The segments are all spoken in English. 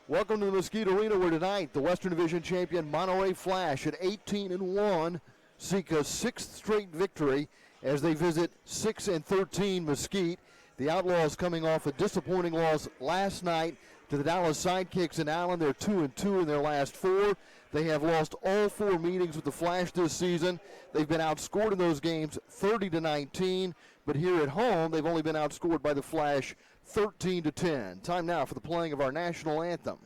Welcome to the Mesquite Arena, where tonight the Western Division champion Monterey Flash at 18-1 seek a sixth straight victory as they visit 6-13 Mesquite. The Outlaws coming off a disappointing loss last night to the Dallas Sidekicks in Allen. They're 2-2 in their last four. They have lost all four meetings with the Flash this season. They've been outscored in those games 30-19, but here at home they've only been outscored by the Flash 13-10. Time now for the playing of our national anthem.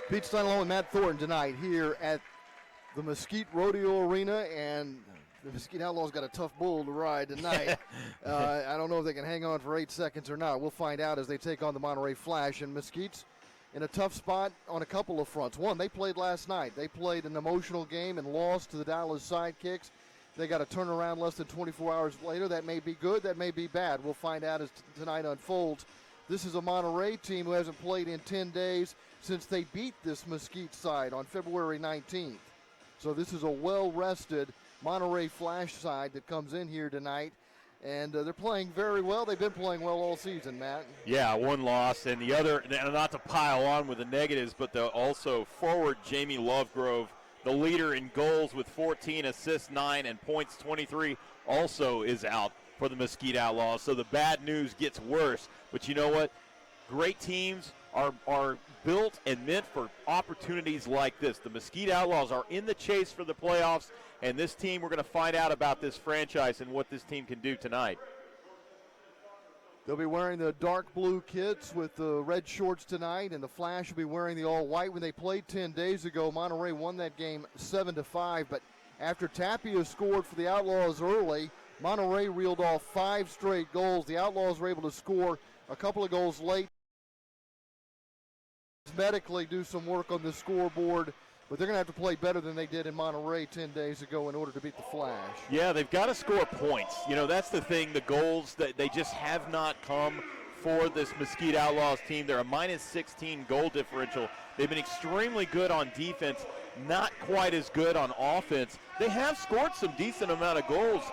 Pete Stein along with Matt Thornton tonight here at the Mesquite Rodeo Arena, and the Mesquite Outlaws got a tough bull to ride tonight. I don't know if they can hang on for 8 seconds or not. We'll find out as they take on the Monterey Flash, and Mesquite's in a tough spot on a couple of fronts. One, they played last night. They played an emotional game and lost to the Dallas Sidekicks. They got a turnaround less than 24 hours later. That may be good, that may be bad. We'll find out as tonight unfolds. This is a Monterey team who hasn't played in 10 days since they beat this Mesquite side on February 19th. So this is a well-rested Monterey Flash side that comes in here tonight, and they're playing very well. They've been playing well all season, Matt. Yeah, one loss, and the other, not to pile on with the negatives, but also forward Jamie Lovegrove, the leader in goals with 14 assists, 9, and points 23, also is out for the Mesquite Outlaws. So the bad news gets worse. But you know what? Great teams are built and meant for opportunities like this. The Mesquite Outlaws are in the chase for the playoffs, and this team, we're going to find out about this franchise and what this team can do tonight. They'll be wearing the dark blue kits with the red shorts tonight, and the Flash will be wearing the all-white. When they played 10 days ago, Monterey won that game 7-5, but after Tapia scored for the Outlaws early, Monterey reeled off 5 straight goals. The Outlaws were able to score a couple of goals late. Medically do some work on the scoreboard but they're going to have to play better than they did in Monterey 10 days ago in order to beat the Flash. Yeah, they've got to score points. You know, that's the thing, the goals, that they just have not come for this Mesquite Outlaws team. They're a -16 goal differential. They've been extremely good on defense, not quite as good on offense. They have scored some decent amount of goals.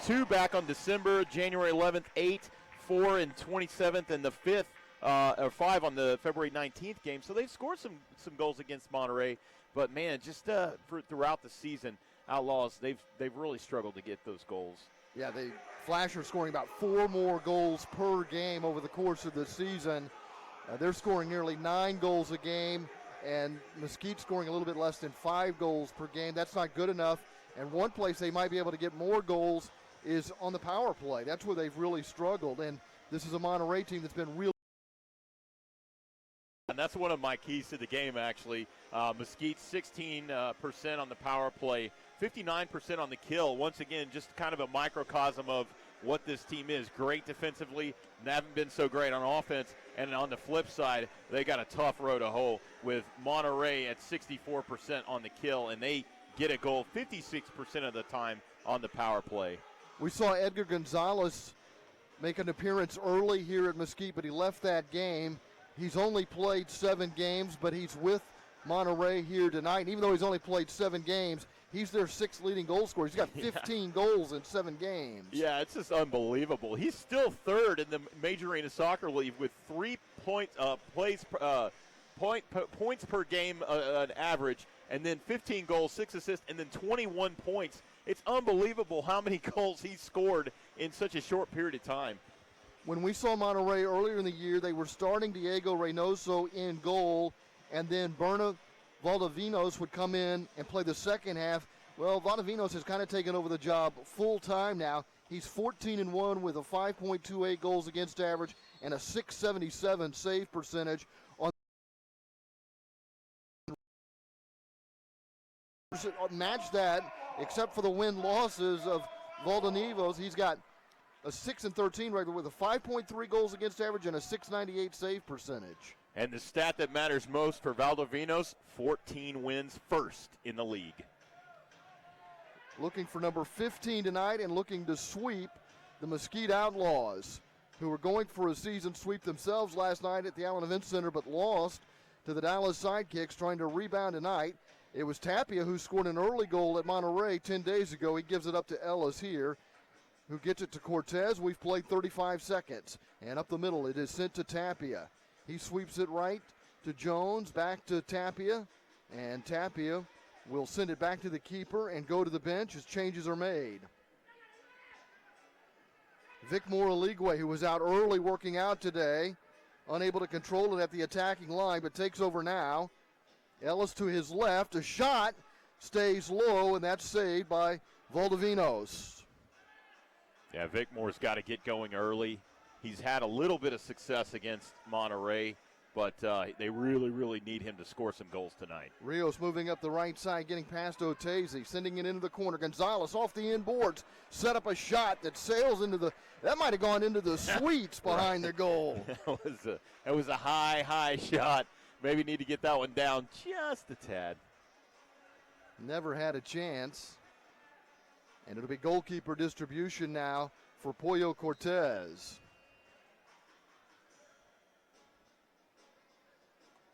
Two back on December, January 11th, 8, 4 and 27th, and the 5th. Or 5 on the February 19th game. So they've scored some goals against Monterey. But, man, just throughout the season, Outlaws, they've really struggled to get those goals. Yeah, the Flash are scoring about 4 more goals per game over the course of the season. They're scoring nearly 9 goals a game, and Mesquite scoring a little bit less than 5 goals per game. That's not good enough. And one place they might be able to get more goals is on the power play. That's where they've really struggled. And this is a Monterey team that's been really. And that's one of my keys to the game, actually. Mesquite, 16% on the power play, 59% on the kill. Once again, just kind of a microcosm of what this team is. Great defensively, haven't been so great on offense. And on the flip side, they got a tough road to hoe with Monterey at 64% on the kill, and they get a goal 56% of the time on the power play. We saw Edgar Gonzalez make an appearance early here at Mesquite, but he left that game. He's only played 7 games, but he's with Monterey here tonight. And even though he's only played 7 games, he's their 6th leading goal scorer. He's got 15 goals in 7 games. Yeah, it's just unbelievable. He's still 3rd in the Major Arena Soccer League with 3 points per game on average, and then 15 goals, 6 assists, and then 21 points. It's unbelievable how many goals he scored in such a short period of time. When we saw Monterey earlier in the year, they were starting Diego Reynoso in goal, and then Berna Valdivinos would come in and play the second half. Well, Valdivinos has kind of taken over the job full time now. He's 14-1 with a 5.28 goals against average and a .677 save percentage. On match that, except for the win-losses of Valdivinos, he's got a 6-13 record with a 5.3 goals against average and a .698 save percentage. And the stat that matters most for Valdivinos, 14 wins, 1st in the league. Looking for number 15 tonight and looking to sweep the Mesquite Outlaws, who were going for a season sweep themselves last night at the Allen Event Center but lost to the Dallas Sidekicks, trying to rebound tonight. It was Tapia who scored an early goal at Monterey 10 days ago. He gives it up to Ellis here, who gets it to Cortez. We've played 35 seconds. And up the middle, it is sent to Tapia. He sweeps it right to Jones, back to Tapia. And Tapia will send it back to the keeper and go to the bench as changes are made. Vic Moraligwe, who was out early working out today, unable to control it at the attacking line, but takes over now. Ellis to his left. A shot stays low, and that's saved by Valdivinos. Yeah, Vic Moore's got to get going early. He's had a little bit of success against Monterey, but they really, really need him to score some goals tonight. Rios moving up the right side, getting past Otezi, sending it into the corner. Gonzalez off the inboards, set up a shot that sails into the, that might have gone into the suites behind the goal. That was a high shot. Maybe need to get that one down just a tad. Never had a chance. And it'll be goalkeeper distribution now for Pollo Cortez.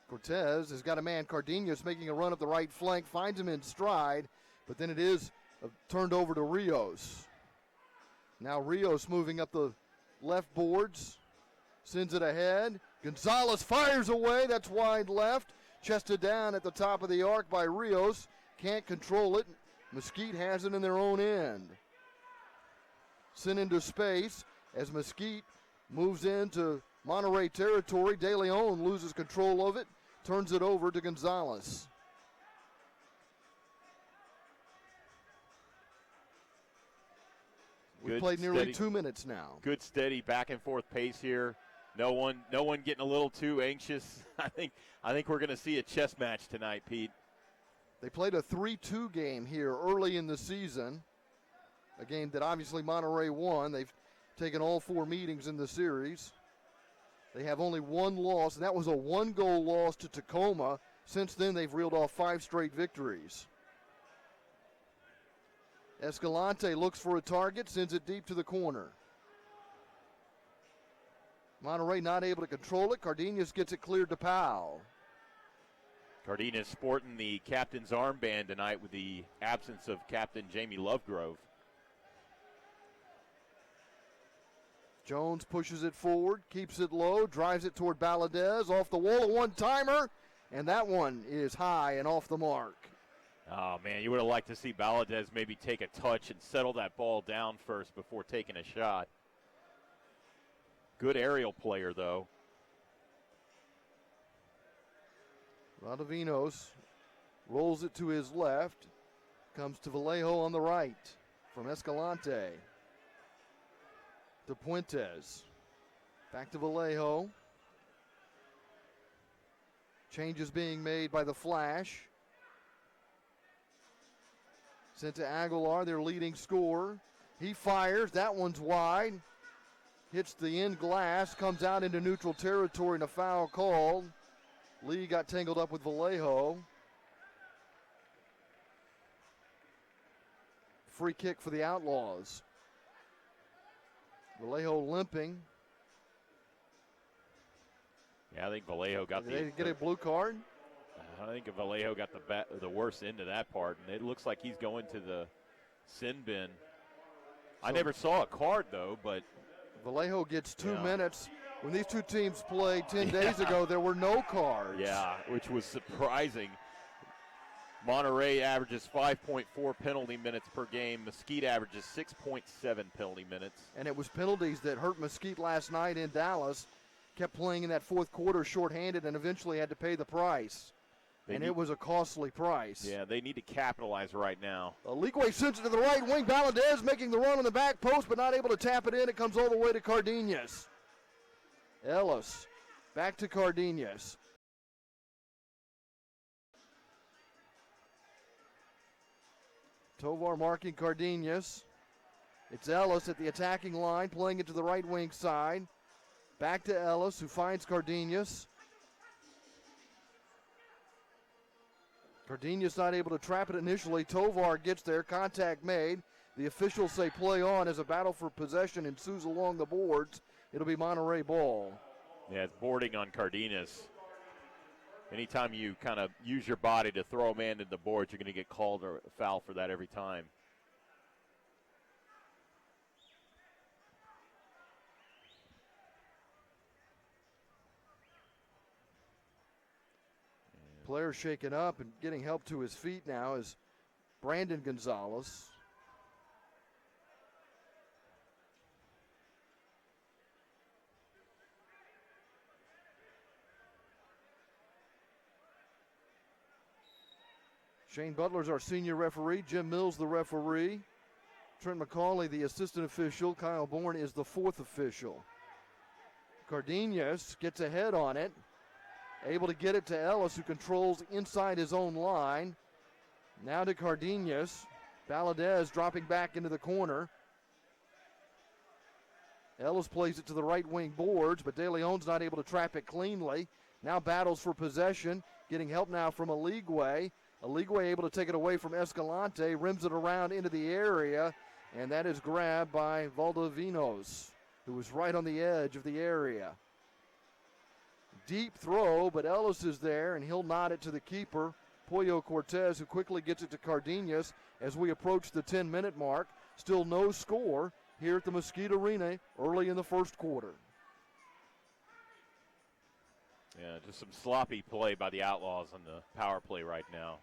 Cortez has got a man, Cardenas, making a run up the right flank, finds him in stride, but then it is turned over to Rios. Now Rios moving up the left boards, sends it ahead. Gonzalez fires away, that's wide left. Chested down at the top of the arc by Rios, can't control it. Mesquite has it in their own end. Sent into space as Mesquite moves into Monterey territory. De Leon loses control of it, turns it over to Gonzalez. We've played nearly 2 minutes now. Good steady back and forth pace here. No one getting a little too anxious. I think we're going to see a chess match tonight, Pete. They played a 3-2 game here early in the season, a game that obviously Monterey won. They've taken all 4 meetings in the series. They have only 1 loss, and that was a 1-goal loss to Tacoma Since then, they've reeled off 5 straight victories. Escalante looks for a target, sends it deep to the corner. Monterey not able to control it. Cardenas gets it cleared to Powell. Cardenas sporting the captain's armband tonight with the absence of Captain Jamie Lovegrove. Jones pushes it forward, keeps it low, drives it toward Valadez. Off the wall, a one-timer, and that one is high and off the mark. Oh, man, you would have liked to see Valadez maybe take a touch and settle that ball down first before taking a shot. Good aerial player, though. Valdovinos rolls it to his left. Comes to Vallejo on the right from Escalante. To Puentes. Back to Vallejo. Changes being made by the Flash. Sent to Aguilar, their leading scorer. He fires. That one's wide. Hits the end glass. Comes out into neutral territory and a foul called. Lee got tangled up with Vallejo. Free kick for the Outlaws. Vallejo limping. Yeah, I think Vallejo got Did they get a blue card? I think Vallejo got the worst end of that part, and it looks like he's going to the sin bin. I never saw a card, though, but Vallejo gets 2 minutes. When these two teams played 10 days ago, there were no cards. Yeah, which was surprising. Monterey averages 5.4 penalty minutes per game. Mesquite averages 6.7 penalty minutes. And it was penalties that hurt Mesquite last night in Dallas. Kept playing in that fourth quarter shorthanded and eventually had to pay the price. It was a costly price. Yeah, they need to capitalize right now. Ligwe sends it to the right wing. Valadez making the run on the back post but not able to tap it in. It comes all the way to Cardenas. Ellis back to Cardenas. Tovar marking Cardenas. It's Ellis at the attacking line, playing it to the right wing side. Back to Ellis, who finds Cardenas. Cardenas not able to trap it initially. Tovar gets there, contact made. The officials say play on as a battle for possession ensues along the boards. It'll be Monterey ball. Yeah, it's boarding on Cardenas. Anytime you kind of use your body to throw a man into the boards, you're going to get called or a foul for that every time. Player shaken up and getting help to his feet now is Brandon Gonzalez. Shane Butler's our senior referee. Jim Mills the referee. Trent McCauley the assistant official. Kyle Bourne is the fourth official. Cardenas gets ahead on it. Able to get it to Ellis, who controls inside his own line. Now to Cardenas. Valadez dropping back into the corner. Ellis plays it to the right wing boards, but De Leon's not able to trap it cleanly. Now battles for possession. Getting help now from Ligwe. Ligwe able to take it away from Escalante. Rims it around into the area, and that is grabbed by Valdovinos, who was right on the edge of the area. Deep throw, but Ellis is there, and he'll nod it to the keeper, Pollo Cortez, who quickly gets it to Cardenas as we approach the 10-minute mark. Still no score here at the Mesquite Arena early in the first quarter. Yeah, just some sloppy play by the Outlaws on the power play right now.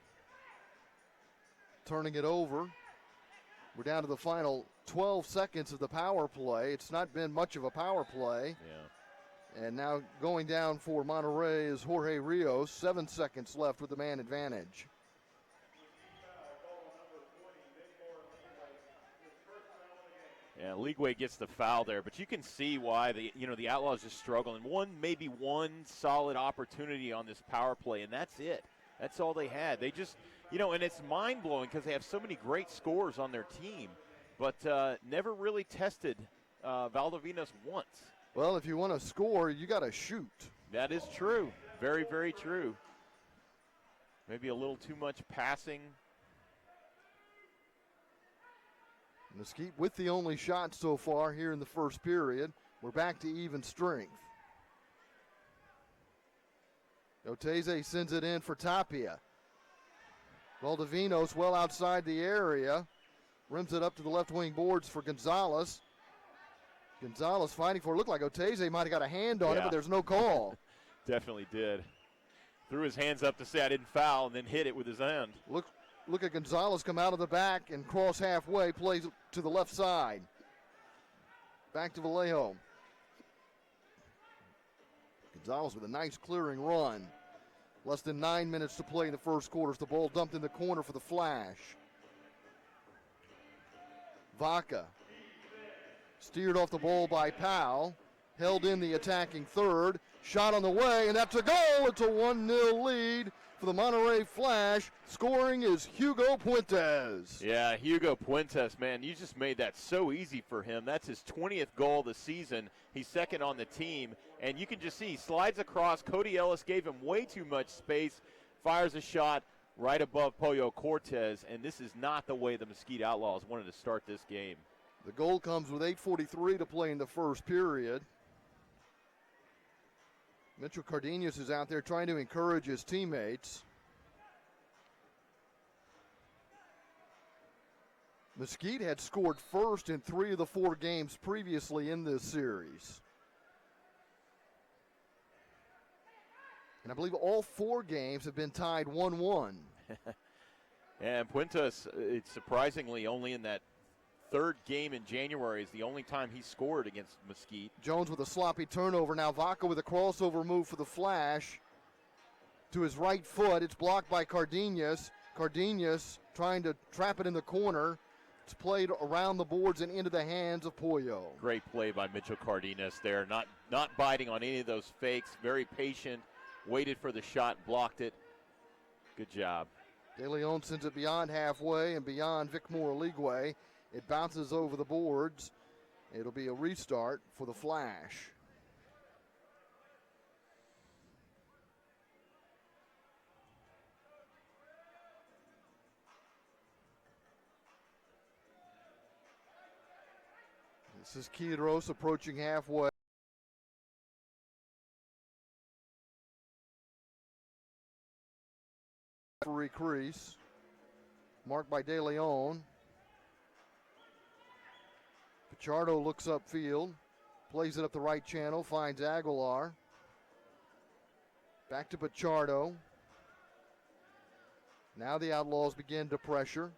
Turning it over. We're down to the final 12 seconds of the power play. It's not been much of a power play. Yeah. And now going down for Monterey is Jorge Rios. 7 seconds left with the man advantage. Yeah, Ligwe gets the foul there, but you can see why the Outlaws just struggling. Maybe one solid opportunity on this power play, and that's it. That's all they had. They just, and it's mind-blowing because they have so many great scorers on their team, but never really tested Valdovinos once. Well, if you want to score, you got to shoot. That is true. Very, very true. Maybe a little too much passing. Mesquite with the only shot so far here in the first period. We're back to even strength. Oteze sends it in for Tapia. Valdivinos well outside the area. Rims it up to the left wing boards for Gonzalez. Gonzalez fighting for it. Looked like Oteze might have got a hand on it, but there's no call. Definitely did. Threw his hands up to say I didn't foul and then hit it with his hand. Look at Gonzalez come out of the back and cross halfway, plays to the left side. Back to Vallejo. Gonzalez with a nice clearing run. Less than 9 minutes to play in the first quarter. The ball dumped in the corner for the Flash. Vaca steered off the ball by Powell. Held in the attacking third. Shot on the way, and that's a goal. It's a 1-0 lead for the Monterey Flash. Scoring is Hugo Puentes. Yeah, Hugo Puentes, man, you just made that so easy for him. That's his 20th goal of the season. He's second on the team, and you can just see he slides across. Cody Ellis gave him way too much space, fires a shot right above Pollo Cortez, and this is not the way the Mesquite Outlaws wanted to start this game. The goal comes with 8:43 to play in the first period. Mitchell Cardenas is out there trying to encourage his teammates. Mesquite had scored first in 3 of the 4 games previously in this series. And I believe all 4 games have been tied 1-1. And Puentes, it's surprisingly only in that 3rd game in January is the only time he scored against Mesquite. Jones with a sloppy turnover. Now Vaca with a crossover move for the Flash. To his right foot, it's blocked by Cardenas. Cardenas trying to trap it in the corner. It's played around the boards and into the hands of Pollo. Great play by Mitchell Cardenas there. Not biting on any of those fakes. Very patient. Waited for the shot, blocked it. Good job. De Leon sends it beyond halfway and beyond Vicmore Ligwe. It bounces over the boards. It'll be a restart for the Flash. This is Kidros approaching halfway. Referee crease. Marked by De Leon. Pichardo looks upfield, plays it up the right channel, finds Aguilar. Back to Pichardo. Now the Outlaws begin to pressure.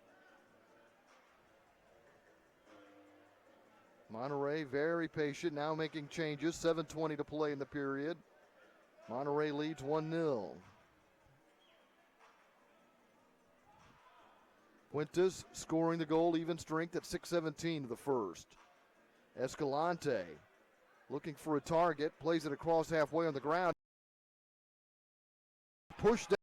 Monterey very patient, now making changes. 7:20 to play in the period. Monterey leads 1-0. Puentes scoring the goal, even strength at 6:17 of the first. Escalante looking for a target, plays it across halfway on the ground. Pushed down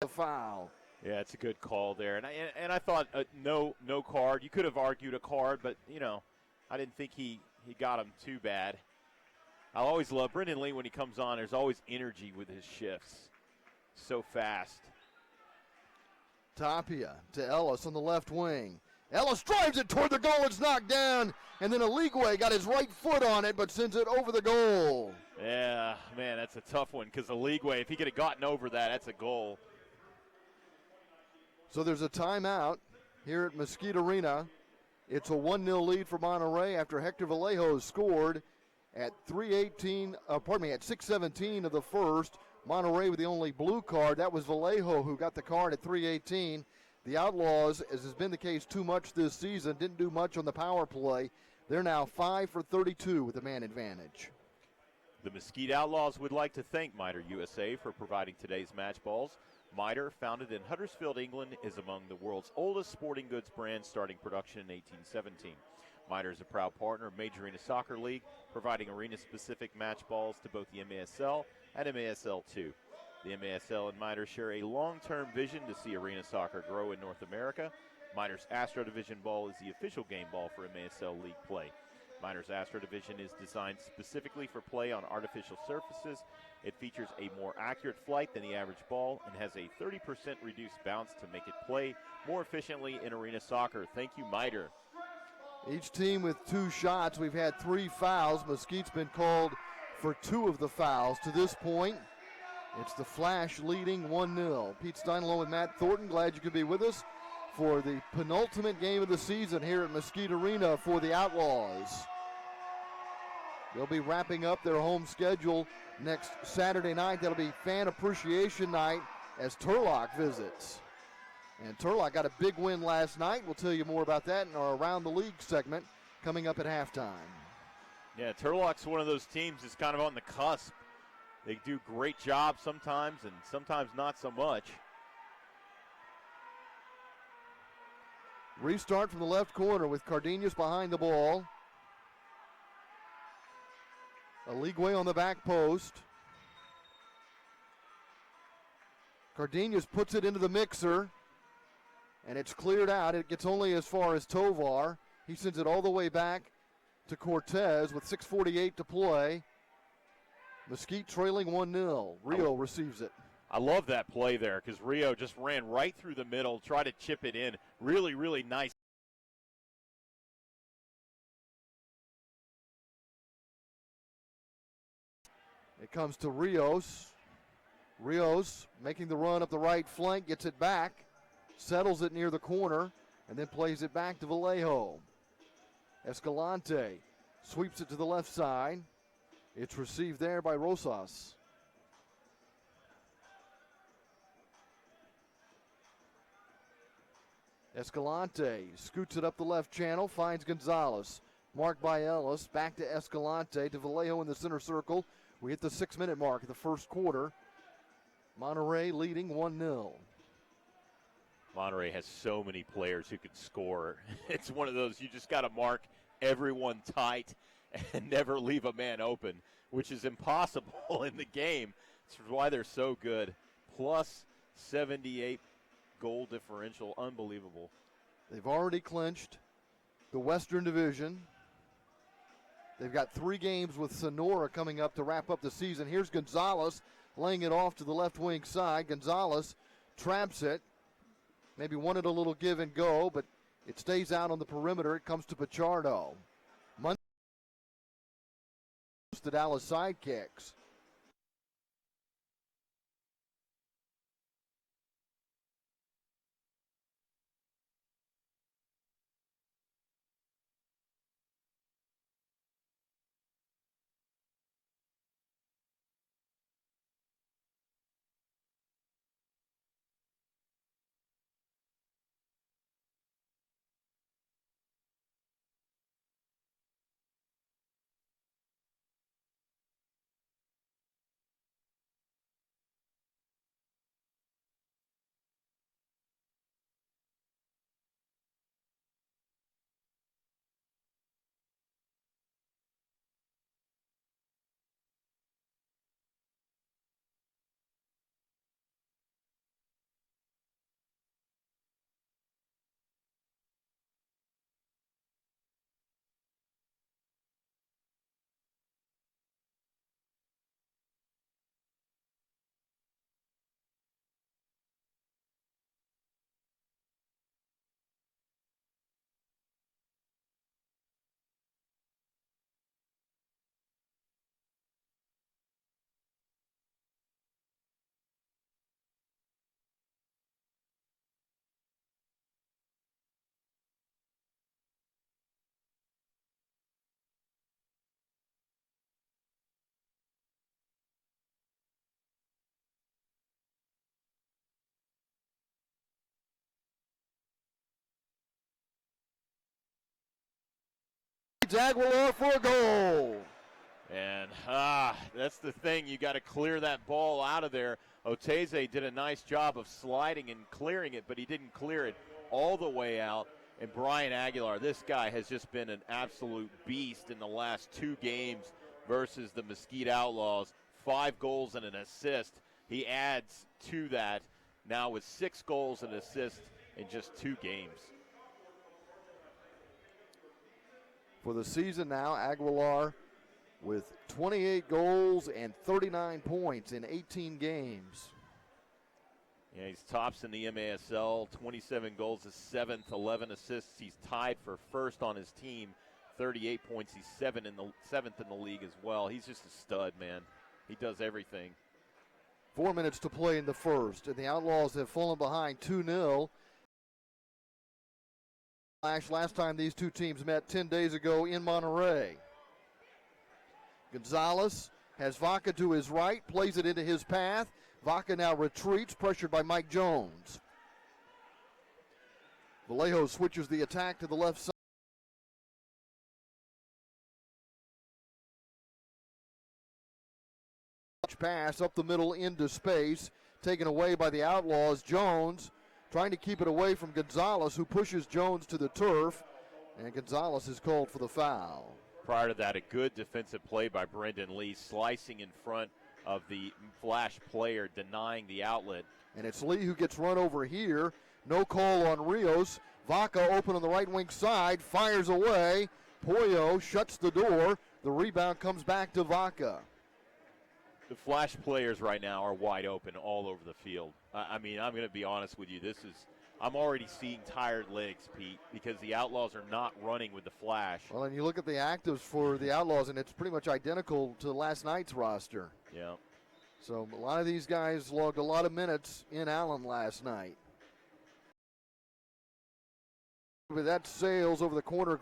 the foul. Yeah, it's a good call there. And I thought no card. You could have argued a card, but, I didn't think he got him too bad. I always love Brendan Lee when he comes on. There's always energy with his shifts. So fast. Tapia to Ellis on the left wing. Ellis drives it toward the goal. It's knocked down. And then Aligwe got his right foot on it, but sends it over the goal. Yeah, man, that's a tough one because Aligwe, if he could have gotten over that, that's a goal. So there's a timeout here at Mesquite Arena. It's a 1-0 lead for Monterey after Hector Vallejo scored at 6:17 of the first. Monterey with the only blue card. That was Vallejo who got the card at 3:18. The Outlaws, as has been the case too much this season, didn't do much on the power play. They're now 5 for 32 with the man advantage. The Mesquite Outlaws would like to thank Miter USA for providing today's match balls. Miter, founded in Huddersfield, England, is among the world's oldest sporting goods brands, starting production in 1817. Miter is a proud partner of Major Arena Soccer League, providing arena-specific match balls to both the MASL and MASL2. The MASL and Miter share a long-term vision to see arena soccer grow in North America. Miter's Astro Division ball is the official game ball for MASL League play. Miner's Astro Division is designed specifically for play on artificial surfaces. It features a more accurate flight than the average ball and has a 30% reduced bounce to make it play more efficiently in arena soccer. Thank you, Miter. Each team with 2 shots. We've had 3 fouls. Mesquite's been called for 2 of the fouls to this point. It's the Flash leading 1-0. Pete Stein along with Matt Thornton. Glad you could be with us for the penultimate game of the season here at Mesquite Arena for the Outlaws. They'll be wrapping up their home schedule next Saturday night. That'll be Fan Appreciation Night as Turlock visits. And Turlock got a big win last night. We'll tell you more about that in our Around the League segment coming up at halftime. Yeah, Turlock's one of those teams that's kind of on the cusp. They do great job sometimes and sometimes not so much. Restart from the left corner with Cardenas behind the ball. Aligwe on the back post. Cardenas puts it into the mixer, and it's cleared out. It gets only as far as Tovar. He sends it all the way back to Cortez with 6:48 to play. Mesquite trailing 1-0. Rio receives it. I love that play there because Rio just ran right through the middle, tried to chip it in. Really, really nice. It comes to Rios. Rios making the run up the right flank, gets it back, settles it near the corner, and then plays it back to Vallejo. Escalante sweeps it to the left side. It's received there by Rosas. Escalante scoots it up the left channel, finds Gonzalez. Marked by Ellis, back to Escalante, to Vallejo in the center circle. We hit the 6-minute mark of the first quarter. Monterey leading 1-0. Monterey has so many players who could score. It's one of those, you just got to mark everyone tight and never leave a man open, which is impossible in the game. That's why they're so good. Plus 78 goal differential, unbelievable. They've already clinched the Western Division. They've got 3 games with Sonora coming up to wrap up the season. Here's Gonzalez laying it off to the left wing side. Gonzalez traps it. Maybe wanted a little give and go, but it stays out on the perimeter. It comes to Pichardo. The Dallas sidekicks. Aguilar for a goal. And that's the thing. You got to clear that ball out of there. Oteze did a nice job of sliding and clearing it, but he didn't clear it all the way out. And Brian Aguilar, this guy has just been an absolute beast in the last 2 games versus the Mesquite Outlaws. 5 goals and an assist. He adds to that now with 6 goals and assists in just 2 games. for the season now. Aguilar with 28 goals and 39 points in 18 games. Yeah, he's tops in the MASL, 27 goals, his 7th, 11 assists. He's tied for first on his team, 38 points. He's 7th in the league as well. He's just a stud, man. He does everything. 4 minutes to play in the first, and the Outlaws have fallen behind 2-0. Last time these two teams met 10 days ago in Monterey. Gonzalez has Vaca to his right, plays it into his path. Vaca now retreats, pressured by Mike Jones. Vallejo switches the attack to the left side. Pass up the middle into space, taken away by the Outlaws. Jones trying to keep it away from Gonzalez, who pushes Jones to the turf, and Gonzalez is called for the foul. Prior to that, a good defensive play by Brendan Lee, slicing in front of the Flash player, denying the outlet. And it's Lee who gets run over here. No call on Rios. Vaca open on the right wing side, fires away. Pollo shuts the door. The rebound comes back to Vaca. The Flash players right now are wide open all over the field. I mean, I'm going to be honest with you. I'm already seeing tired legs, Pete, because the Outlaws are not running with the Flash. Well, and you look at the actives for the Outlaws, and it's pretty much identical to last night's roster. Yeah. So a lot of these guys logged a lot of minutes in Allen last night. But that sails over the corner.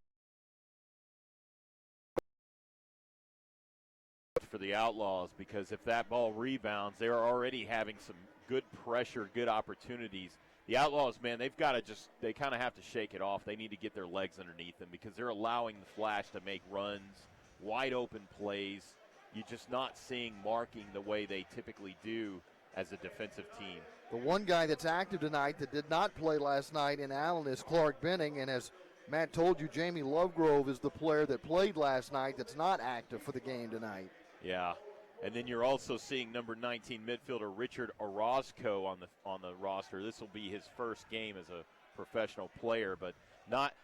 For the Outlaws, because if that ball rebounds, they're already having some good pressure, good opportunities. The Outlaws, man, they kind of have to shake it off. They need to get their legs underneath them because they're allowing the Flash to make runs, wide open plays. You're just not seeing marking the way they typically do as a defensive team. The one guy that's active tonight that did not play last night in Allen is Clark Benning, and as Matt told you, Jamie Lovegrove is the player that played last night that's not active for the game tonight. Yeah, and then you're also seeing number 19 midfielder Richard Orozco on the roster. This will be his first game as a professional player, but not.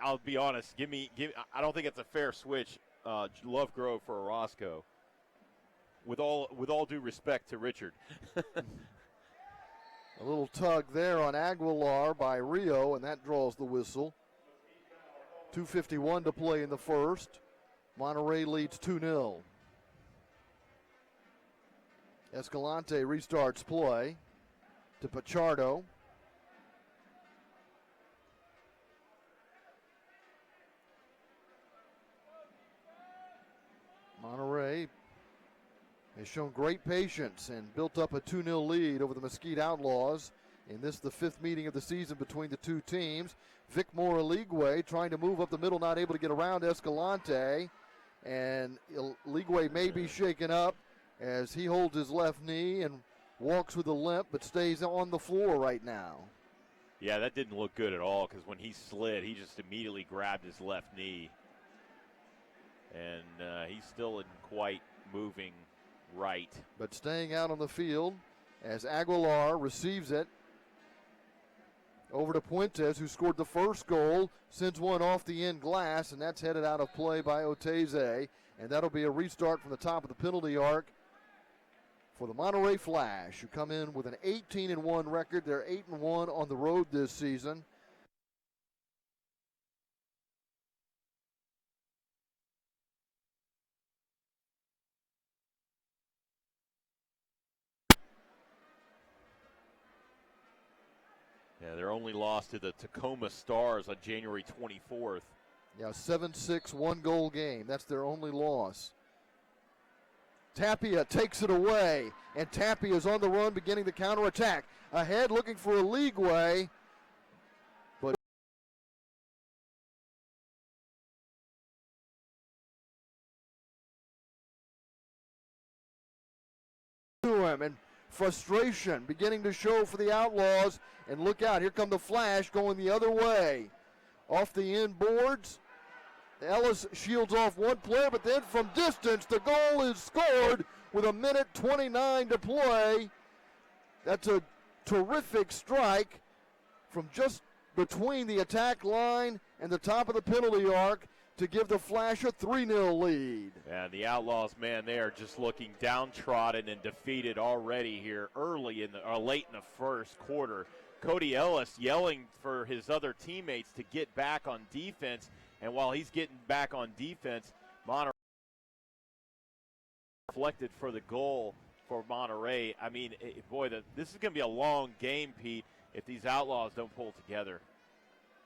I'll be honest. I don't think it's a fair switch. Lovegrove for Orozco. With all due respect to Richard. A little tug there on Aguilar by Rio, and that draws the whistle. 2:51 to play in the first. Monterey leads 2-0. Escalante restarts play to Pichardo. Monterey has shown great patience and built up a 2-0 lead over the Mesquite Outlaws in this, the 5th meeting of the season between the two teams. Vic Moraligwe trying to move up the middle, not able to get around Escalante, and Ligwe may be shaken up as he holds his left knee and walks with a limp, but stays on the floor right now. Yeah, that didn't look good at all, because when he slid, he just immediately grabbed his left knee. And he still isn't quite moving right. But staying out on the field as Aguilar receives it over to Puentes, who scored the first goal, sends one off the end glass, and that's headed out of play by Oteze. And that'll be a restart from the top of the penalty arc for the Monterey Flash, who come in with an 18-1 record. They're 8-1 on the road this season. Yeah, their only loss to the Tacoma Stars on January 24th. Yeah, 7-6, 1-goal game. That's their only loss. Tapia takes it away, and Tapia is on the run beginning the counterattack. Ahead looking for a leagueway, but to him, and frustration beginning to show for the Outlaws. And look out, here come the Flash going the other way. Off the end boards, Ellis shields off one player, but then from distance, the goal is scored with 1:29 to play. That's a terrific strike from just between the attack line and the top of the penalty arc. to give the Flash a 3-0 lead. And the Outlaws, man, they are just looking downtrodden and defeated already here early late in the first quarter. Cody Ellis yelling for his other teammates to get back on defense, and while he's getting back on defense, Monterey reflected for the goal for Monterey. I mean, boy, this is going to be a long game, Pete, if these Outlaws don't pull together.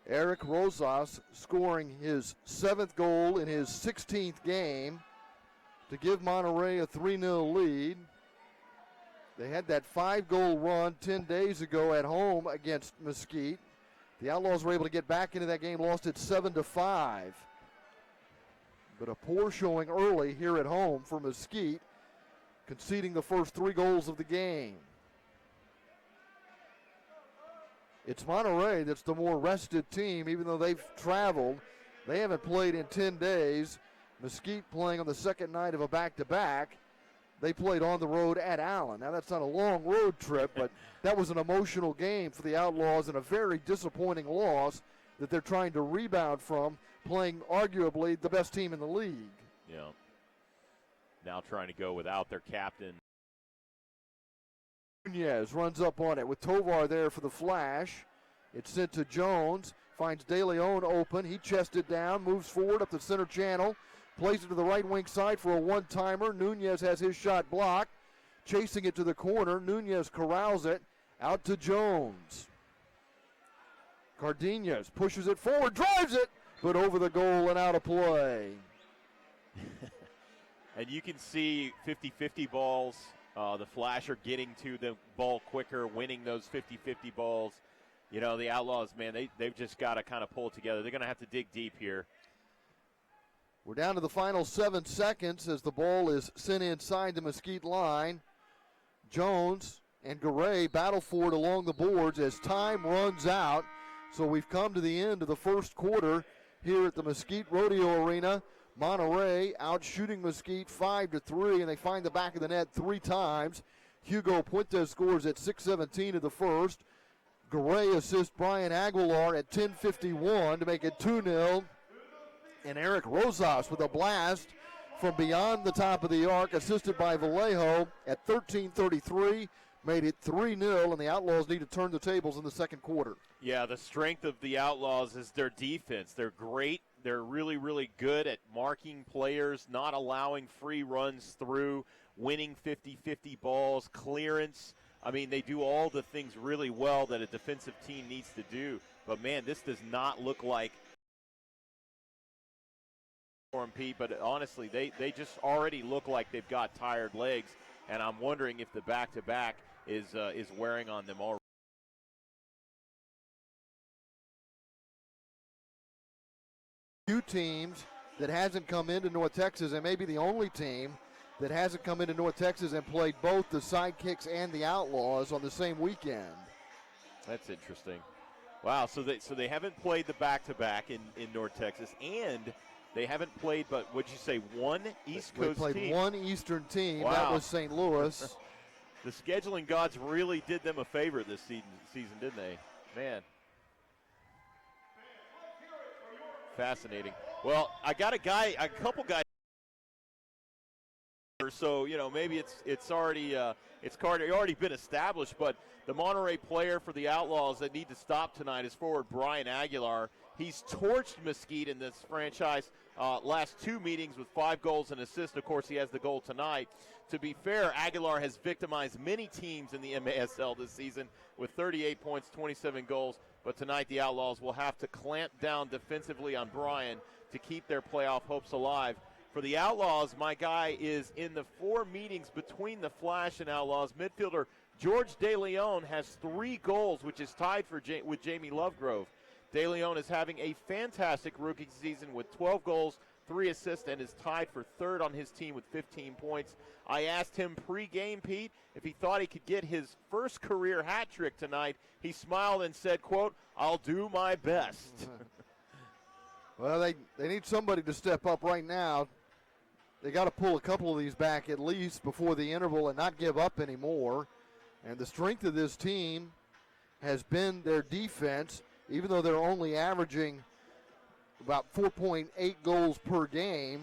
Eric Rosas scoring his 7th goal in his 16th game to give Monterey a 3-0 lead. They had that 5-goal run 10 days ago at home against Mesquite. The Outlaws were able to get back into that game, lost it 7-5. But a poor showing early here at home for Mesquite, conceding the first 3 goals of the game. It's Monterey that's the more rested team, even though they've traveled. They haven't played in 10 days. Mesquite playing on the second night of a back-to-back. They played on the road at Allen. Now, that's not a long road trip, but that was an emotional game for the Outlaws and a very disappointing loss that they're trying to rebound from, playing arguably the best team in the league. Yeah. Now trying to go without their captain. Nunez runs up on it with Tovar there for the Flash. It's sent to Jones. Finds De Leon open. He chested down, moves forward up the center channel. Plays it to the right wing side for a one-timer. Nunez has his shot blocked. Chasing it to the corner. Nunez corrals it out to Jones. Cardenas pushes it forward, drives it, but over the goal and out of play. And you can see 50-50 balls. The Flash are getting to the ball quicker, winning those 50-50 balls. You know, the Outlaws, man, they've just got to kind of pull it together. They're going to have to dig deep here. We're down to the final 7 seconds as the ball is sent inside the Mesquite line. Jones and Garay battle for it along the boards as time runs out. So we've come to the end of the first quarter here at the Mesquite Rodeo Arena. Monterey out shooting Mesquite 5-3, and they find the back of the net 3 times. Hugo Puentes scores at 6:17 of the first. Garay assists Brian Aguilar at 10:51 to make it 2-0. And Eric Rosas with a blast from beyond the top of the arc, assisted by Vallejo at 13:33, made it 3-0, and the Outlaws need to turn the tables in the second quarter. Yeah, the strength of the Outlaws is their defense. They're great. They're really, really good at marking players, not allowing free runs through, winning 50-50 balls, clearance. I mean, they do all the things really well that a defensive team needs to do. But, man, this does not look like for them, Pete, but honestly, they just already look like they've got tired legs, and I'm wondering if the back-to-back is wearing on them already. Few teams that hasn't come into North Texas, and maybe the only team that hasn't come into North Texas and played both the Sidekicks and the Outlaws on the same weekend. That's interesting. Wow, so they haven't played the back-to-back in North Texas, and they haven't played, but what'd you say, one East Coast team? They played one Eastern team. Wow. That was St. Louis. The scheduling gods really did them a favor this season, didn't they? Man. Fascinating. Well, I got a couple guys. So, you know, maybe it's already been established, but the Monterey player for the Outlaws that need to stop tonight is forward Brian Aguilar. He's torched Mesquite in this franchise last 2 meetings with 5 goals and assists. Of course, he has the goal tonight. To be fair, Aguilar has victimized many teams in the MASL this season with 38 points, 27 goals. But tonight the Outlaws will have to clamp down defensively on Brian to keep their playoff hopes alive. For the Outlaws, my guy is in the 4 meetings between the Flash and Outlaws. Midfielder George De Leon has 3 goals, which is tied with Jamie Lovegrove. De Leon is having a fantastic rookie season with 12 goals, 3 assists, and is tied for 3rd on his team with 15 points. I asked him pre-game, Pete, if he thought he could get his first career hat trick tonight. He smiled and said, quote, "I'll do my best." Well, they need somebody to step up right now. They got to pull a couple of these back at least before the interval and not give up anymore. And the strength of this team has been their defense, even though they're only averaging about 4.8 goals per game.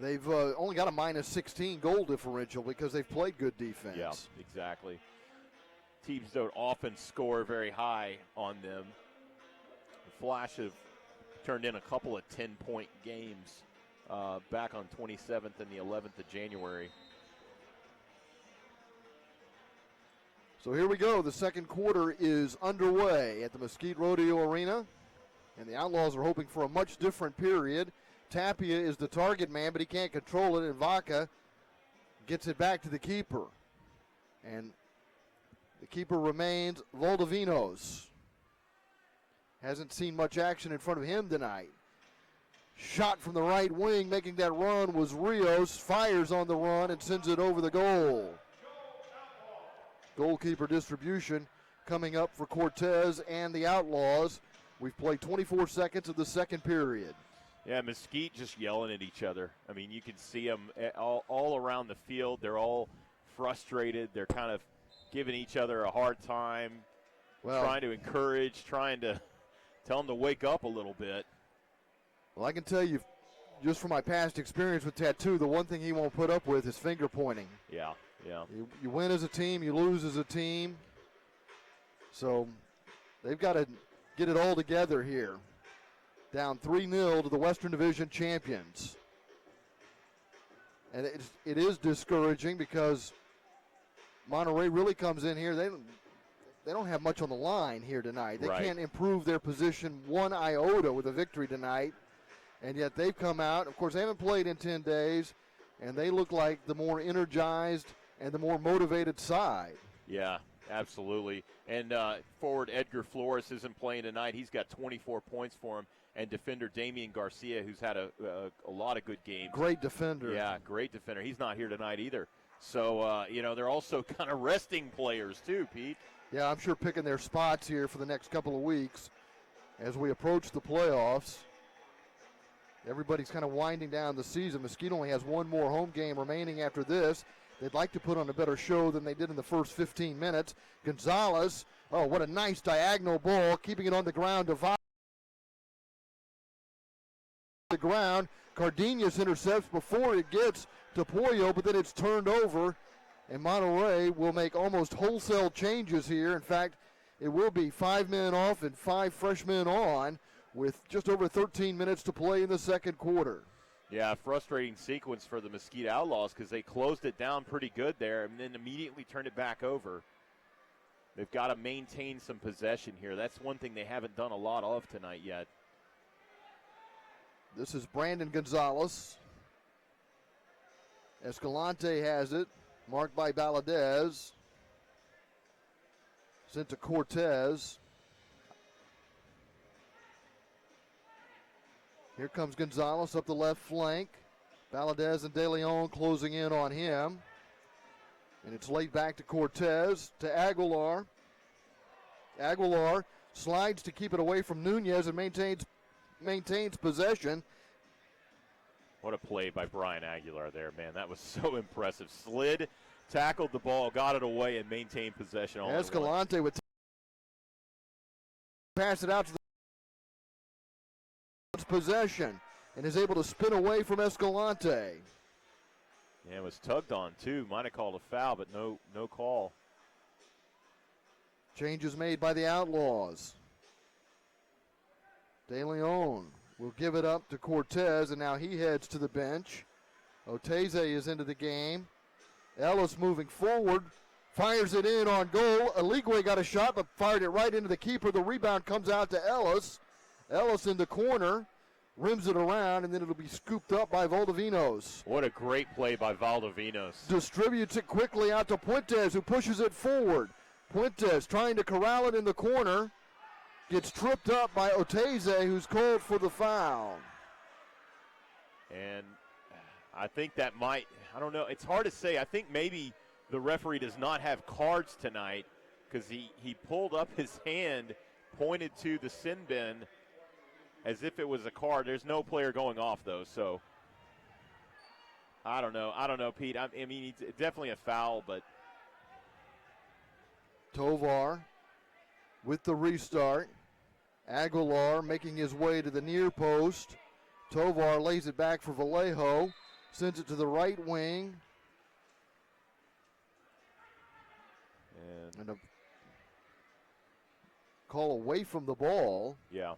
They've only got a minus 16 goal differential because they've played good defense. Yeah, exactly. Teams don't often score very high on them. The Flash have turned in a couple of 10-point games back on 27th and the 11th of January. So here we go. The second quarter is underway at the Mesquite Rodeo Arena, and the Outlaws are hoping for a much different period. Tapia is the target man, but he can't control it, and Vaca gets it back to the keeper. And the keeper remains Valdovinos. Hasn't seen much action in front of him tonight. Shot from the right wing, making that run was Rios. Fires on the run and sends it over the goal. Goalkeeper distribution coming up for Cortez and the Outlaws. We've played 24 seconds of the second period. Yeah, Mesquite just yelling at each other. I mean, you can see them all around the field. They're all frustrated. They're kind of giving each other a hard time, trying to encourage, trying to tell them to wake up a little bit. Well, I can tell you, just from my past experience with Tattoo, the one thing he won't put up with is finger pointing. Yeah, yeah. You win as a team, you lose as a team. So they've got to get it all together here. Down 3-0 to the Western Division champions. And it is discouraging because Monterey really comes in here. They don't have much on the line here tonight. They can't improve their position one iota with a victory tonight. And yet they've come out. Of course, they haven't played in 10 days, and they look like the more energized and the more motivated side. Yeah, absolutely. And forward Edgar Flores isn't playing tonight. He's got 24 points for him. And defender Damian Garcia, who's had a lot of good games. Great defender. Yeah, great defender. He's not here tonight either. So, they're also kind of resting players too, Pete. Yeah, I'm sure picking their spots here for the next couple of weeks as we approach the playoffs. Everybody's kind of winding down the season. Mesquite only has one more home game remaining after this. They'd like to put on a better show than they did in the first 15 minutes. Gonzalez, oh, what a nice diagonal ball, keeping it on the ground to the ground. Cardenas intercepts before it gets to Pollo, but then it's turned over, and Monterey will make almost wholesale changes here. In fact, it will be 5 men off and 5 freshmen on with just over 13 minutes to play in the second quarter. Yeah, frustrating sequence for the Mesquite Outlaws because they closed it down pretty good there and then immediately turned it back over. They've got to maintain some possession here. That's one thing they haven't done a lot of tonight yet. This is Brandon Gonzalez. Escalante has it, marked by Valadez. Sent to Cortez. Here comes Gonzalez up the left flank. Valadez and De Leon closing in on him. And it's laid back to Cortez, to Aguilar. Aguilar slides to keep it away from Nunez and maintains possession. What a play by Brian Aguilar there, man. That was so impressive. Slid, tackled the ball, got it away, and maintained possession. Escalante would pass it out to the possession and is able to spin away from Escalante. Yeah, it was tugged on, too. Might have called a foul, but no call. Changes made by the Outlaws. De Leon will give it up to Cortez, and now he heads to the bench. Oteze is into the game. Ellis moving forward, fires it in on goal. Aligwe got a shot, but fired it right into the keeper. The rebound comes out to Ellis. Ellis in the corner, rims it around, and then it'll be scooped up by Valdovinos. What a great play by Valdovinos. Distributes it quickly out to Puentes, who pushes it forward. Puentes trying to corral it in the corner. Gets tripped up by Oteze, who's called for the foul. And I think that might, I don't know, it's hard to say. I think maybe the referee does not have cards tonight because he pulled up his hand, pointed to the sin bin as if it was a card. There's no player going off, though, so I don't know, Pete. I mean, it's definitely a foul, but. Tovar with the restart. Aguilar making his way to the near post. Tovar lays it back for Vallejo, sends it to the right wing. And a call away from the ball. Yeah.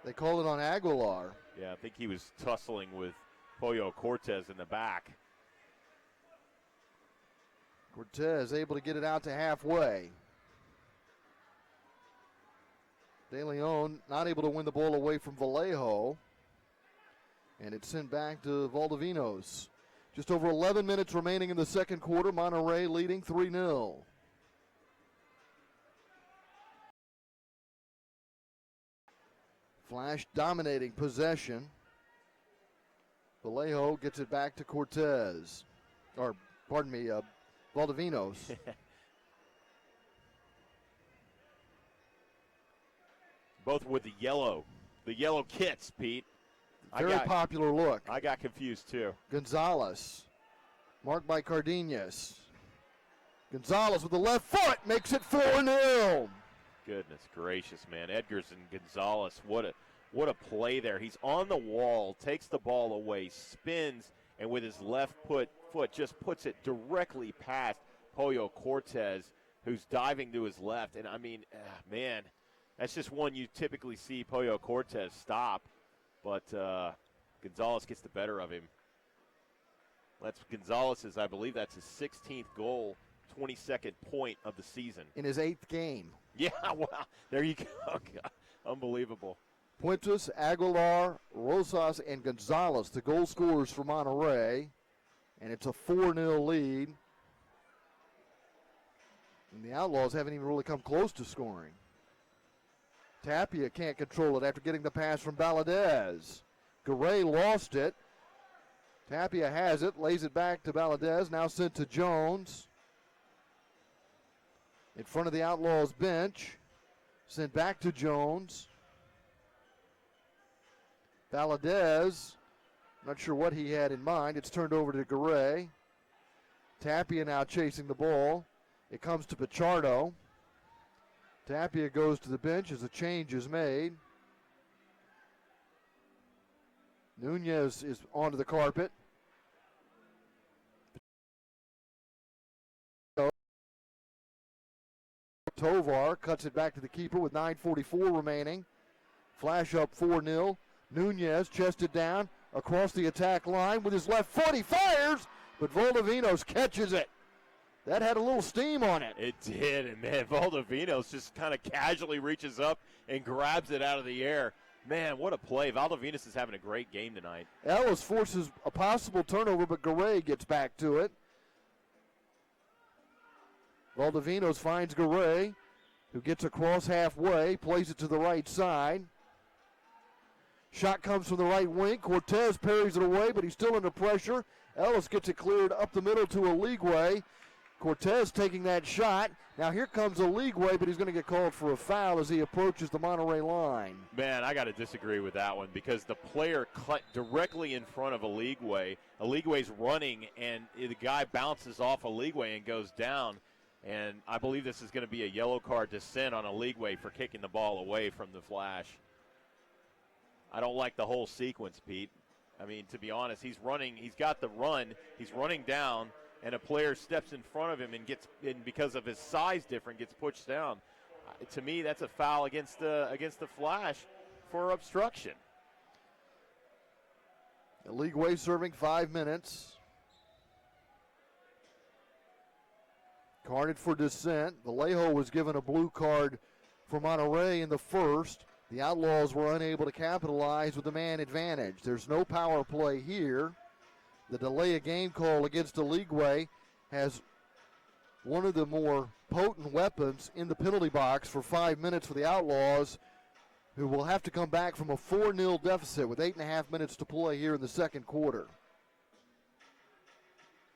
They call it on Aguilar. Yeah, I think he was tussling with Pollo Cortez in the back. Cortez able to get it out to halfway. De Leon not able to win the ball away from Vallejo. And it's sent back to Valdovinos. Just over 11 minutes remaining in the second quarter. Monterey leading 3-0. Flash dominating possession. Vallejo gets it back to Cortez. Or, pardon me, Valdovinos. Both with the yellow kits, Pete. Very popular look. I got confused too. Gonzalez, marked by Cardenas. Gonzalez with the left foot makes it 4-0. Goodness gracious, man. Edgars and Gonzalez, what a play there. He's on the wall, takes the ball away, spins, and with his left foot just puts it directly past Pollo Cortez, who's diving to his left. And I mean, man, that's just one you typically see Pollo Cortez stop. But Gonzalez gets the better of him. That's Gonzalez's, I believe that's his 16th goal, 22nd point of the season. In his 8th game. Yeah, wow. There you go. God, unbelievable. Puentes, Aguilar, Rosas, and Gonzalez, the goal scorers for Monterey. And it's a 4-0 lead. And the Outlaws haven't even really come close to scoring. Tapia can't control it after getting the pass from Valadez. Garay lost it. Tapia has it, lays it back to Valadez, now sent to Jones. In front of the Outlaws bench, sent back to Jones. Valadez, not sure what he had in mind. It's turned over to Garay. Tapia now chasing the ball. It comes to Pichardo. Tapia goes to the bench as a change is made. Nunez is onto the carpet. Tovar cuts it back to the keeper with 9:44 remaining. Flash up 4-0. Nunez chested down across the attack line with his left foot. He fires, but Valdovinos catches it. That had a little steam on it. It did, and man, Valdovinos just kind of casually reaches up and grabs it out of the air. Man, what a play. Valdovinos is having a great game tonight. Ellis forces a possible turnover, but Garay gets back to it. Valdovinos finds Garay, who gets across halfway, plays it to the right side. Shot comes from the right wing. Cortez parries it away, but he's still under pressure. Ellis gets it cleared up the middle to Aligwe. Cortez taking that shot. Now here comes Aligwe, but he's going to get called for a foul as he approaches the Monterey line. Man, I got to disagree with that one because the player cut directly in front of Aligwe. Aligwe's running, and the guy bounces off Aligwe and goes down. And I believe this is going to be a yellow card to send on Aligwe for kicking the ball away from the Flash. I don't like the whole sequence, Pete. I mean, to be honest, he's got the run, he's running down, and a player steps in front of him and because of his size difference, gets pushed down. To me, that's a foul against the Flash for obstruction. Aligwe serving 5 minutes. Carded for dissent. Vallejo was given a blue card for Monterey in the first. The Outlaws were unable to capitalize with the man advantage. There's no power play here. The delay of game call against Aligwe has one of the more potent weapons in the penalty box for 5 minutes for the Outlaws, who will have to come back from a 4-0 deficit with 8.5 minutes to play here in the second quarter.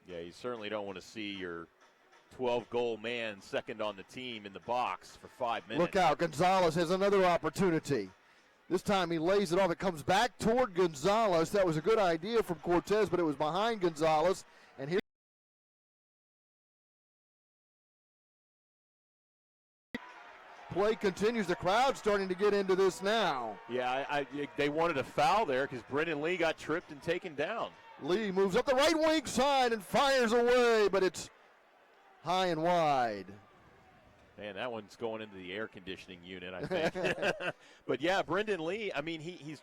Yeah, you certainly don't want to see your 12-goal man second on the team in the box for 5 minutes. Look out, Gonzalez has another opportunity. This time he lays it off. It comes back toward Gonzalez. That was a good idea from Cortez, but it was behind Gonzalez. And here play continues. The crowd starting to get into this now. Yeah, they wanted a foul there because Brendan Lee got tripped and taken down. Lee moves up the right wing side and fires away, but it's high and wide. Man, that one's going into the air conditioning unit, I think. But yeah, Brendan Lee. I mean, he's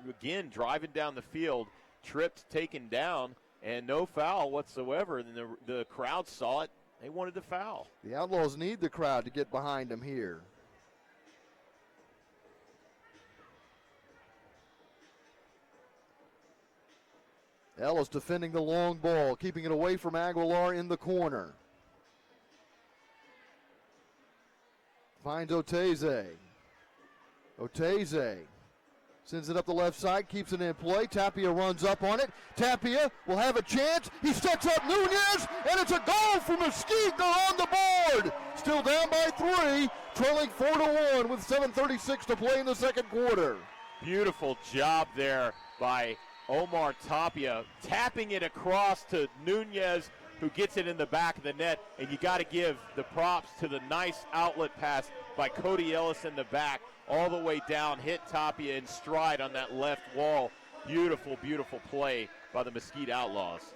again driving down the field, tripped, taken down, and no foul whatsoever. And the crowd saw it. They wanted the foul. The Outlaws need the crowd to get behind them here. Ellis defending the long ball, keeping it away from Aguilar in the corner. Finds Oteze. Oteze sends it up the left side, keeps it in play. Tapia runs up on it. Tapia will have a chance. He sets up Nunez, and it's a goal for Mesquite. They're on the board. Still down by 3, trailing 4-1 with 7:36 to play in the second quarter. Beautiful job there by Omar Tapia, tapping it across to Nunez, who gets it in the back of the net. And you got to give the props to the nice outlet pass by Cody Ellis in the back, all the way down, hit Tapia in stride on that left wall. Beautiful, beautiful play by the Mesquite Outlaws.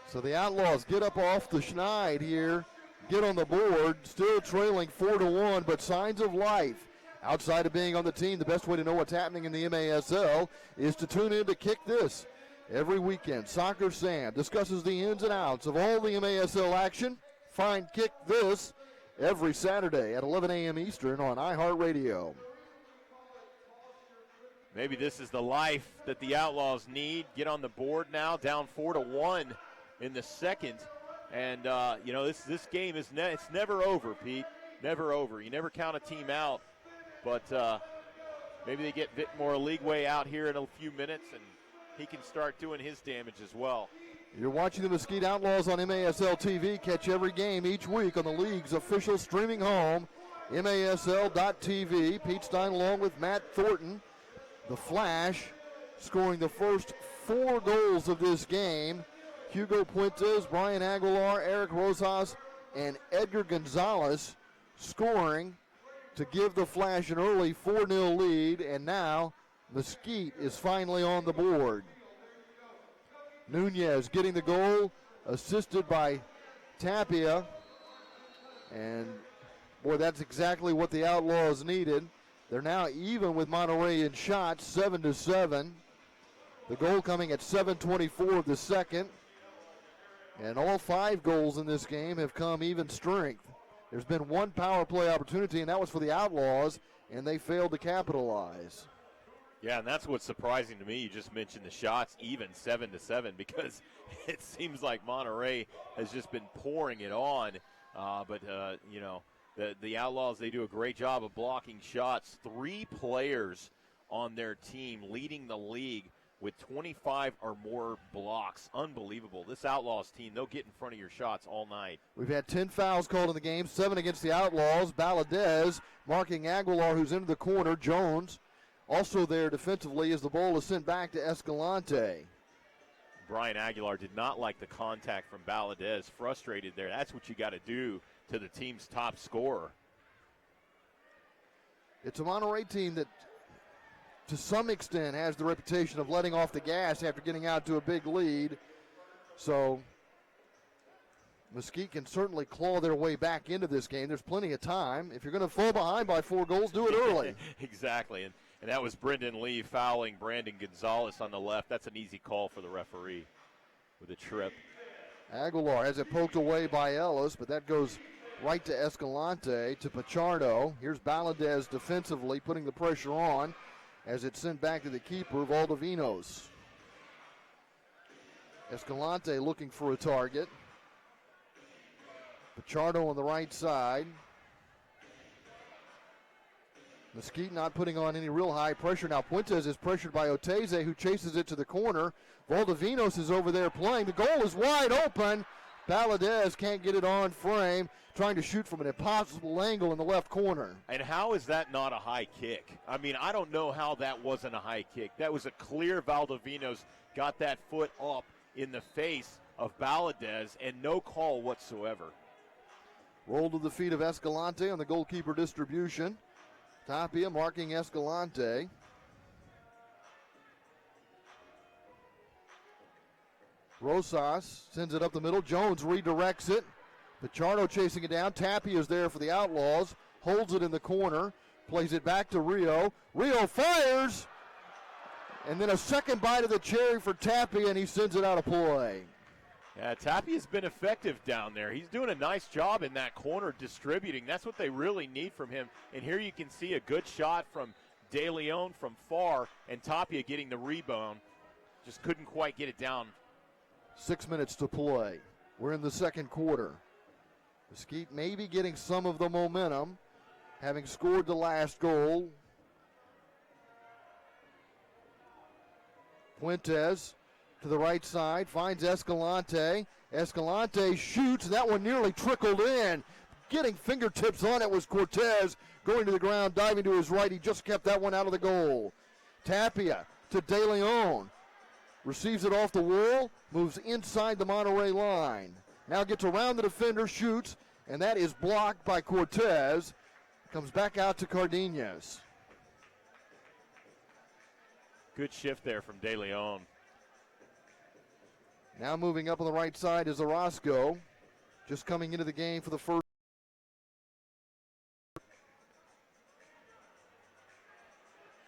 So the Outlaws get up off the schneid here, get on the board, still trailing 4-1, but signs of life. Outside of being on the team, the best way to know what's happening in the MASL is to tune in to Kick This. Every weekend, Soccer Sam discusses the ins and outs of all the MASL action. Find Kick This every Saturday at 11 a.m. Eastern on iHeartRadio. Maybe this is the life that the Outlaws need. Get on the board now, down 4-1 in the second. And, this game is it's never over, Pete. Never over. You never count a team out. But maybe they get a bit more leeway out here in a few minutes, and he can start doing his damage as well. You're watching the Mesquite Outlaws on MASL TV. Catch every game each week on the league's official streaming home, MASL.TV. Pete Stein along with Matt Thornton, the Flash, scoring the first 4 goals of this game. Hugo Puentes, Brian Aguilar, Eric Rosas, and Edgar Gonzalez scoring to give the Flash an early 4-0 lead, and now Mesquite is finally on the board. Nunez getting the goal, assisted by Tapia, and boy, that's exactly what the Outlaws needed. They're now even with Monterey in shots, 7-7. The goal coming at 7:24 of the second, and all 5 goals in this game have come even strength. There's been 1 power play opportunity, and that was for the Outlaws, and they failed to capitalize. Yeah, and that's what's surprising to me. You just mentioned the shots, even 7-7, because it seems like Monterey has just been pouring it on. The Outlaws, they do a great job of blocking shots. 3 players on their team leading the league with 25 or more blocks. Unbelievable. This Outlaws team, they'll get in front of your shots all night. We've had 10 fouls called in the game, 7 against the Outlaws. Baladez marking Aguilar, who's into the corner. Jones also there defensively as the ball is sent back to Escalante. Brian Aguilar did not like the contact from Baladez. Frustrated there. That's what you got to do to the team's top scorer. It's a Monterey team that to some extent has the reputation of letting off the gas after getting out to a big lead. So Mesquite can certainly claw their way back into this game. There's plenty of time. If you're going to fall behind by 4 goals, do it early. Exactly. And that was Brendan Lee fouling Brandon Gonzalez on the left. That's an easy call for the referee with a trip. Aguilar has it poked away by Ellis, but that goes right to Escalante, to Pichardo. Here's Baladez defensively putting the pressure on as it's sent back to the keeper, Valdovinos. Escalante looking for a target. Pichardo on the right side. Mesquite not putting on any real high pressure. Now Puentes is pressured by Oteze, who chases it to the corner. Valdovinos is over there playing. The goal is wide open. Baladez can't get it on frame, trying to shoot from an impossible angle in the left corner. And how is that not a high kick? I mean, I don't know how that wasn't a high kick. That was a clear Valdovinos got that foot up in the face of Baladez and no call whatsoever. Roll to the feet of Escalante on the goalkeeper distribution. Tapia marking Escalante. Rosas sends it up the middle. Jones redirects it. Pichardo chasing it down. Tapia is there for the Outlaws. Holds it in the corner. Plays it back to Rio. Rio fires. And then a second bite of the cherry for Tapia, and he sends it out of play. Yeah, Tapia's been effective down there. He's doing a nice job in that corner distributing. That's what they really need from him. And here you can see a good shot from De Leon from far, and Tapia getting the rebound. Just couldn't quite get it down. 6 minutes to play. We're in the second quarter. Mesquite maybe getting some of the momentum, having scored the last goal. Fuentes to the right side, finds Escalante. Escalante shoots, and that one nearly trickled in. Getting fingertips on it was Cortez, going to the ground, diving to his right. He just kept that one out of the goal. Tapia to De Leon. Receives it off the wall, moves inside the Monterey line. Now gets around the defender, shoots, and that is blocked by Cortez. Comes back out to Cardenas. Good shift there from De Leon. Now moving up on the right side is Orozco. Just coming into the game for the first.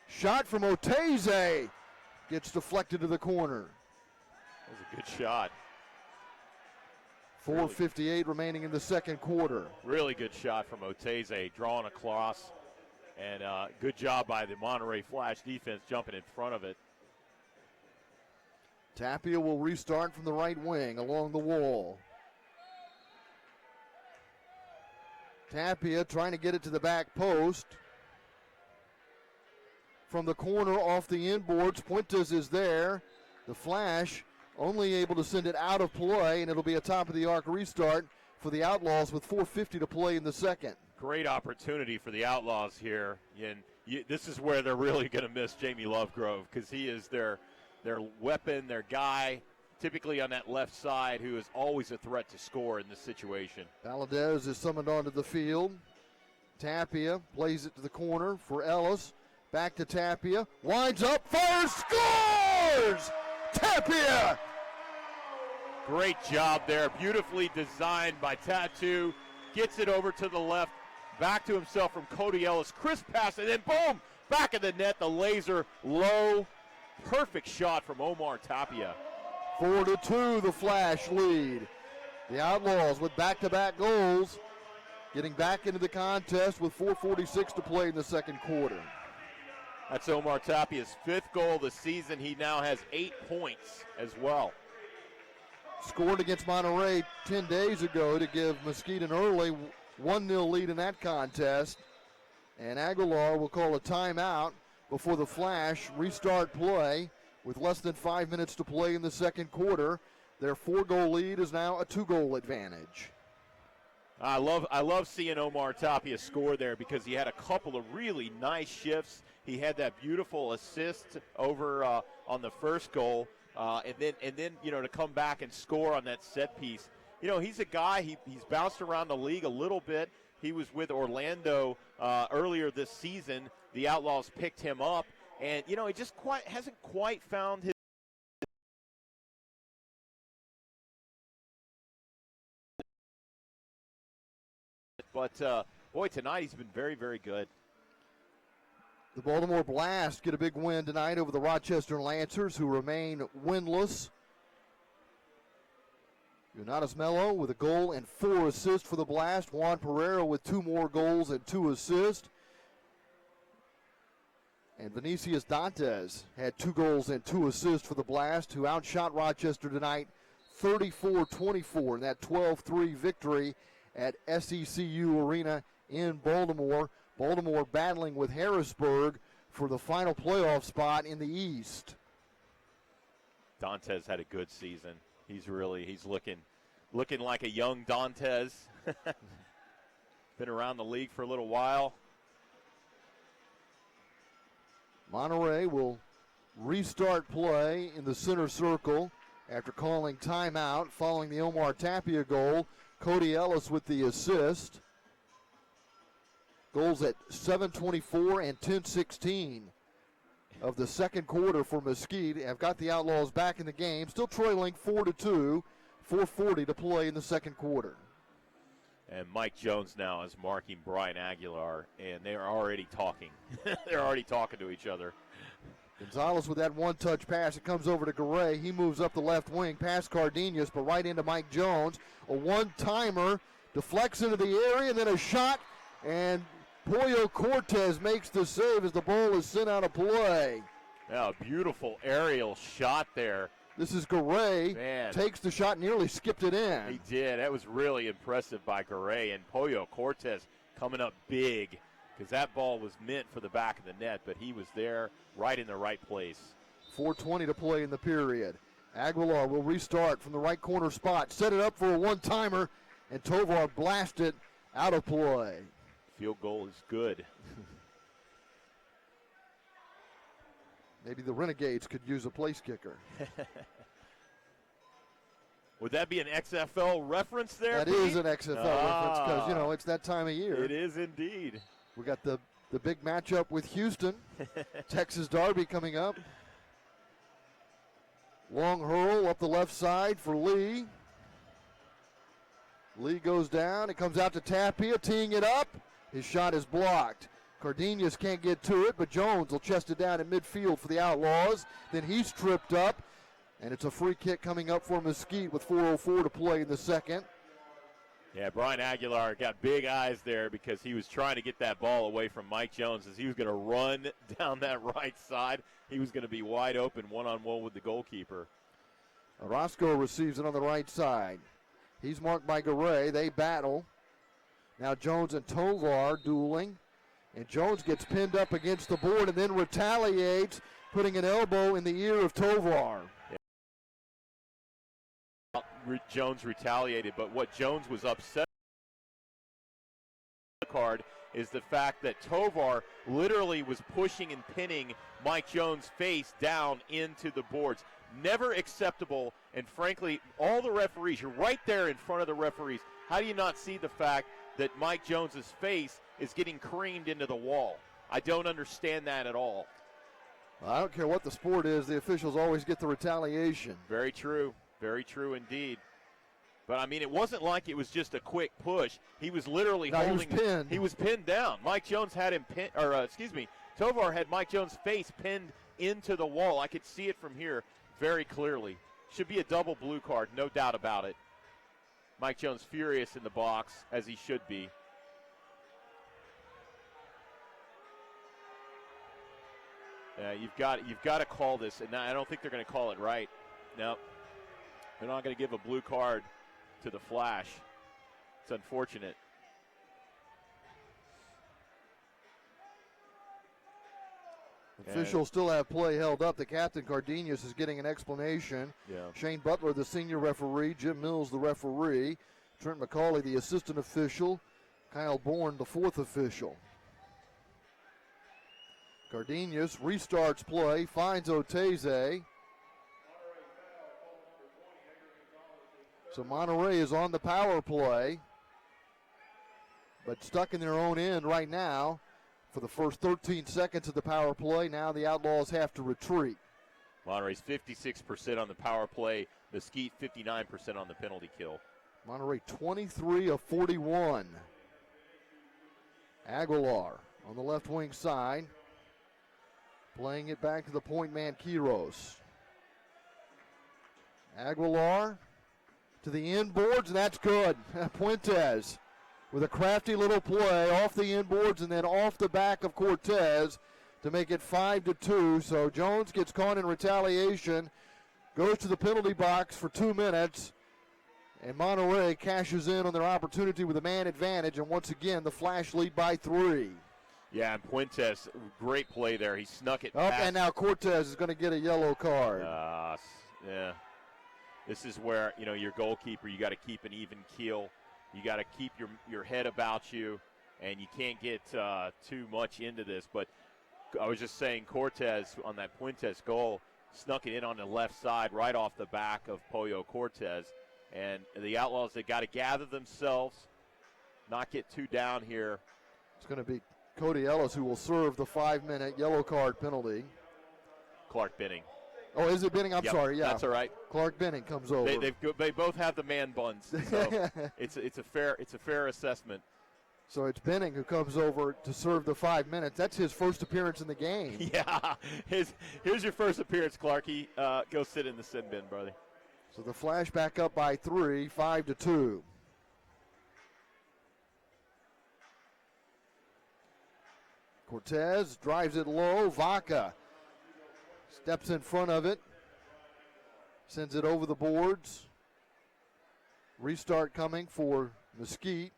Shot from Oteze. Gets deflected to the corner. That was a good shot. 4:58 remaining in the second quarter. Really good shot from Oteze, drawing across. And good job by the Monterey Flash defense jumping in front of it. Tapia will restart from the right wing along the wall. Tapia trying to get it to the back post. From the corner off the inboards, Fuentes is there. The Flash only able to send it out of play, and it'll be a top of the arc restart for the Outlaws with 4:50 to play in the second. Great opportunity for the Outlaws here. And this is where they're really going to miss Jamie Lovegrove, because he is their weapon, their guy, typically on that left side, who is always a threat to score in this situation. Valadez is summoned onto the field. Tapia plays it to the corner for Ellis. Back to Tapia. Winds up, fires, scores! Tapia! Great job there. Beautifully designed by Tattoo. Gets it over to the left. Back to himself from Cody Ellis. Crisp pass, and then boom! Back of the net, the laser low. Perfect shot from Omar Tapia. 4-2, the Flash lead. The Outlaws with back-to-back goals, getting back into the contest with 4:46 to play in the second quarter. That's Omar Tapia's 5th goal of the season. He now has 8 points as well. Scored against Monterey 10 days ago to give Mesquite an early 1-0 lead in that contest. And Aguilar will call a timeout before the Flash restart play with less than 5 minutes to play in the second quarter. Their 4-goal lead is now a 2-goal advantage. I love seeing Omar Tapia score there, because he had a couple of really nice shifts. He had that beautiful assist over on the first goal, and then to come back and score on that set piece. He's a guy, he's bounced around the league a little bit. He was with Orlando earlier this season. The Outlaws picked him up, and he just hasn't quite found his. But boy, tonight he's been very, very good. The Baltimore Blast get a big win tonight over the Rochester Lancers, who remain winless. Unatas Melo with a goal and 4 assists for the Blast. Juan Pereira with 2 more goals and 2 assists. And Vinicius Dantes had 2 goals and 2 assists for the Blast, who outshot Rochester tonight 34-24 in that 12-3 victory at SECU Arena in Baltimore. Baltimore battling with Harrisburg for the final playoff spot in the East. Dantes had a good season. He's looking like a young Dantes. Been around the league for a little while. Monterey will restart play in the center circle after calling timeout following the Omar Tapia goal. Cody Ellis with the assist. Goals at 7:24 and 10:16 of the second quarter for Mesquite. Have got the Outlaws back in the game. Still trailing 4-2. 4:40 to play in the second quarter. And Mike Jones now is marking Brian Aguilar, and they're already talking. They're already talking to each other. Gonzalez with that one-touch pass. It comes over to Garay. He moves up the left wing past Cardenas, but right into Mike Jones. A one-timer, deflects into the area, and then a shot, and Pollo Cortez makes the save as the ball is sent out of play. Yeah, a beautiful aerial shot there. This is Garay. Man. Takes the shot, nearly skipped it in. He did. That was really impressive by Garay, and Pollo Cortez coming up big because that ball was meant for the back of the net, but he was there right in the right place. 4:20 to play in the period. Aguilar will restart from the right corner spot. Set it up for a one-timer, and Tovar blasted out of play. Field goal is good. Maybe the Renegades could use a place kicker. Would that be an XFL reference there? That is an XFL reference because, you know, it's that time of year. It is indeed. We got the big matchup with Houston. Texas Derby coming up. Long hurl up the left side for Lee. Lee goes down. It comes out to Tapia, teeing it up. His shot is blocked. Cardenas can't get to it, but Jones will chest it down in midfield for the Outlaws. Then he's tripped up, and it's a free kick coming up for Mesquite with 4:04 to play in the second. Yeah, Brian Aguilar got big eyes there because he was trying to get that ball away from Mike Jones as he was going to run down that right side. He was going to be wide open one-on-one with the goalkeeper. Orozco receives it on the right side. He's marked by Garay. They battle. Now Jones and Tovar dueling. And Jones gets pinned up against the board and then retaliates, putting an elbow in the ear of Tovar. Jones retaliated, but what Jones was upset card is the fact that Tovar literally was pushing and pinning Mike Jones' face down into the boards. Never acceptable, and frankly, all the referees, you're right there in front of the referees. How do you not see the fact that Mike Jones' face is getting creamed into the wall? I don't understand that at all. I don't care what the sport is, the officials always get the retaliation. Very true indeed. But I mean, it wasn't like it was just a quick push. He was literally holding. He was pinned. He was pinned down. Mike Jones had him pinned, Tovar had Mike Jones' face pinned into the wall. I could see it from here very clearly. Should be a double blue card, no doubt about it. Mike Jones furious in the box, as he should be. You've got to call this, and I don't think they're going to call it right. No, they're not going to give a blue card to the Flash. It's unfortunate. Officials still have play held up. The captain, Cardenas, is getting an explanation. Yeah. Shane Butler, the senior referee. Jim Mills, the referee. Trent McCauley, the assistant official. Kyle Bourne, the fourth official. Cardenas restarts play, finds Oteze. So Monterey is on the power play, but stuck in their own end right now for the first 13 seconds of the power play. Now the Outlaws have to retreat. Monterey's 56% on the power play. Mesquite 59% on the penalty kill. Monterey 23 of 41. Aguilar on the left wing side. Playing it back to the point man, Quiros. Aguilar to the inboards, and that's good. Puentes with a crafty little play off the inboards and then off the back of Cortez to make it 5-2. So Jones gets caught in retaliation, goes to the penalty box for 2 minutes, and Monterey cashes in on their opportunity with a man advantage, and once again the Flash lead by 3. Yeah, and Puentes, great play there. He snuck it up, past. and now Cortez is going to get a yellow card. Yeah. This is where, your goalkeeper, you got to keep an even keel. You got to keep your head about you, and you can't get too much into this. But I was just saying, Cortez on that Puentes goal snuck it in on the left side right off the back of Pollo Cortez. And the Outlaws, they got to gather themselves, not get too down here. It's going to be Cody Ellis who will serve the 5-minute yellow card penalty. Clark Benning. Oh, is it Benning? I'm Yep, sorry. Yeah, that's all right. Clark Benning comes over. They both have the man buns, so it's a fair assessment. So it's Benning who comes over to serve the 5 minutes. That's his first appearance in the game. Yeah, here's your first appearance, Clarky. Go sit in the sin bin, brother. So the Flash back up by 3, 5-2. Cortez drives it low. Vaca steps in front of it. Sends it over the boards. Restart coming for Mesquite.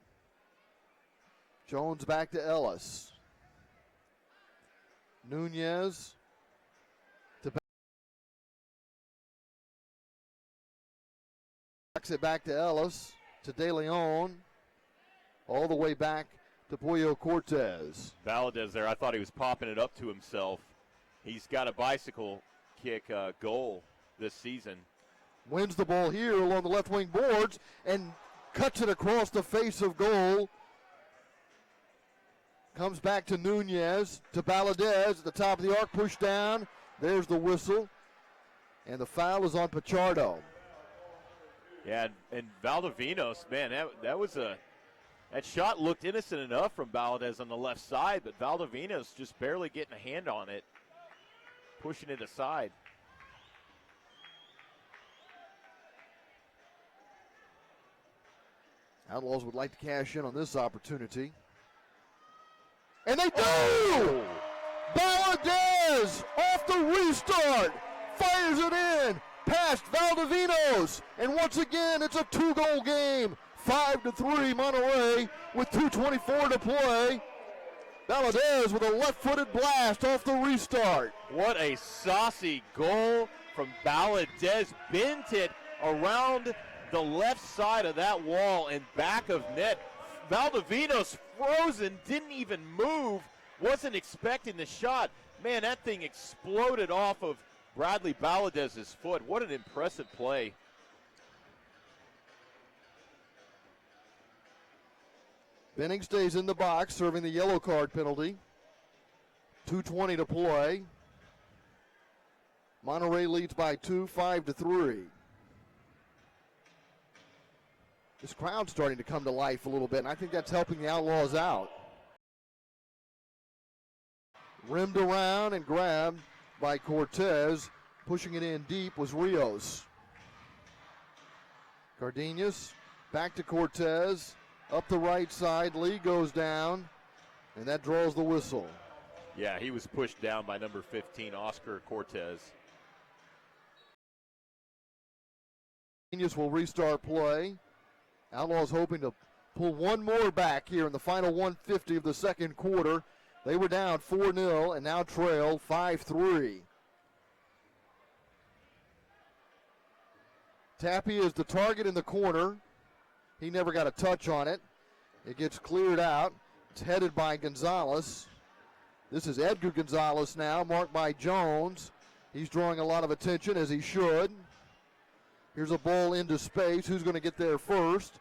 Jones back to Ellis. Nunez to backs it back to Ellis, to De Leon, all the way back to Pollo Cortez. Valadez there, I thought he was popping it up to himself. He's got a bicycle kick goal this season. Wins the ball here along the left wing boards and cuts it across the face of goal. Comes back to Nunez, to Valadez at the top of the arc, pushed down. There's the whistle. And the foul is on Pichardo. Yeah, and Valdivinos, man, that shot looked innocent enough from Valadez on the left side, but Valdivinos just barely getting a hand on it, pushing it aside. Outlaws would like to cash in on this opportunity. And they do! Valadez off the restart, fires it in, past Valdivinos, and once again it's a 2-goal game. 5-3 Monterey with 2:24 to play. Valadez with a left-footed blast off the restart. What a saucy goal from Valadez. Bent it around the left side of that wall and back of net. Valdivinos frozen, didn't even move, wasn't expecting the shot. Man, that thing exploded off of Bradley Valadez's foot. What an impressive play. Benning stays in the box, serving the yellow card penalty. 2:20 to play. Monterey leads by 2, 5-3. This crowd's starting to come to life a little bit, and I think that's helping the Outlaws out. Rimmed around and grabbed by Cortez. Pushing it in deep was Rios. Cardenas back to Cortez. Up the right side, Lee goes down, and that draws the whistle. Yeah, he was pushed down by number 15, Oscar Cortez. Cardenas will restart play. Outlaws hoping to pull one more back here in the final 150 of the second quarter. They were down 4-0 and now trail 5-3. Tapia is the target in the corner. He never got a touch on it. It gets cleared out. It's headed by Gonzalez. This is Edgar Gonzalez now, marked by Jones. He's drawing a lot of attention, as he should. Here's a ball into space. Who's going to get there first?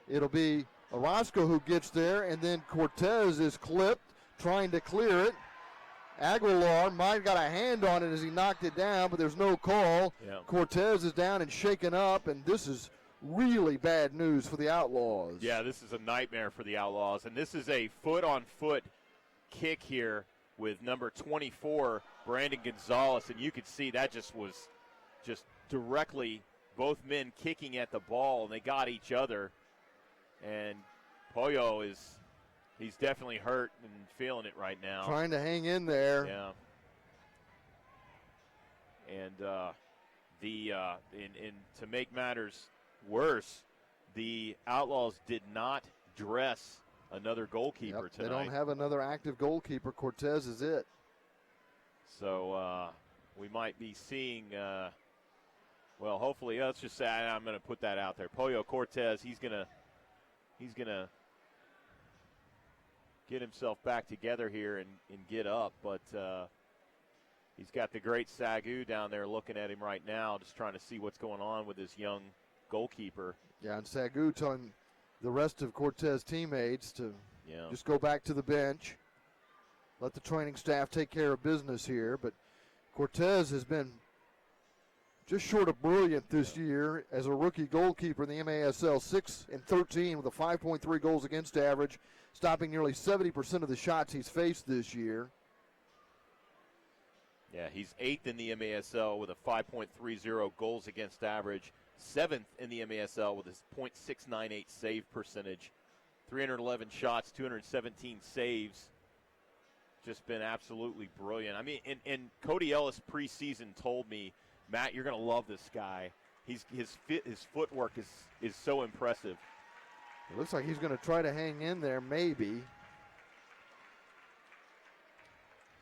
It'll be Orozco who gets there, and then Cortez is clipped, trying to clear it. Aguilar might have got a hand on it as he knocked it down, but there's no call. Yeah. Cortez is down and shaken up, and this is really bad news for the Outlaws. Yeah, this is a nightmare for the Outlaws, and this is a foot-on-foot kick here with number 24, Brandon Gonzalez, and you could see that just was just directly both men kicking at the ball, and they got each other. And Pollo he's definitely hurt and feeling it right now. Trying to hang in there. Yeah. And to make matters worse, the Outlaws did not dress another goalkeeper tonight. They don't have another active goalkeeper. Cortez is it. So we might be seeing, well, hopefully, let's just say I'm going to put that out there. Pollo Cortez, he's gonna get himself back together here and get up, but he's got the great Sagu down there looking at him right now, just trying to see what's going on with his young goalkeeper. Yeah, and Sagu telling the rest of Cortez teammates to Yeah. just go back to the bench. Let the training staff take care of business here. But Cortez has been just short of brilliant this year as a rookie goalkeeper in the MASL, 6-13 with a 5.3 goals against average, stopping nearly 70% of the shots he's faced this year. Yeah, he's 8th in the MASL with a 5.30 goals against average, 7th in the MASL with his .698 save percentage, 311 shots, 217 saves. Just been absolutely brilliant. I mean, and Cody Ellis preseason told me, Matt, you're going to love this guy. His footwork is so impressive. It looks like he's going to try to hang in there, maybe.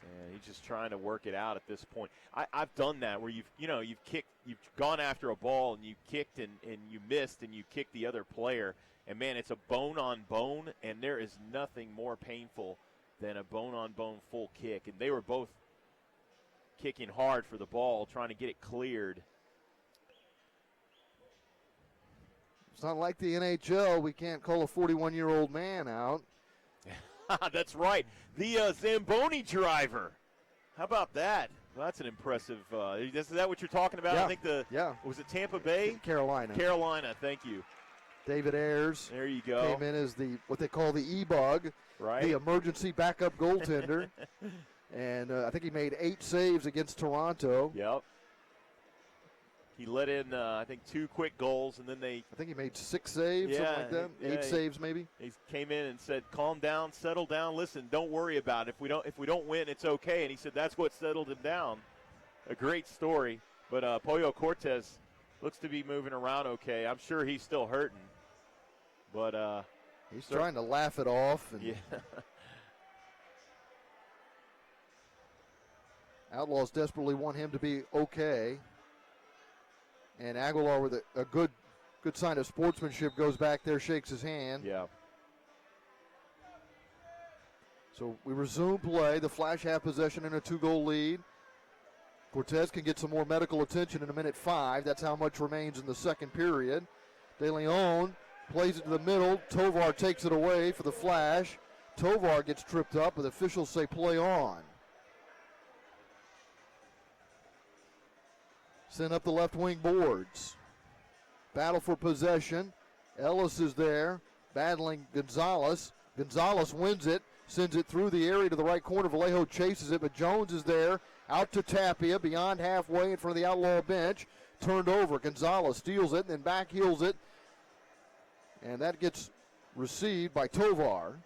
And he's just trying to work it out at this point. I've done that where you've gone after a ball and you kicked and you missed and you kicked the other player. And man, it's a bone on bone, and there is nothing more painful than a bone on bone full kick. And they were both kicking hard for the ball, trying to get it cleared. It's not like the NHL. We can't call a 41-year-old man out. That's right. The Zamboni driver. How about that? Well, that's an impressive. Is that what you're talking about? Yeah. I think was it Tampa Bay? Carolina. Carolina, thank you. David Ayers. There you go. Came in as what they call the E-Bug, right? The emergency backup goaltender. And I think he made 8 saves against Toronto. Yep. He let in, I think, 2 quick goals, and then I think he made 6 saves, something like that. 8 saves, maybe. He came in and said, "Calm down, settle down. Listen, don't worry about it. If we don't win, it's okay." And he said that's what settled him down. A great story. But Pollo Cortez looks to be moving around okay. I'm sure he's still hurting, but he's trying to laugh it off. And yeah. Outlaws desperately want him to be okay. And Aguilar, with a good sign of sportsmanship, goes back there, shakes his hand. Yeah. So we resume play. The Flash have possession in a 2-goal lead. Cortez can get some more medical attention in a minute 5. That's how much remains in the second period. De Leon plays it to the middle. Tovar takes it away for the Flash. Tovar gets tripped up, but officials say play on. Send up the left wing boards. Battle for possession. Ellis is there, battling Gonzalez. Gonzalez wins it, sends it through the area to the right corner. Vallejo chases it, but Jones is there. Out to Tapia, beyond halfway in front of the Outlaw bench. Turned over. Gonzalez steals it and then back heels it. And that gets received by Tovar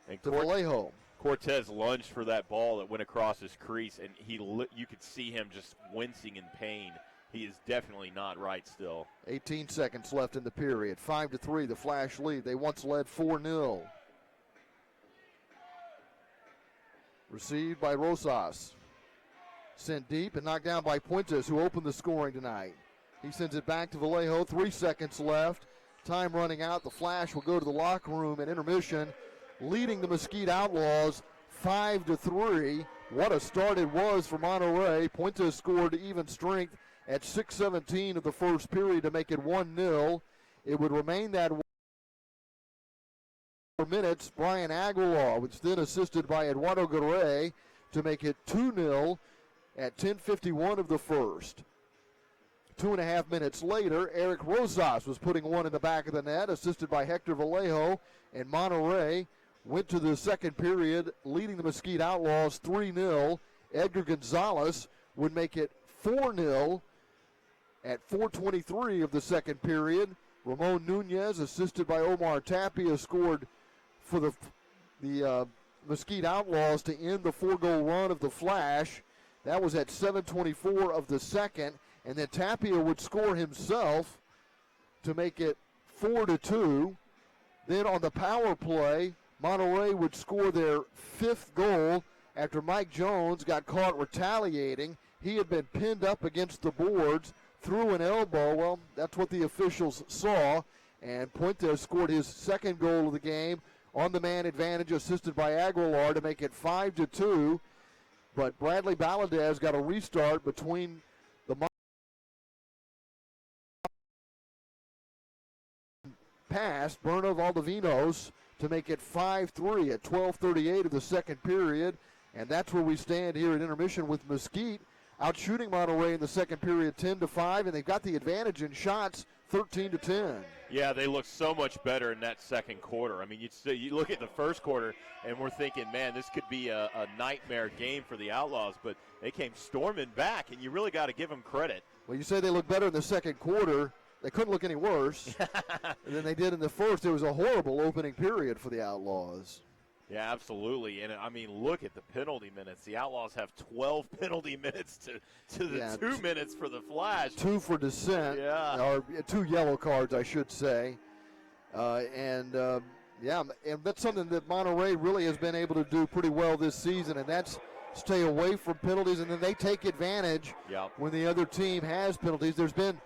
and to Vallejo. Cortez lunged for that ball that went across his crease, and you could see him just wincing in pain. He is definitely not right still. 18 seconds left in the period. 5-3, the Flash lead. They once led 4-0. Received by Rosas. Sent deep and knocked down by Puentes, who opened the scoring tonight. He sends it back to Vallejo. 3 seconds left. Time running out. The Flash will go to the locker room at intermission, leading the Mesquite Outlaws 5-3. What a start it was for Monterey. Puentes scored even strength at 6:17 of the first period to make it 1-0. It would remain that way for minutes. Brian Aguilar was then assisted by Eduardo Garay to make it 2-0 at 10:51 of the first. 2.5 minutes later, Eric Rosas was putting one in the back of the net, assisted by Hector Vallejo, and Monterey went to the second period, leading the Mesquite Outlaws 3-0. Edgar Gonzalez would make it 4-0 at 4:23 of the second period. Ramon Nunez, assisted by Omar Tapia, scored for the Mesquite Outlaws to end the 4-goal run of the Flash. That was at 7:24 of the second. And then Tapia would score himself to make it 4-2. Then on the power play, Monterey would score their 5th goal after Mike Jones got caught retaliating. He had been pinned up against the boards, threw an elbow. Well, that's what the officials saw. And Puentes scored his 2nd goal of the game on the man advantage, assisted by Aguilar, to make it 5-2. But Bradley Valadez got a restart between the past Berna Valdivinos to make it 5-3 at 12:38 of the second period. And that's where we stand here at intermission with Mesquite out shooting Monterey in the second period 10-5, and they've got the advantage in shots 13-10. Yeah, they look so much better in that second quarter. I mean, you look at the first quarter, and we're thinking, man, this could be a nightmare game for the Outlaws, but they came storming back, and you really got to give them credit. Well, you say they look better in the second quarter. They couldn't look any worse than they did in the first. It was a horrible opening period for the Outlaws. Yeah, absolutely. And, I mean, look at the penalty minutes. The Outlaws have 12 penalty minutes to the 2 minutes for the Flash. 2 for dissent, or 2 yellow cards, I should say. And that's something that Monterey really has been able to do pretty well this season, and that's stay away from penalties, and then they take advantage when the other team has penalties. There's been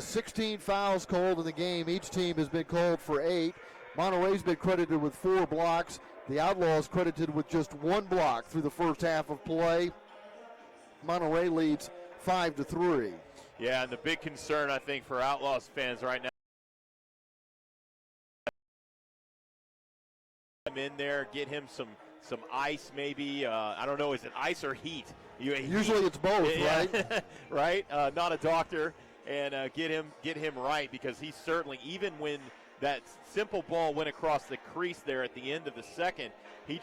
16 fouls called in the game. Each team has been called for 8. Monterey's been credited with 4 blocks. The Outlaws credited with just 1 block through the first half of play. Monterey leads 5-3. Yeah, and the big concern, I think, for Outlaws fans right now, in there, get him some ice maybe. I don't know, is it ice or heat? Usually it's both, right? Right, not a doctor, and get him right, because he certainly, even when that simple ball went across the crease there at the end of the second, he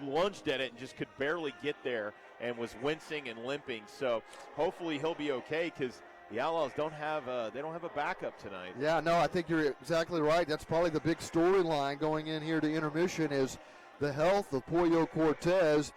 lunged at it and just could barely get there and was wincing and limping. So hopefully he'll be okay, because the Outlaws don't have a backup tonight. Yeah, no, I think you're exactly right. That's probably the big storyline going in here to intermission is the health of Pollo Cortez,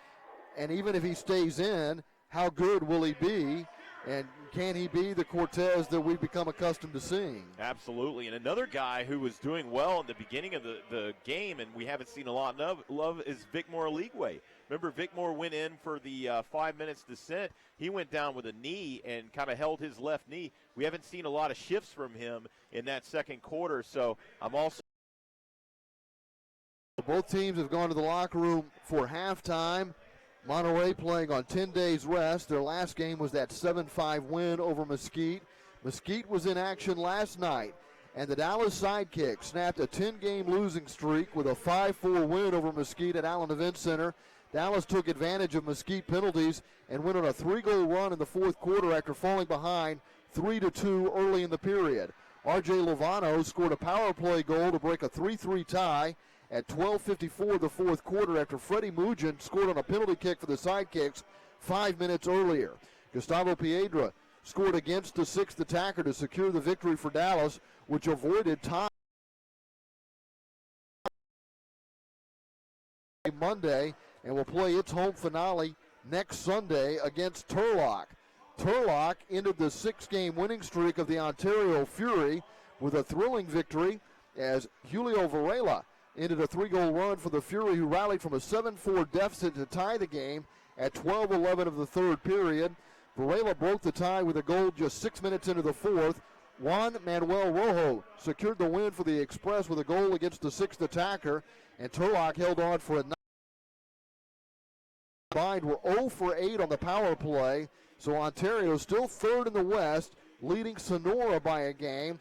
and even if he stays in, how good will he be? And can he be the Cortez that we've become accustomed to seeing? Absolutely. And another guy who was doing well in the beginning of the game, and we haven't seen a lot of love, is Vicmore Leagueway. Remember, Vicmore went in for the 5 minutes descent. He went down with a knee and kind of held his left knee. We haven't seen a lot of shifts from him in that second quarter, so I'm also. Both teams have gone to the locker room for halftime. Monterey playing on 10 days rest. Their last game was that 7-5 win over Mesquite. Mesquite was in action last night, and the Dallas Sidekicks snapped a 10-game losing streak with a 5-4 win over Mesquite at Allen Event Center. Dallas took advantage of Mesquite penalties and went on a 3-goal run in the fourth quarter after falling behind 3-2 early in the period. R.J. Lovano scored a power play goal to break a 3-3 tie at 12:54 the fourth quarter after Freddie Mugin scored on a penalty kick for the Sidekicks 5 minutes earlier. Gustavo Piedra scored against the sixth attacker to secure the victory for Dallas, which avoided tie Monday and will play its home finale next Sunday against Turlock. Turlock ended the 6-game winning streak of the Ontario Fury with a thrilling victory as Julio Varela ended a 3-goal run for the Fury, who rallied from a 7-4 deficit to tie the game at 12:11 of the third period. Varela broke the tie with a goal just 6 minutes into the fourth. Juan Manuel Rojo secured the win for the Express with a goal against the sixth attacker, and Turlock held on for a combined were 0 for 8 on the power play, so Ontario still third in the West, leading Sonora by a game.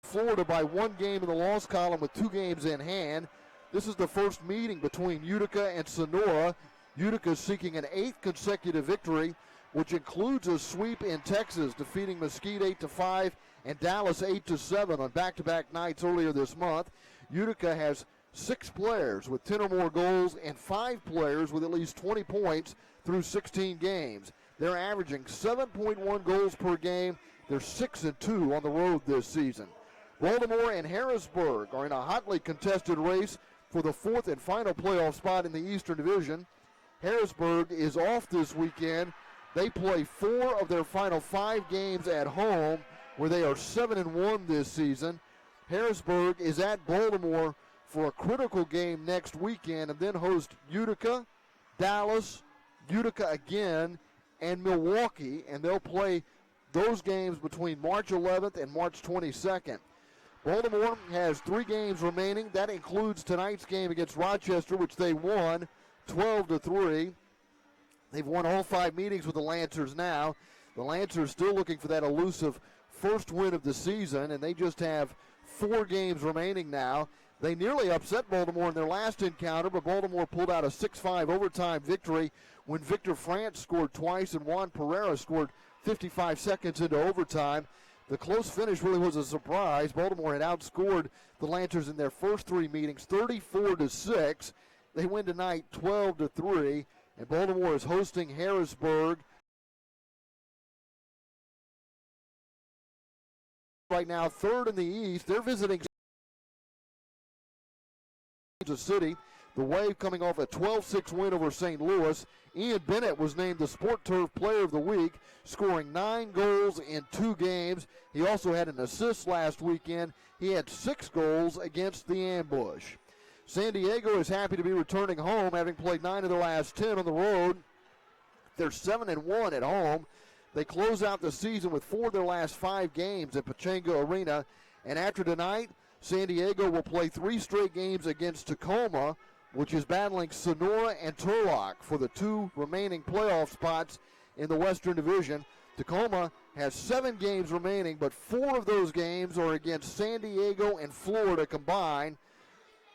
Florida by 1 game in the loss column with 2 games in hand. This is the first meeting between Utica and Sonora. Utica seeking an 8th consecutive victory, which includes a sweep in Texas, defeating Mesquite 8-5 and Dallas 8-7 on back-to-back nights earlier this month. Utica has 6 players with 10 or more goals and 5 players with at least 20 points through 16 games. They're averaging 7.1 goals per game. They're 6-2 on the road this season. Baltimore and Harrisburg are in a hotly contested race for the 4th and final playoff spot in the Eastern Division. Harrisburg is off this weekend. They play 4 of their final 5 games at home, where they are 7-1 this season. Harrisburg is at Baltimore for a critical game next weekend and then host Utica, Dallas, Utica again, and Milwaukee, and they'll play those games between March 11th and March 22nd. Baltimore has 3 games remaining. That includes tonight's game against Rochester, which they won 12-3. They've won all 5 meetings with the Lancers now. The Lancers still looking for that elusive first win of the season, and they just have 4 games remaining now. They nearly upset Baltimore in their last encounter, but Baltimore pulled out a 6-5 overtime victory when Victor France scored twice and Juan Pereira scored 55 seconds into overtime. The close finish really was a surprise. Baltimore had outscored the Lancers in their first 3 meetings 34-6. They win tonight 12-3, and Baltimore is hosting Harrisburg. Right now, 3rd in the East. They're visiting Kansas City. The Wave coming off a 12-6 win over St. Louis. Ian Bennett was named the Sport Turf Player of the Week, scoring 9 goals in 2 games. He also had an assist last weekend. He had 6 goals against the Ambush. San Diego is happy to be returning home, having played 9 of their last 10 on the road. They're 7-1 at home. They close out the season with 4 of their last 5 games at Pechanga Arena. And after tonight, San Diego will play 3 straight games against Tacoma, which is battling Sonora and Turlock for the 2 remaining playoff spots in the Western Division. Tacoma has 7 games remaining, but 4 of those games are against San Diego and Florida combined.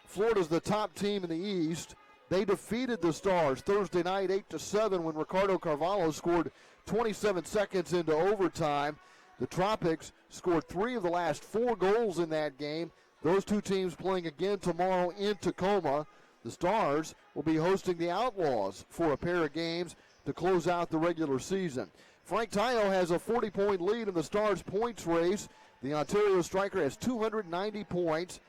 Florida's the top team in the East. They defeated the Stars Thursday night 8-7 when Ricardo Carvalho scored 27 seconds into overtime. The Tropics scored 3 of the last 4 goals in that game. Those 2 teams playing again tomorrow in Tacoma. The Stars will be hosting the Outlaws for a pair of games to close out the regular season. Frank Tayo has a 40-point lead in the Stars points race. The Ontario striker has 290 points,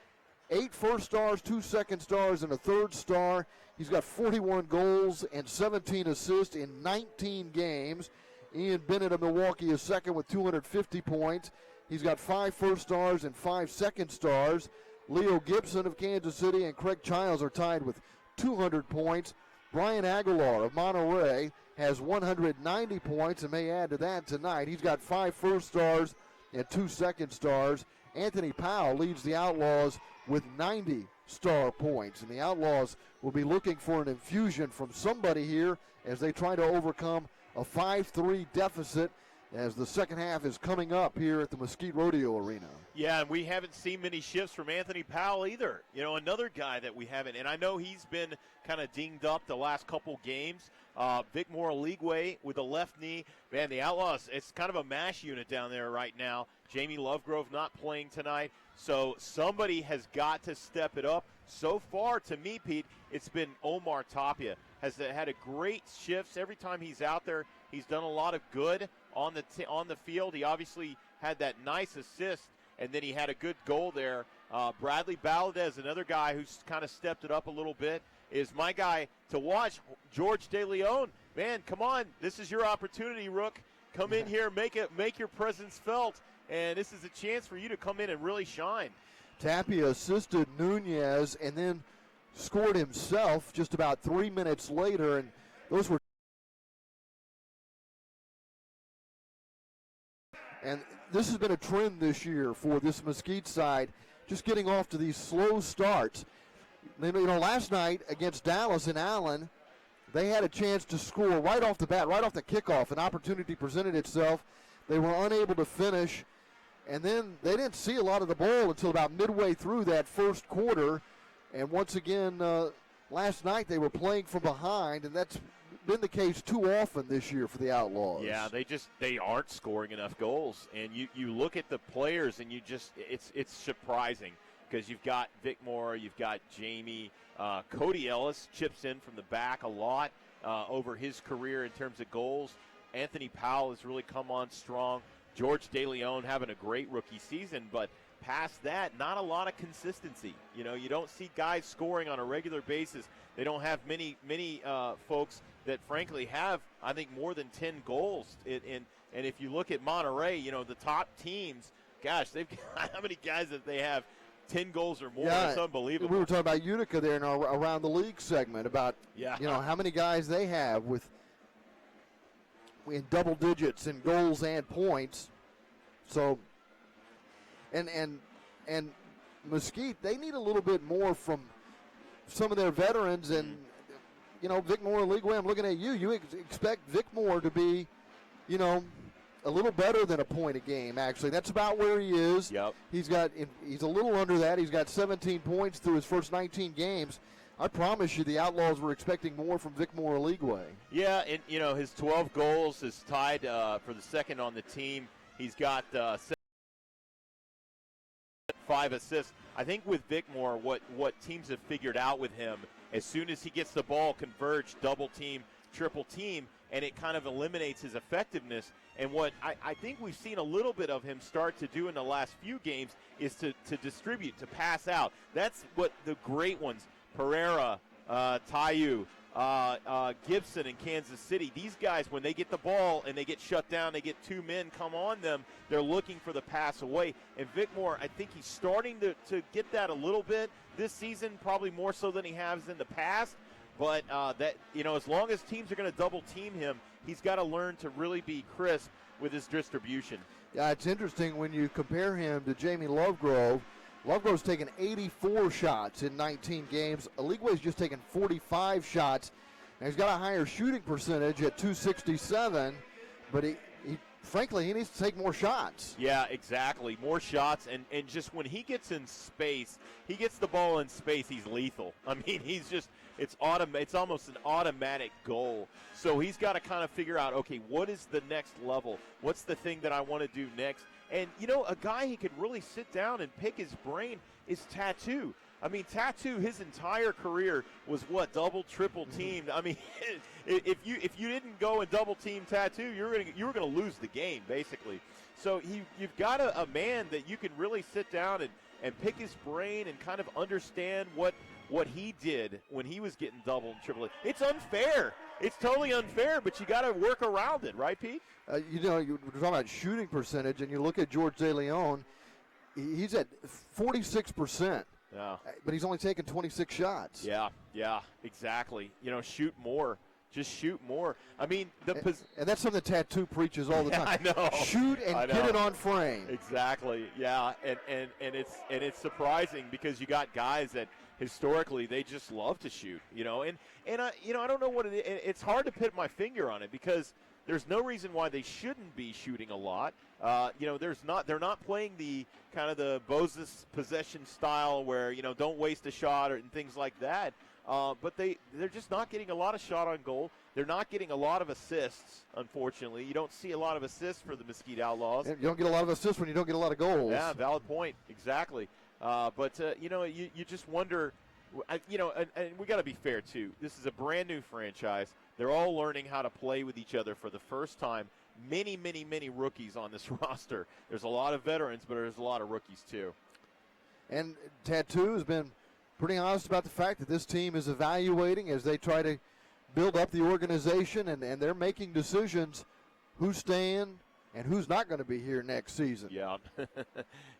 8 first stars, 2 second stars, and a third star. He's got 41 goals and 17 assists in 19 games. Ian Bennett of Milwaukee is second with 250 points. He's got 5 first stars and 5 second stars. Leo Gibson of Kansas City and Craig Childs are tied with 200 points. Brian Aguilar of Monterey has 190 points and may add to that tonight. He's got 5 first stars and 2 second stars. Anthony Powell leads the Outlaws with 90 star points. And the Outlaws will be looking for an infusion from somebody here as they try to overcome a 5-3 deficit as the second half is coming up here at the Mesquite Rodeo Arena. Yeah, and we haven't seen many shifts from Anthony Powell either. You know, another guy that we haven't, and I know he's been kind of dinged up the last couple games. Vic Moraligue with a left knee. Man, the Outlaws, it's kind of a mash unit down there right now. Jamie Lovegrove not playing tonight. So somebody has got to step it up. So far, to me, Pete, it's been Omar Tapia. Has had a great shifts. Every time he's out there, he's done a lot of good on the field. He obviously had that nice assist, and then he had a good goal there. Bradley Valadez, another guy who's kind of stepped it up a little bit, is my guy to watch. George De Leon, man, come on. This is your opportunity, Rook. Come in here, make your presence felt, and this is a chance for you to come in and really shine. Tapia assisted Nunez and then scored himself just about 3 minutes later, and those were. And this has been a trend this year for this Mesquite side, just getting off to these slow starts. You know, last night against Dallas and Allen, they had a chance to score right off the bat, right off the kickoff. An opportunity presented itself. They were unable to finish, and then they didn't see a lot of the ball until about midway through that first quarter. And once again, last night they were playing from behind, and that's been the case too often this year for the Outlaws. Yeah, they aren't scoring enough goals, and you look at the players, and it's surprising because you've got Vic Moore, you've got Jamie, Cody Ellis chips in from the back a lot over his career in terms of goals. Anthony Powell has really come on strong. George De Leon having a great rookie season, but past that, not a lot of consistency. You know, you don't see guys scoring on a regular basis. They don't have many folks that frankly have, I think, more than 10 goals. And if you look at Monterey, you know, the top teams, gosh, they've got how many guys that they have 10 goals or more? Yeah, it's unbelievable. We were talking about Utica there in our Around the League segment about, you know, how many guys they have in double digits in goals and points. So, and Mesquite, they need a little bit more from some of their veterans, and Vic Moore League Way, I'm looking at you. You expect Vic Moore to be, a little better than a point a game, actually. That's about where he is. Yep. He's a little under that. He's got 17 points through his first 19 games. I promise you the Outlaws were expecting more from Vic Moore League Way. Yeah, and, his 12 goals is tied for the second on the team. He's got 5 assists. I think with Vic Moore, what teams have figured out with him, as soon as he gets the ball converged, double team, triple team, and it kind of eliminates his effectiveness. And what I think we've seen a little bit of him start to do in the last few games is to distribute, to pass out. That's what the great ones, Pereira, Tayu, Gibson in Kansas City, these guys, when they get the ball and they get shut down, they get 2 men come on them, they're looking for the pass away. And Vic Moore, I think he's starting to get that a little bit this season, probably more so than he has in the past. But as long as teams are going to double team him, he's got to learn to really be crisp with his distribution. Yeah, it's interesting when you compare him to Jamie Lovegrove. Lovegrove's taken 84 shots in 19 games. Aligwe's just taken 45 shots. Now he's got a higher shooting percentage at .267, but frankly, he needs to take more shots. Yeah, exactly. More shots, and just when he gets in space, he gets the ball in space, he's lethal. I mean, it's almost an automatic goal. So he's got to kind of figure out, okay, what is the next level? What's the thing that I want to do next? And, a guy he could really sit down and pick his brain is Tattoo. I mean, Tattoo, his entire career was double, triple teamed. I mean, if you didn't go and double team Tattoo, you were going to lose the game, basically. So you've got a man that you can really sit down and pick his brain and kind of understand what he did when he was getting double and triple. It's unfair. It's totally unfair, but you got to work around it, right, Pete? You're talking about shooting percentage, and you look at George De Leon, he's at 46%. Yeah. But he's only taken 26 shots. Yeah, exactly. Shoot more. Just shoot more. I mean, and that's something Tattoo preaches all the time. I know. Shoot and get it on frame. Exactly. Yeah, and it's surprising because you got guys that historically they just love to shoot. And I don't know what it is. It's hard to put my finger on it because there's no reason why they shouldn't be shooting a lot. They're not playing the kind of the Boses possession style where, don't waste a shot and things like that. But they're just not getting a lot of shot on goal. They're not getting a lot of assists, unfortunately. You don't see a lot of assists for the Mesquite Outlaws. You don't get a lot of assists when you don't get a lot of goals. Yeah, valid point. Exactly. But you just wonder, and we got to be fair, too. This is a brand new franchise. They're all learning how to play with each other for the first time. Many, many, many rookies on this roster. There's a lot of veterans, but there's a lot of rookies, too. And Tattoo has been pretty honest about the fact that this team is evaluating as they try to build up the organization, and they're making decisions who's staying and who's not going to be here next season. Yeah,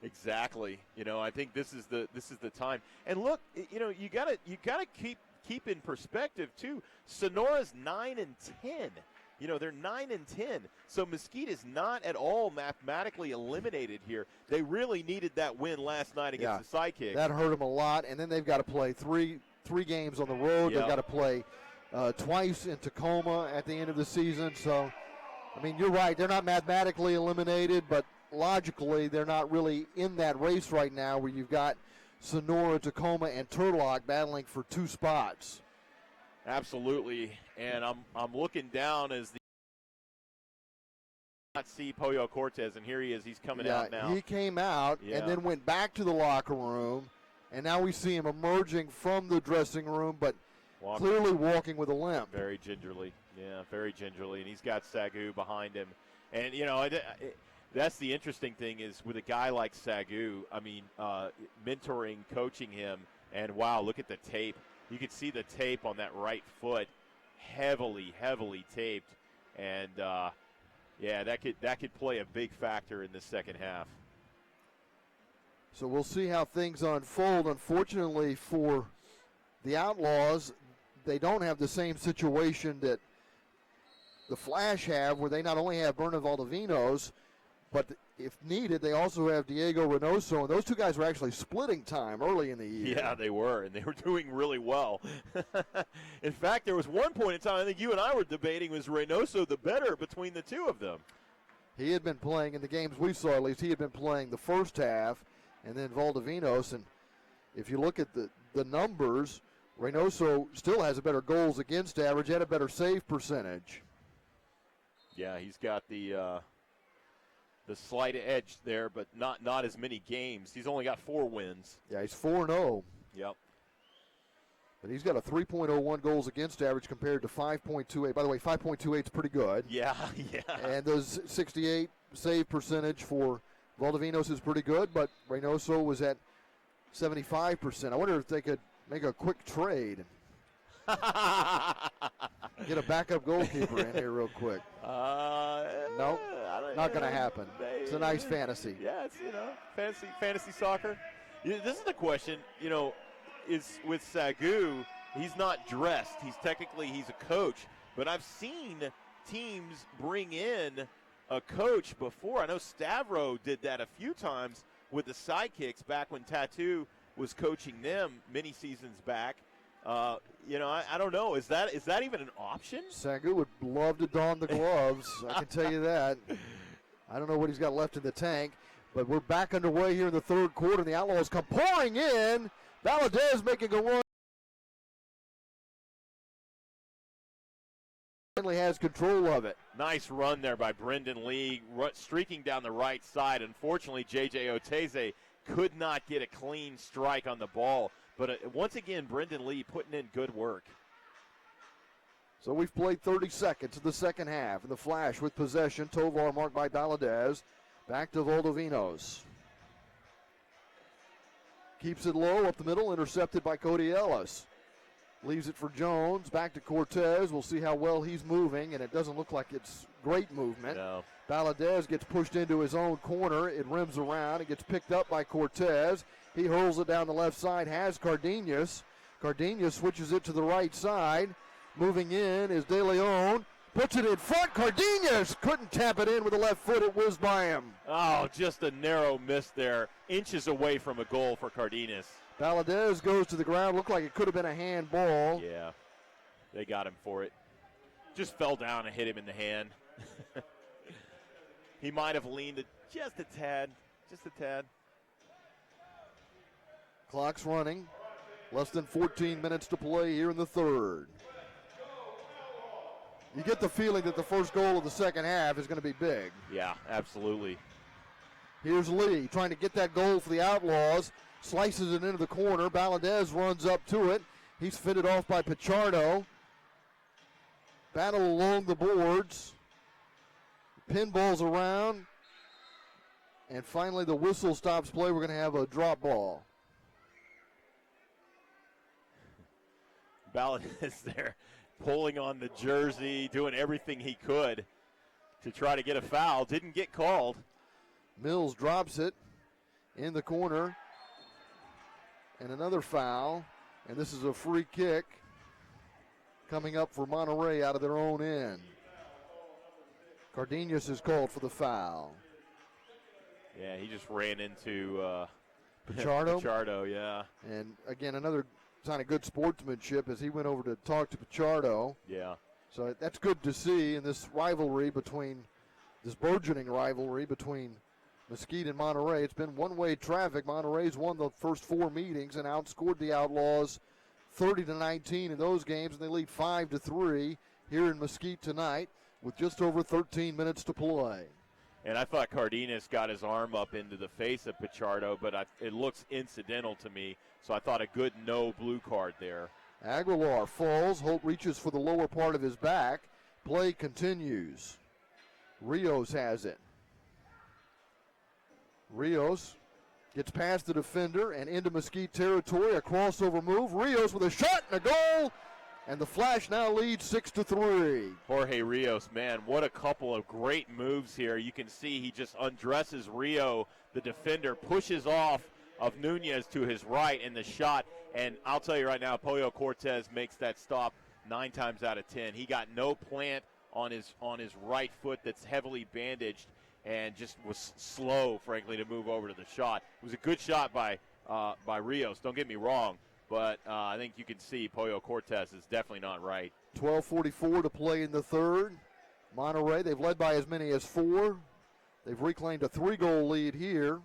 exactly. I think this is the time. And look, you gotta keep in perspective too. Sonora's 9-10. They're 9-10. So Mesquite is not at all mathematically eliminated here. They really needed that win last night against the Sidekicks. That hurt them a lot, and then they've got to play three games on the road. They've got to play twice in Tacoma at the end of the season. So, I mean, you're right. They're not mathematically eliminated, but logically they're not really in that race right now where you've got Sonora, Tacoma, and Turlock battling for 2 spots. Absolutely, and I'm looking down as the not see Pollo Cortez, and here he is. He's coming out now. He came out and then went back to the locker room, and now we see him emerging from the dressing room, but clearly walking with a limp. Very gingerly, very gingerly, and he's got Sagu behind him. And that's the interesting thing is with a guy like Sagu, I mean, mentoring, coaching him, and wow, look at the tape. You could see the tape on that right foot, heavily taped, and that could play a big factor in the second half. So we'll see how things unfold. Unfortunately for the Outlaws, they don't have the same situation that the Flash have, where they not only have Berna Valdovinos, but if needed, they also have Diego Reynoso, and those two guys were actually splitting time early in the year. Yeah, they were, and they were doing really well. In fact, there was one point in time, I think you and I were debating, was Reynoso the better between the two of them? He had been playing, in the games we saw at least, he had been playing the first half, and then Valdovinos, and if you look at the numbers, Reynoso still has a better goals against average and a better save percentage. Yeah, he's got the slight edge there, but not as many games. He's only got 4 wins. Yeah, he's 4-0. Yep. But he's got a 3.01 goals against average compared to 5.28. By the way, 5.28 is pretty good. Yeah, yeah. And those 68 save percentage for Valdovinos is pretty good, but Reynoso was at 75%. I wonder if they could make a quick trade. Get a backup goalkeeper in here real quick. Nope, not going to happen. It's a nice fantasy. Yeah, it's fantasy soccer. This is the question. Is with Sagu, he's not dressed. He's a coach, but I've seen teams bring in a coach before. I know Stavro did that a few times with the Sidekicks back when Tattoo was coaching them many seasons back. I don't know. Is that even an option? Sagu would love to don the gloves. I can tell you that. I don't know what he's got left in the tank, but we're back underway here in the third quarter. The Outlaws come pouring in. Valadez making a run. Finally has control of it. Nice run there by Brendan Lee, streaking down the right side. Unfortunately, J.J. Oteze could not get a clean strike on the ball. But once again, Brendan Lee putting in good work. So we've played 30 seconds of the second half. In the Flash with possession, Tovar marked by Valadez. Back to Valdovinos. Keeps it low up the middle, intercepted by Cody Ellis. Leaves it for Jones, back to Cortez. We'll see how well he's moving, and it doesn't look like it's great movement. No. Valadez gets pushed into his own corner. It rims around. It gets picked up by Cortez. He hurls it down the left side, has Cardenas. Cardenas switches it to the right side. Moving in is De Leon. Puts it in front. Cardenas couldn't tap it in with the left foot. It whizzed by him. Oh, just a narrow miss there. Inches away from a goal for Cardenas. Valadez goes to the ground. Looked like it could have been a handball. Yeah, they got him for it. Just fell down and hit him in the hand. He might have leaned it just a tad. Just a tad. Clock's running. Less than 14 minutes to play here in the third. You get the feeling that the first goal of the second half is going to be big. Yeah, absolutely. Here's Lee trying to get that goal for the Outlaws. Slices it into the corner. Valadez runs up to it. He's fended off by Pichardo. Battle along the boards. Pinballs around. And finally the whistle stops play. We're going to have a drop ball. Valadez there pulling on the jersey, doing everything he could to try to get a foul. Didn't get called. Mills drops it in the corner. And another foul. And this is a free kick coming up for Monterey out of their own end. Cardenas is called for the foul. Yeah, he just ran into Pichardo. Pichardo, yeah. And again, another sign of good sportsmanship as he went over to talk to Pichardo. Yeah. So that's good to see in this rivalry between, this burgeoning rivalry between Mesquite and Monterey. It's been one-way traffic. Monterey's won the first 4 meetings and outscored the Outlaws 30-19 in those games, and they lead 5-3 here in Mesquite tonight with just over 13 minutes to play. And I thought Cardenas got his arm up into the face of Pichardo, but it looks incidental to me, so I thought a good no blue card there. Aguilar falls. Holt reaches for the lower part of his back. Play continues. Rios has it. Rios gets past the defender and into Mesquite territory. A crossover move. Rios with a shot and a goal. And the Flash now leads 6-3. Jorge Rios, man, what a couple of great moves here. You can see he just undresses Rio, the defender, pushes off of Nunez to his right in the shot. And I'll tell you right now, Pollo Cortez makes that stop 9 times out of 10. He got no plant on his right foot that's heavily bandaged. and just was slow, frankly, to move over to the shot. It was a good shot by Rios, don't get me wrong, but I think you can see Pollo Cortez is definitely not right. 12:44 to play in the third. Monterey, they've led by as many as 4. They've reclaimed a 3-goal lead here.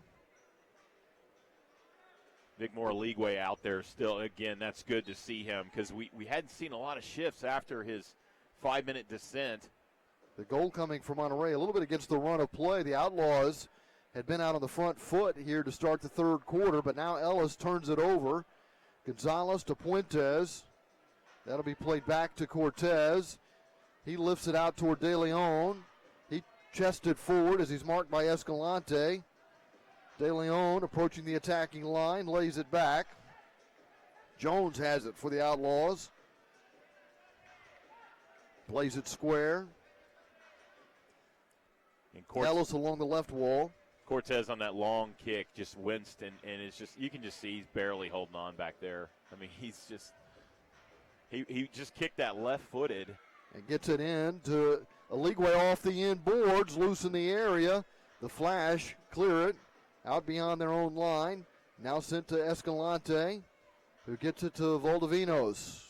Vic Morligwe out there still. Again, that's good to see him because we hadn't seen a lot of shifts after his 5-minute descent. The goal coming from Monterey, a little bit against the run of play. The Outlaws had been out on the front foot here to start the third quarter, but now Ellis turns it over. Gonzalez to Puentes. That'll be played back to Cortez. He lifts it out toward De Leon. He chested forward as he's marked by Escalante. De Leon approaching the attacking line, lays it back. Jones has it for the Outlaws. Plays it square. And Ellis along the left wall. Cortez on that long kick just winced, and it's just, you can just see he's barely holding on back there. I mean, he's just, he just kicked that left-footed. And gets it in to Oligwe off the end boards, loose in the area. The Flash clear it out beyond their own line. Now sent to Escalante, who gets it to Valdovinos.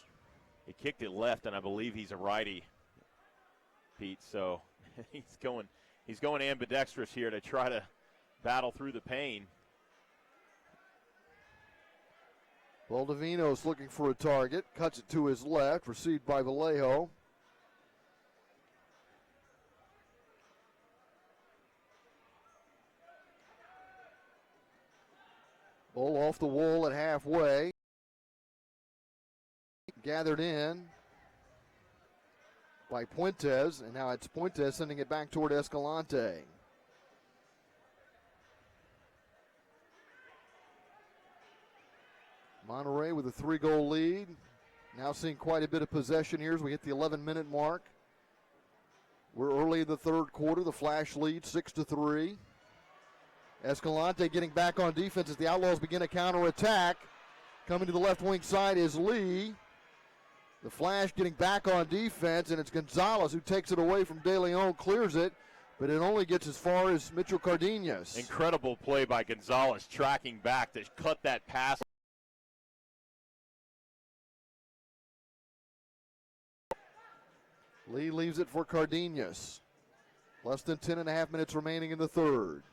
He kicked it left, and I believe he's a righty, Pete. So he's going ambidextrous here to try to battle through the pain. Valdovinos looking for a target, cuts it to his left, received by Vallejo. Ball off the wall at halfway. Gathered in by Puentes, and now it's Puentes sending it back toward Escalante. Monterey with a 3-goal lead. Now seeing quite a bit of possession here as we hit the 11-minute mark. We're early in the third quarter. The Flash leads 6-3. Escalante getting back on defense as the Outlaws begin a counterattack. Coming to the left wing side is Lee. The Flash getting back on defense, and it's Gonzalez who takes it away from De Leon, clears it, but it only gets as far as Mitchell Cardenas. Incredible play by Gonzalez, tracking back to cut that pass. Lee leaves it for Cardenas. Less than 10.5 minutes remaining in the third.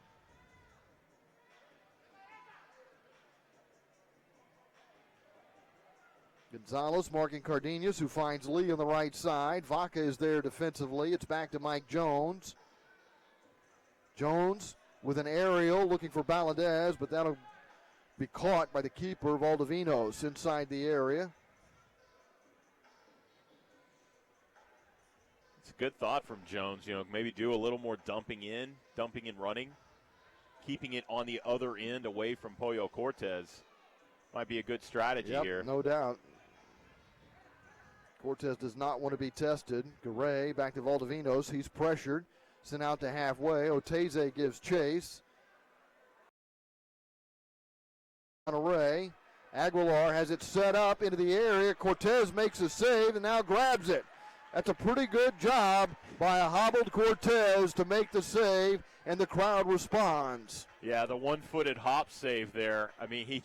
Gonzalez marking Cardenas, who finds Lee on the right side. Vaca is there defensively. It's back to Mike Jones. Jones with an aerial looking for Valadez, but that'll be caught by the keeper, Valdovinos, inside the area. It's a good thought from Jones. Maybe do a little more dumping and running, keeping it on the other end away from Pollo Cortez. Might be a good strategy here. No doubt. Cortez does not want to be tested. Garay back to Valdovinos. He's pressured. Sent out to halfway. Oteze gives chase. Monterey. Aguilar has it set up into the area. Cortez makes a save and now grabs it. That's a pretty good job by a hobbled Cortez to make the save, and the crowd responds. Yeah, the one-footed hop save there. I mean,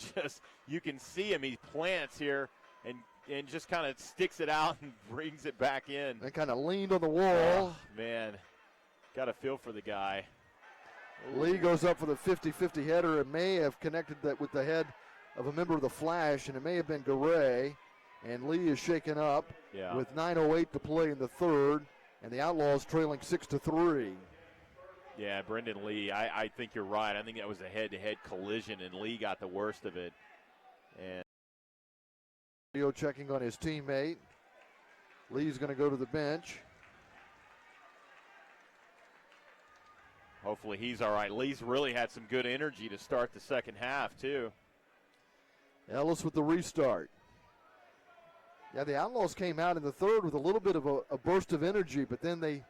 you can see him. He plants here and just kind of sticks it out and brings it back in. And kind of leaned on the wall. Oh, man, got a feel for the guy. Lee goes up for the 50-50 header. It may have connected that with the head of a member of the Flash, and it may have been Garay. And Lee is shaken up with 9:08 to play in the third, and the Outlaws trailing 6-3. Yeah, Brendan Lee, I think you're right. I think that was a head-to-head collision, and Lee got the worst of it. And Leo checking on his teammate. Lee's going to go to the bench. Hopefully he's all right. Lee's really had some good energy to start the second half, too. Ellis with the restart. Yeah, the Outlaws came out in the third with a little bit of a burst of energy, but then they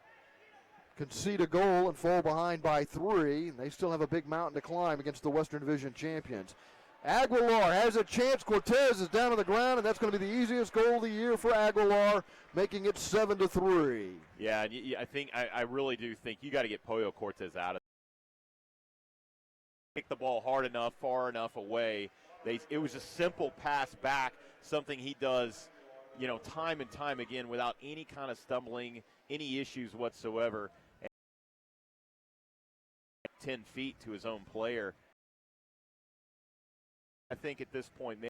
concede a goal and fall behind by 3, and they still have a big mountain to climb against the Western Division champions. Aguilar has a chance. Cortez is down on the ground, and that's going to be the easiest goal of the year for Aguilar, making it 7-3. Yeah, I really do think you got to get Pollo Cortez out of kick the ball hard enough, far enough away. It was a simple pass back, something he does, time and time again without any kind of stumbling, any issues whatsoever. 10 feet to his own player. I think at this point, maybe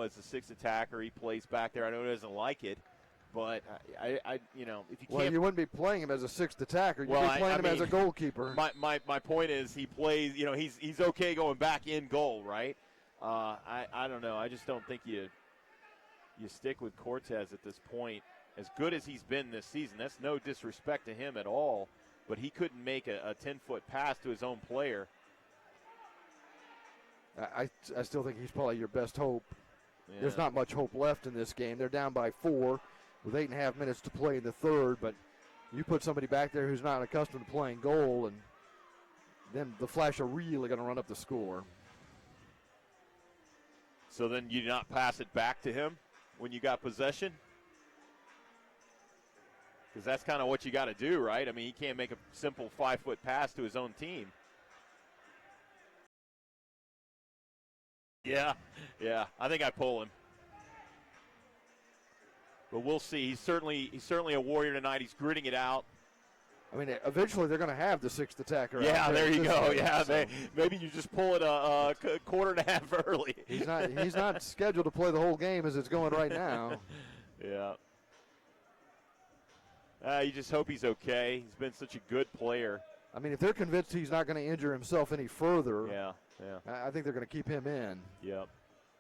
as a sixth attacker, he plays back there. I know he doesn't like it, but if you can't. Well, you wouldn't be playing him as a sixth attacker. You'd be playing him as a goalkeeper. My point is he plays. He's okay going back in goal, right? I don't know. I just don't think you stick with Cortez at this point. As good as he's been this season, that's no disrespect to him at all. But he couldn't make a 10-foot pass to his own player. I still think he's probably your best hope. Yeah. There's not much hope left in this game. They're down by 4 with 8.5 minutes to play in the third. But you put somebody back there who's not accustomed to playing goal, and then the Flash are really going to run up the score. So then you not pass it back to him when you got possession? Because that's kind of what you got to do, right? I mean, he can't make a simple 5-foot pass to his own team. Yeah. I think I pull him. But we'll see. He's certainly a warrior tonight. He's gritting it out. I mean, eventually they're going to have the sixth attacker. Yeah, there you go. Yeah, maybe you just pull it a quarter and a half early. He's not scheduled to play the whole game as it's going right now. Yeah. You just hope he's okay. He's been such a good player. I mean, if they're convinced he's not going to injure himself any further, yeah. I think they're going to keep him in. Yep.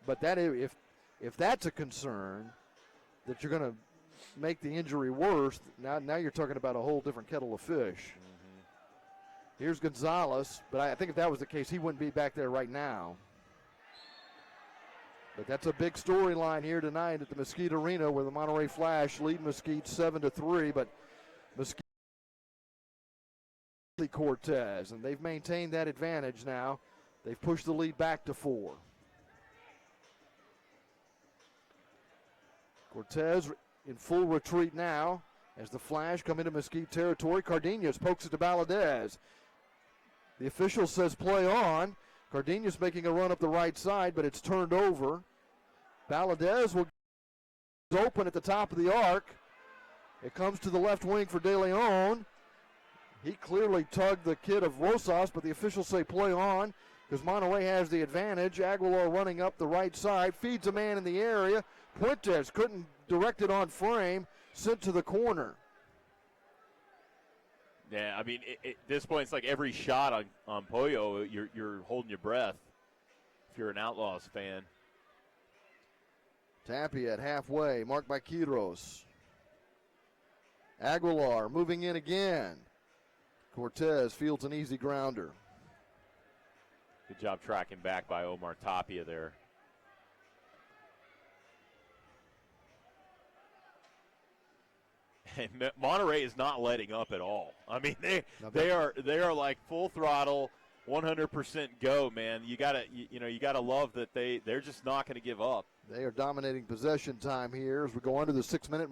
But if that's a concern, that you're going to make the injury worse, now you're talking about a whole different kettle of fish. Mm-hmm. Here's Gonzalez, but I think if that was the case, he wouldn't be back there right now. But that's a big storyline here tonight at the Mesquite Arena, where the Monterey Flash lead Mesquite 7-3, but Mesquite Cortez, and they've maintained that advantage now. They've pushed the lead back to 4. Cortez in full retreat now as the Flash come into Mesquite territory. Cardenas pokes it to Valadez. The official says play on. Cardenas making a run up the right side, but it's turned over. Valadez will open at the top of the arc. It comes to the left wing for De Leon. He clearly tugged the kid of Rosas, but the officials say play on because Monterey has the advantage. Aguilar running up the right side, feeds a man in the area. Puentes couldn't direct it on frame, sent to the corner. Yeah, I mean, at this point, it's like every shot on Pollo, you're holding your breath if you're an Outlaws fan. Tapia at halfway, marked by Quiros. Aguilar moving in again. Cortez fields an easy grounder. Good job tracking back by Omar Tapia there. And Monterey is not letting up at all. I mean, they are like full throttle, 100% go, man. You gotta love that they're just not going to give up. They are dominating possession time here as we go under the 6-minute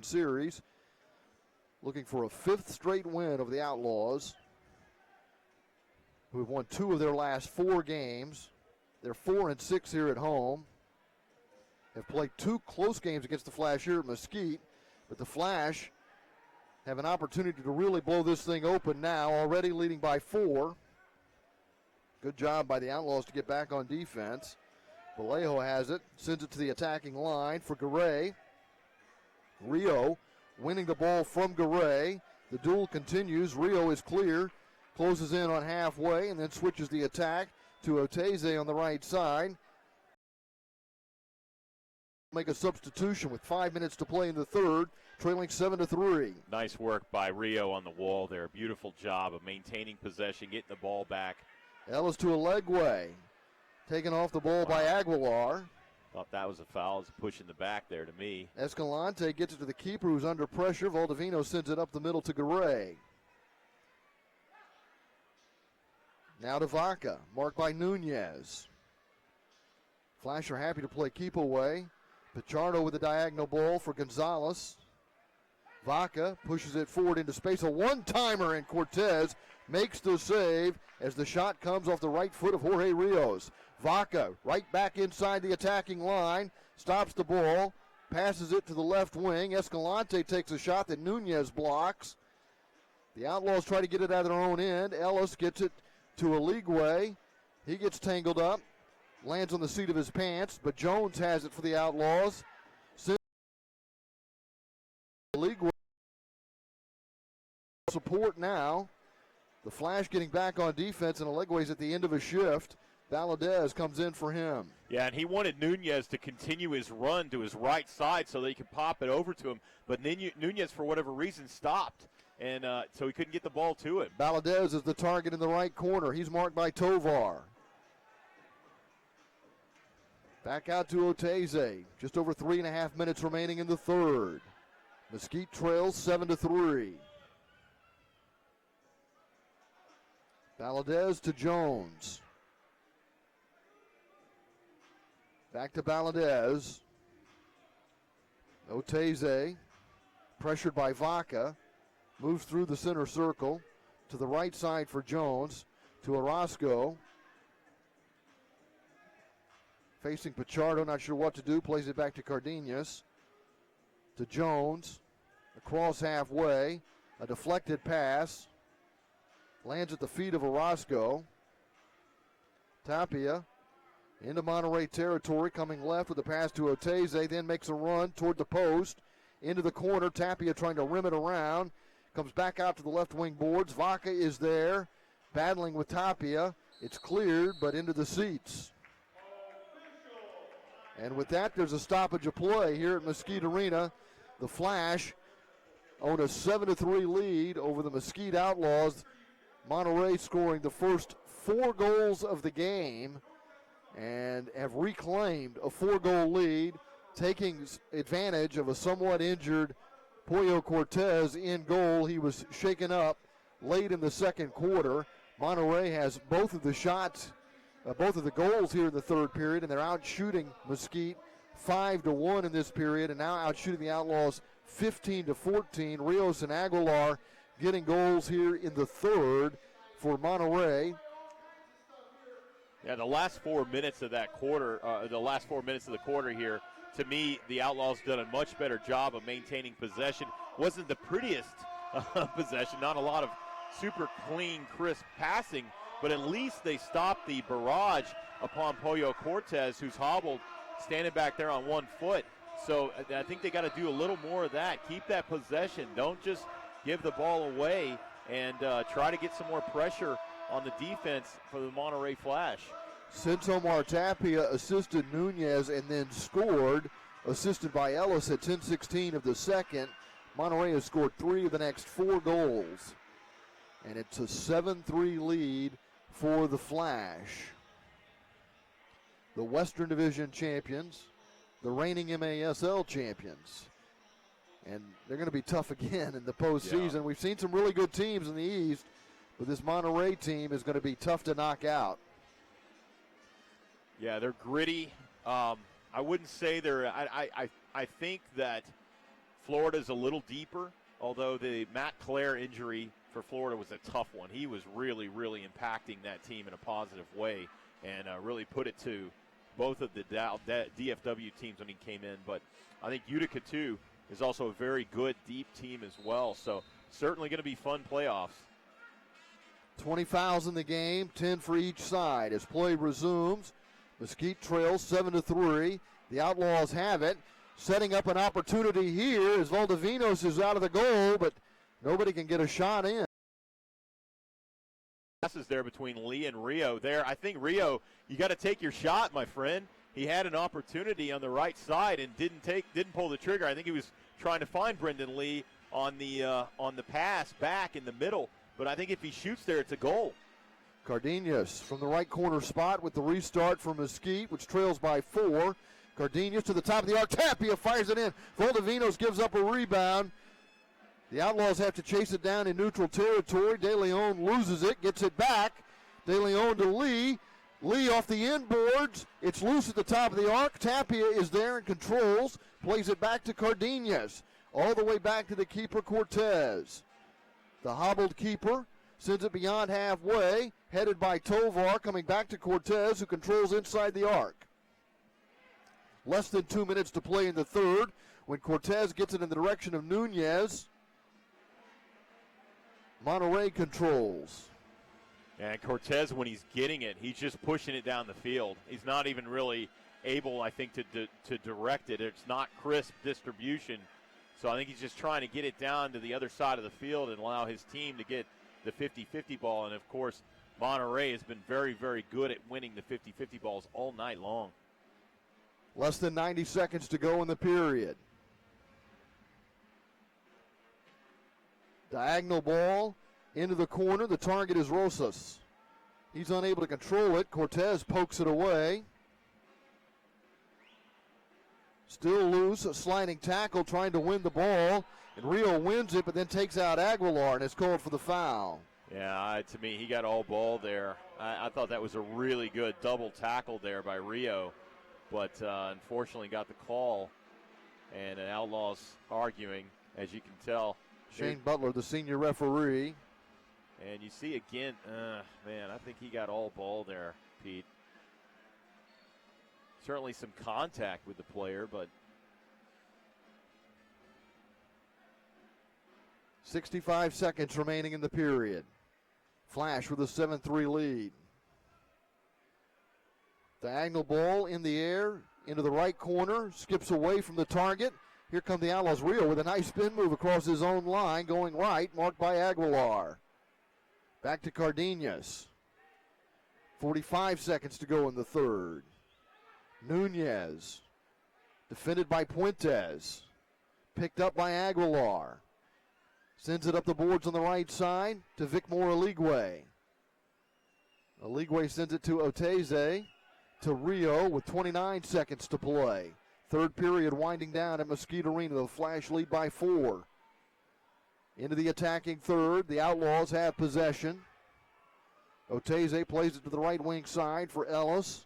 series. Looking for a 5th straight win of the Outlaws, who have won 2 of their last 4 games. They're 4-6 here at home. Have played 2 close games against the Flash here at Mesquite, but the Flash have an opportunity to really blow this thing open now, already leading by 4. Good job by the Outlaws to get back on defense. Vallejo has it, sends it to the attacking line for Garay. Rio winning the ball from Garay. The duel continues. Rio is clear, closes in on halfway, and then switches the attack to Oteze on the right side. Make a substitution with 5 minutes to play in the third, trailing 7-3. Nice work by Rio on the wall there. Beautiful job of maintaining possession, getting the ball back. Ellis to Alegwe. Taken off the ball by Aguilar. Thought that was a foul. It's pushing the back there to me. Escalante gets it to the keeper who's under pressure. Valdivino sends it up the middle to Garay. Now to Vaca, marked by Nunez. Flash are happy to play keep away. Pichardo with the diagonal ball for Gonzalez. Vaca pushes it forward into space. A one-timer, and Cortez makes the save as the shot comes off the right foot of Jorge Rios. Vaca right back inside the attacking line, stops the ball, passes it to the left wing. Escalante takes a shot that Nunez blocks. The Outlaws try to get it out of their own end. Ellis gets it to Aligwe. He gets tangled up, lands on the seat of his pants, but Jones has it for the Outlaws. Aligwe support now. The Flash getting back on defense, and Aligwe's at the end of a shift. Valadez comes in for him. Yeah, and he wanted Nunez to continue his run to his right side so that he could pop it over to him. But Nunez, for whatever reason, stopped, and so he couldn't get the ball to him. Valadez is the target in the right corner. He's marked by Tovar. Back out to Oteze. Just over 3.5 minutes remaining in the third. Mesquite trails 7-3. Valadez to Jones. Back to Valadez. Oteze, pressured by Vaca, moves through the center circle to the right side for Jones, to Orozco. Facing Pichardo, not sure what to do, plays it back to Cardenas. To Jones, across halfway, a deflected pass, lands at the feet of Orozco. Tapia into Monterey territory, coming left with a pass to Oteze, then makes a run toward the post, into the corner. Tapia trying to rim it around, comes back out to the left wing boards. Vaca is there, battling with Tapia. It's cleared, but into the seats. And with that, there's a stoppage of play here at Mesquite Arena. The Flash own a 7-3 lead over the Mesquite Outlaws. Monterey scoring the first 4 goals of the game and have reclaimed a 4-goal lead, taking advantage of a somewhat injured Pollo Cortez in goal. He was shaken up late in the second quarter. Monterey has both of the shots, both of the goals here in the third period, and they're out shooting Mesquite 5-1 in this period, and now out shooting the Outlaws 15-14. Rios and Aguilar getting goals here in the third for Monterey. Yeah, the last 4 minutes of that quarter, the last 4 minutes of the quarter here, to me, the Outlaws done a much better job of maintaining possession. Wasn't the prettiest possession, not a lot of super clean, crisp passing, but at least they stopped the barrage upon Pollo Cortez, who's hobbled, standing back there on 1 foot. So I think they got to do a little more of that. Keep that possession. Don't just give the ball away, and try to get some more pressure on the defense for the Monterey Flash. Since Omar Tapia assisted Nunez and then scored, assisted by Ellis at 10:16 of the second, Monterey has scored 3 of the next 4 goals. And it's a 7-3 lead for the Flash. The Western Division champions, the reigning MASL champions. And they're going to be tough again in the postseason. Yeah. We've seen some really good teams in the East, but this Monterey team is going to be tough to knock out. Yeah, they're gritty. I wouldn't say they're. I think that Florida's a little deeper, although the Matt Clare injury for Florida was a tough one. He was really, really impacting that team in a positive way, and really put it to both of the DFW teams when he came in. But I think Utica, too, is also a very good, deep team as well. So certainly going to be fun playoffs. 20 fouls in the game, 10 for each side. As play resumes, Mesquite trails 7-3. The Outlaws have it. Setting up an opportunity here as Valdivinos is out of the goal, but nobody can get a shot in. Passes there between Lee and Rio there. I think Rio, you got to take your shot, my friend. He had an opportunity on the right side and didn't pull the trigger. I think he was trying to find Brendan Lee on the pass back in the middle. But I think if he shoots there, it's a goal. Cardenas from the right corner spot with the restart for Mesquite, which trails by 4. Cardenas to the top of the arc. Tapia fires it in. Valdivinos gives up a rebound. The Outlaws have to chase it down in neutral territory. De Leon loses it, gets it back. De Leon to Lee. Lee off the inboards. It's loose at the top of the arc. Tapia is there and controls. Plays it back to Cardenas. all the way back to the keeper, Cortez. The hobbled keeper sends it beyond halfway, headed by Tovar, coming back to Cortez, who controls inside the arc. Less than 2 minutes to play in the third when Cortez gets it in the direction of Nunez. Monterey controls. And Cortez, when he's getting it, he's just pushing it down the field. He's not even really able, I think, to direct it. It's not crisp distribution. So I think he's just trying to get it down to the other side of the field and allow his team to get the 50-50 ball. And, of course, Monterey has been very, very good at winning the 50-50 balls all night long. Less than 90 seconds to go in the period. Diagonal ball into the corner. The target is Rosas. He's unable to control it. Cortez pokes it away. Still loose, a sliding tackle trying to win the ball. And Rio wins it, but then takes out Aguilar and is called for the foul. Yeah, to me, he got all ball there. I thought that was a really good double tackle there by Rio. But unfortunately got the call. And an Outlaws arguing, as you can tell. Shane Butler, the senior referee. And you see again, man, I think he got all ball there, Pete. Certainly some contact with the player, but 65 seconds remaining in the period. Flash with a 7-3 lead. Diagonal ball in the air, into the right corner, skips away from the target. Here come the Outlaws. Rio with a nice spin move across his own line, going right, marked by Aguilar. Back to Cardenas. 45 seconds to go in the third. Nunez, defended by Puentes, picked up by Aguilar. Sends it up the boards on the right side to Vicmore Aligwe. Aligwe sends it to Oteze, to Rio with 29 seconds to play. Third period winding down at Mesquite Arena. The Flash lead by 4. Into the attacking third. The Outlaws have possession. Oteze plays it to the right wing side for Ellis.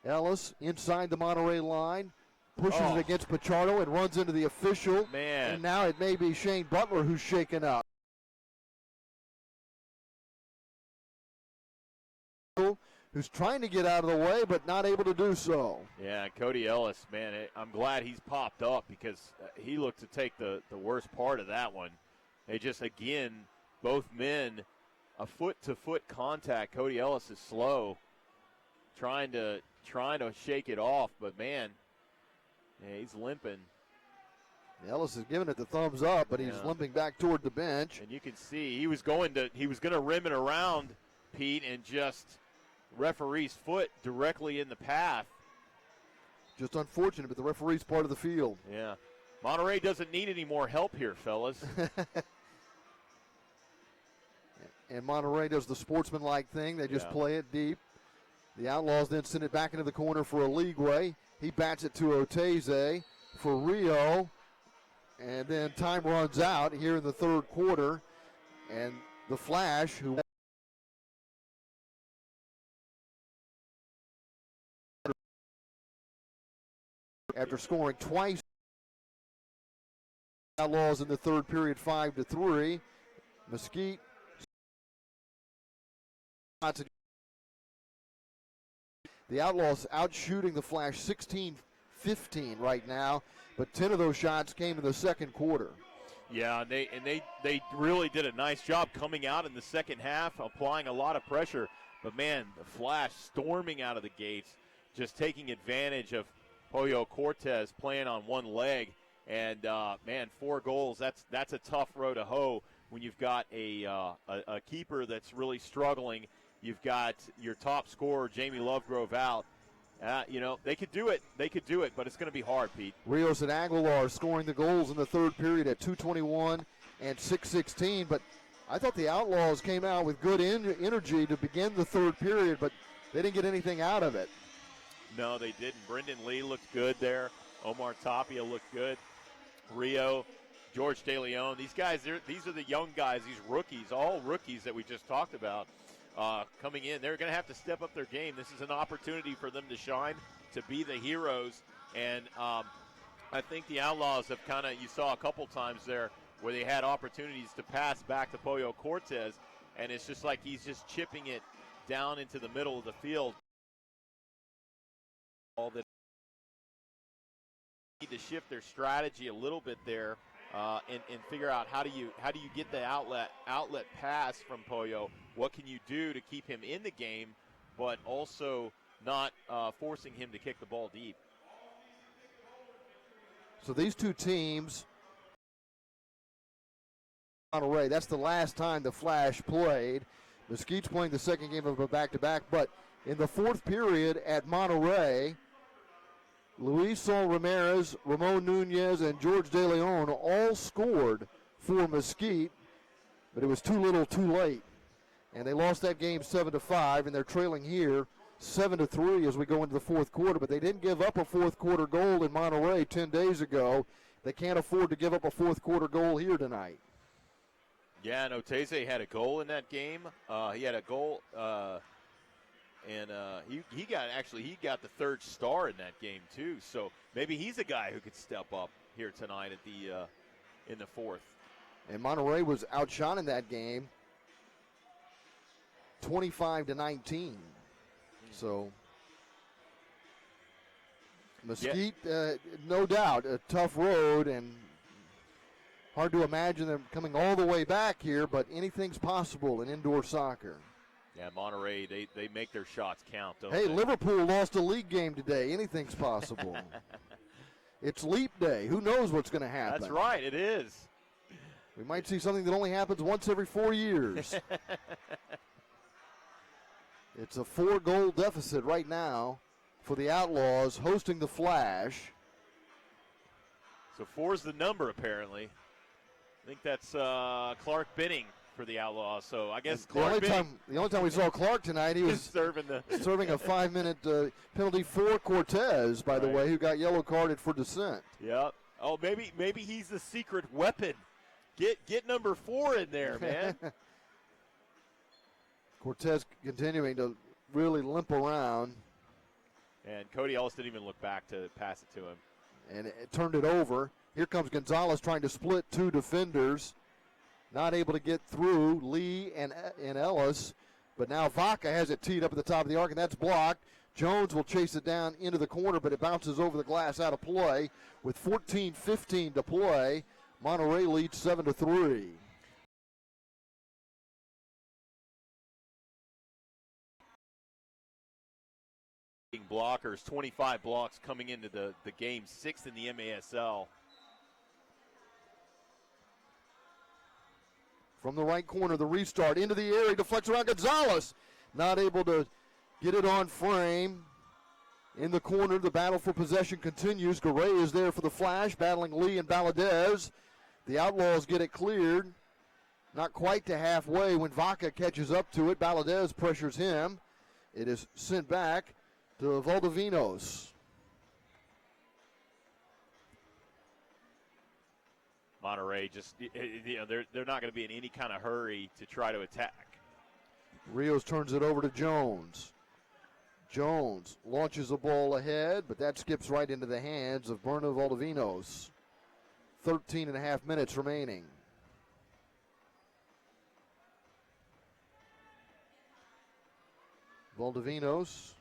Ellis inside the Monterey line. Pushes it against Pichardo and runs into the official. Man. And now it may be Shane Butler who's shaken up. Who's trying to get out of the way but not able to do so. Yeah, Cody Ellis, man, I'm glad he's popped up because he looked to take the worst part of that one. They just, again, both men, a foot-to-foot contact. Cody Ellis is slow, trying to shake it off, but man, yeah, he's limping. Ellis is giving it the thumbs up, but he's limping back toward the bench. And you can see he was going to rim it around, Pete, and just referee's foot directly in the path. Just unfortunate, but the referee's part of the field. Yeah. Monterey doesn't need any more help here, fellas. And Monterey does the sportsmanlike thing. They just play it deep. The Outlaws then send it back into the corner for Aligwe. He bats it to Oteze for Rio. And then time runs out here in the third quarter. And the Flash, who after scoring twice, Outlaws in the third period 5-3. Mesquite the Outlaws out shooting the Flash 16-15 right now, but 10 of those shots came in the second quarter. Yeah, they really did a nice job coming out in the second half, applying a lot of pressure. But man, the Flash storming out of the gates, just taking advantage of Pollo Cortez playing on one leg. And man, 4 goals, that's a tough row to hoe when you've got a keeper that's really struggling. You've got your top scorer, Jamie Lovegrove, out. They could do it. But it's going to be hard, Pete. Rios and Aguilar scoring the goals in the third period at 2:21 and 6:16. But I thought the Outlaws came out with good energy to begin the third period, but they didn't get anything out of it. No, they didn't. Brendan Lee looked good there. Omar Tapia looked good. Rio, George De Leon. These guys, these are the young guys, these rookies, all rookies that we just talked about. Coming in, they're going to have to step up their game. This is an opportunity for them to shine, to be the heroes. And I think the Outlaws have you saw a couple times there where they had opportunities to pass back to Pollo Cortez, and it's just like he's just chipping it down into the middle of the field. All that need to shift their strategy a little bit there, and figure out how do you get the outlet pass from Pollo. What can you do to keep him in the game, but also not forcing him to kick the ball deep? So these two teams, Monterey, that's the last time the Flash played. Mesquite's playing the second game of a back-to-back, but in the fourth period at Monterey, Luis Ramirez, Ramon Nunez, and George De Leon all scored for Mesquite, but it was too little too late. And they lost that game 7-5, and they're trailing here 7-3 as we go into the fourth quarter, but they didn't give up a fourth quarter goal in Monterey 10 days ago. They can't afford to give up a fourth quarter goal here tonight. Yeah, and Oteze had a goal in that game. He had a goal, and he got the third star in that game too. So maybe he's a guy who could step up here tonight at in the fourth. And Monterey was outshot in that game 25-19. So Mesquite, no doubt, a tough road, and hard to imagine them coming all the way back here, but anything's possible in indoor soccer. Yeah, Monterey, they make their shots count, don't hey, they? Liverpool lost a league game today. Anything's possible. It's leap day. Who knows what's going to happen? That's right, it is. We might see something that only happens once every 4 years. It's a 4-goal deficit right now for the Outlaws hosting the Flash. So 4's the number, apparently. I think that's Clark Binning for the Outlaws. So I guess the only time we saw Clark tonight, he was serving a 5-minute penalty for Cortez, by the way, who got yellow carded for dissent. Yep. Oh, maybe he's the secret weapon. Get number 4 in there, man. Cortez continuing to really limp around. And Cody Ellis didn't even look back to pass it to him. And it turned it over. Here comes Gonzalez trying to split two defenders. Not able to get through Lee and Ellis. But now Vaca has it teed up at the top of the arc, and that's blocked. Jones will chase it down into the corner, but it bounces over the glass out of play. With 14:15 to play, Monterey leads 7-3. Blockers, 25 blocks coming into the game, 6th in the MASL. From the right corner, the restart into the area, deflects around Gonzalez. Not able to get it on frame. In the corner, the battle for possession continues. Garay is there for the Flash, battling Lee and Valadez. The Outlaws get it cleared. Not quite to halfway when Vaca catches up to it. Valadez pressures him. It is sent back to Valdivinos. Monterey they're not going to be in any kind of hurry to try to attack. Rios turns it over to Jones. Jones launches the ball ahead, but that skips right into the hands of Berna Valdivinos. 13 and a half minutes remaining. Valdivinos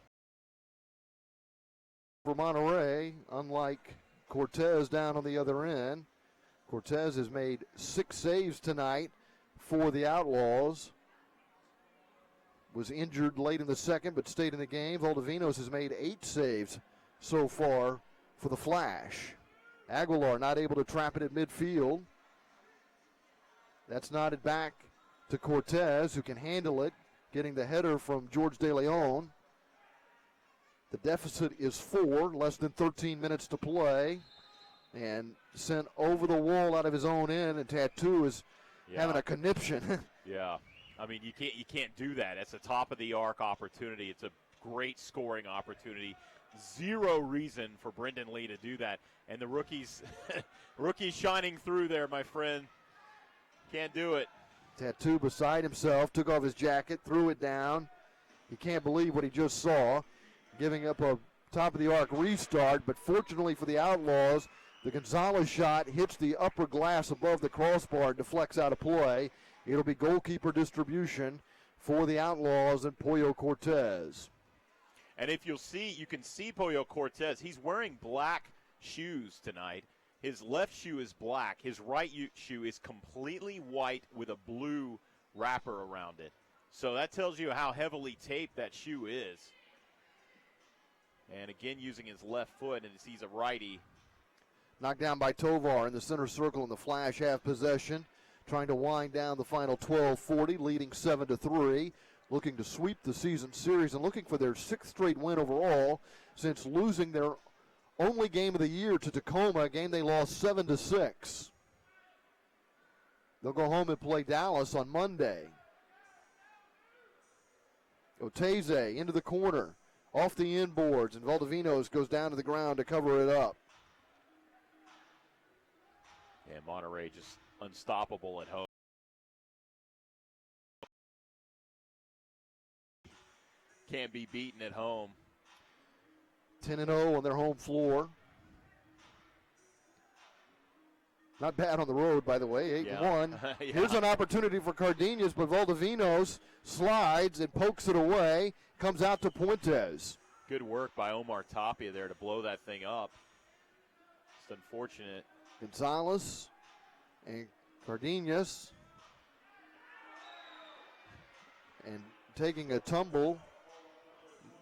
for Monterey, unlike Cortez down on the other end. Cortez has made 6 saves tonight for the Outlaws. Was injured late in the second, but stayed in the game. Valdivinos has made 8 saves so far for the Flash. Aguilar not able to trap it at midfield. That's nodded back to Cortez, who can handle it, getting the header from George De Leon. The deficit is 4, less than 13 minutes to play. And sent over the wall out of his own end, and Tattoo is having a conniption. Yeah. I mean, you can't do that. It's a top-of-the-arc opportunity. It's a great scoring opportunity. Zero reason for Brendan Lee to do that. And the rookies shining through there, my friend. Can't do it. Tattoo beside himself, took off his jacket, threw it down. He can't believe what he just saw, giving up a top-of-the-arc restart. But fortunately for the Outlaws, The Gonzalez shot hits the upper glass above the crossbar, deflects out of play. It'll be goalkeeper distribution for the Outlaws and Pollo Cortez. And if you'll see, you can see Pollo Cortez. He's wearing black shoes tonight. His left shoe is black. His right shoe is completely white with a blue wrapper around it. So that tells you how heavily taped that shoe is. And again, using his left foot, and he's a righty. Knocked down by Tovar in the center circle in the flash half possession. Trying to wind down the final 12:40, leading 7-3. Looking to sweep the season series and looking for their 6th straight win overall since losing their only game of the year to Tacoma, a game they lost 7-6. They'll go home and play Dallas on Monday. Oteze into the corner, off the inboards, and Valdivinos goes down to the ground to cover it up. And Monterey just unstoppable at home. Can't be beaten at home. 10-0 on their home floor. Not bad on the road, by the way, 8-1. Yeah. Here's an opportunity for Cardenas, but Valdivinos slides and pokes it away. Comes out to Puentes. Good work by Omar Tapia there to blow that thing up. It's unfortunate. Gonzalez and Cardenas. And taking a tumble,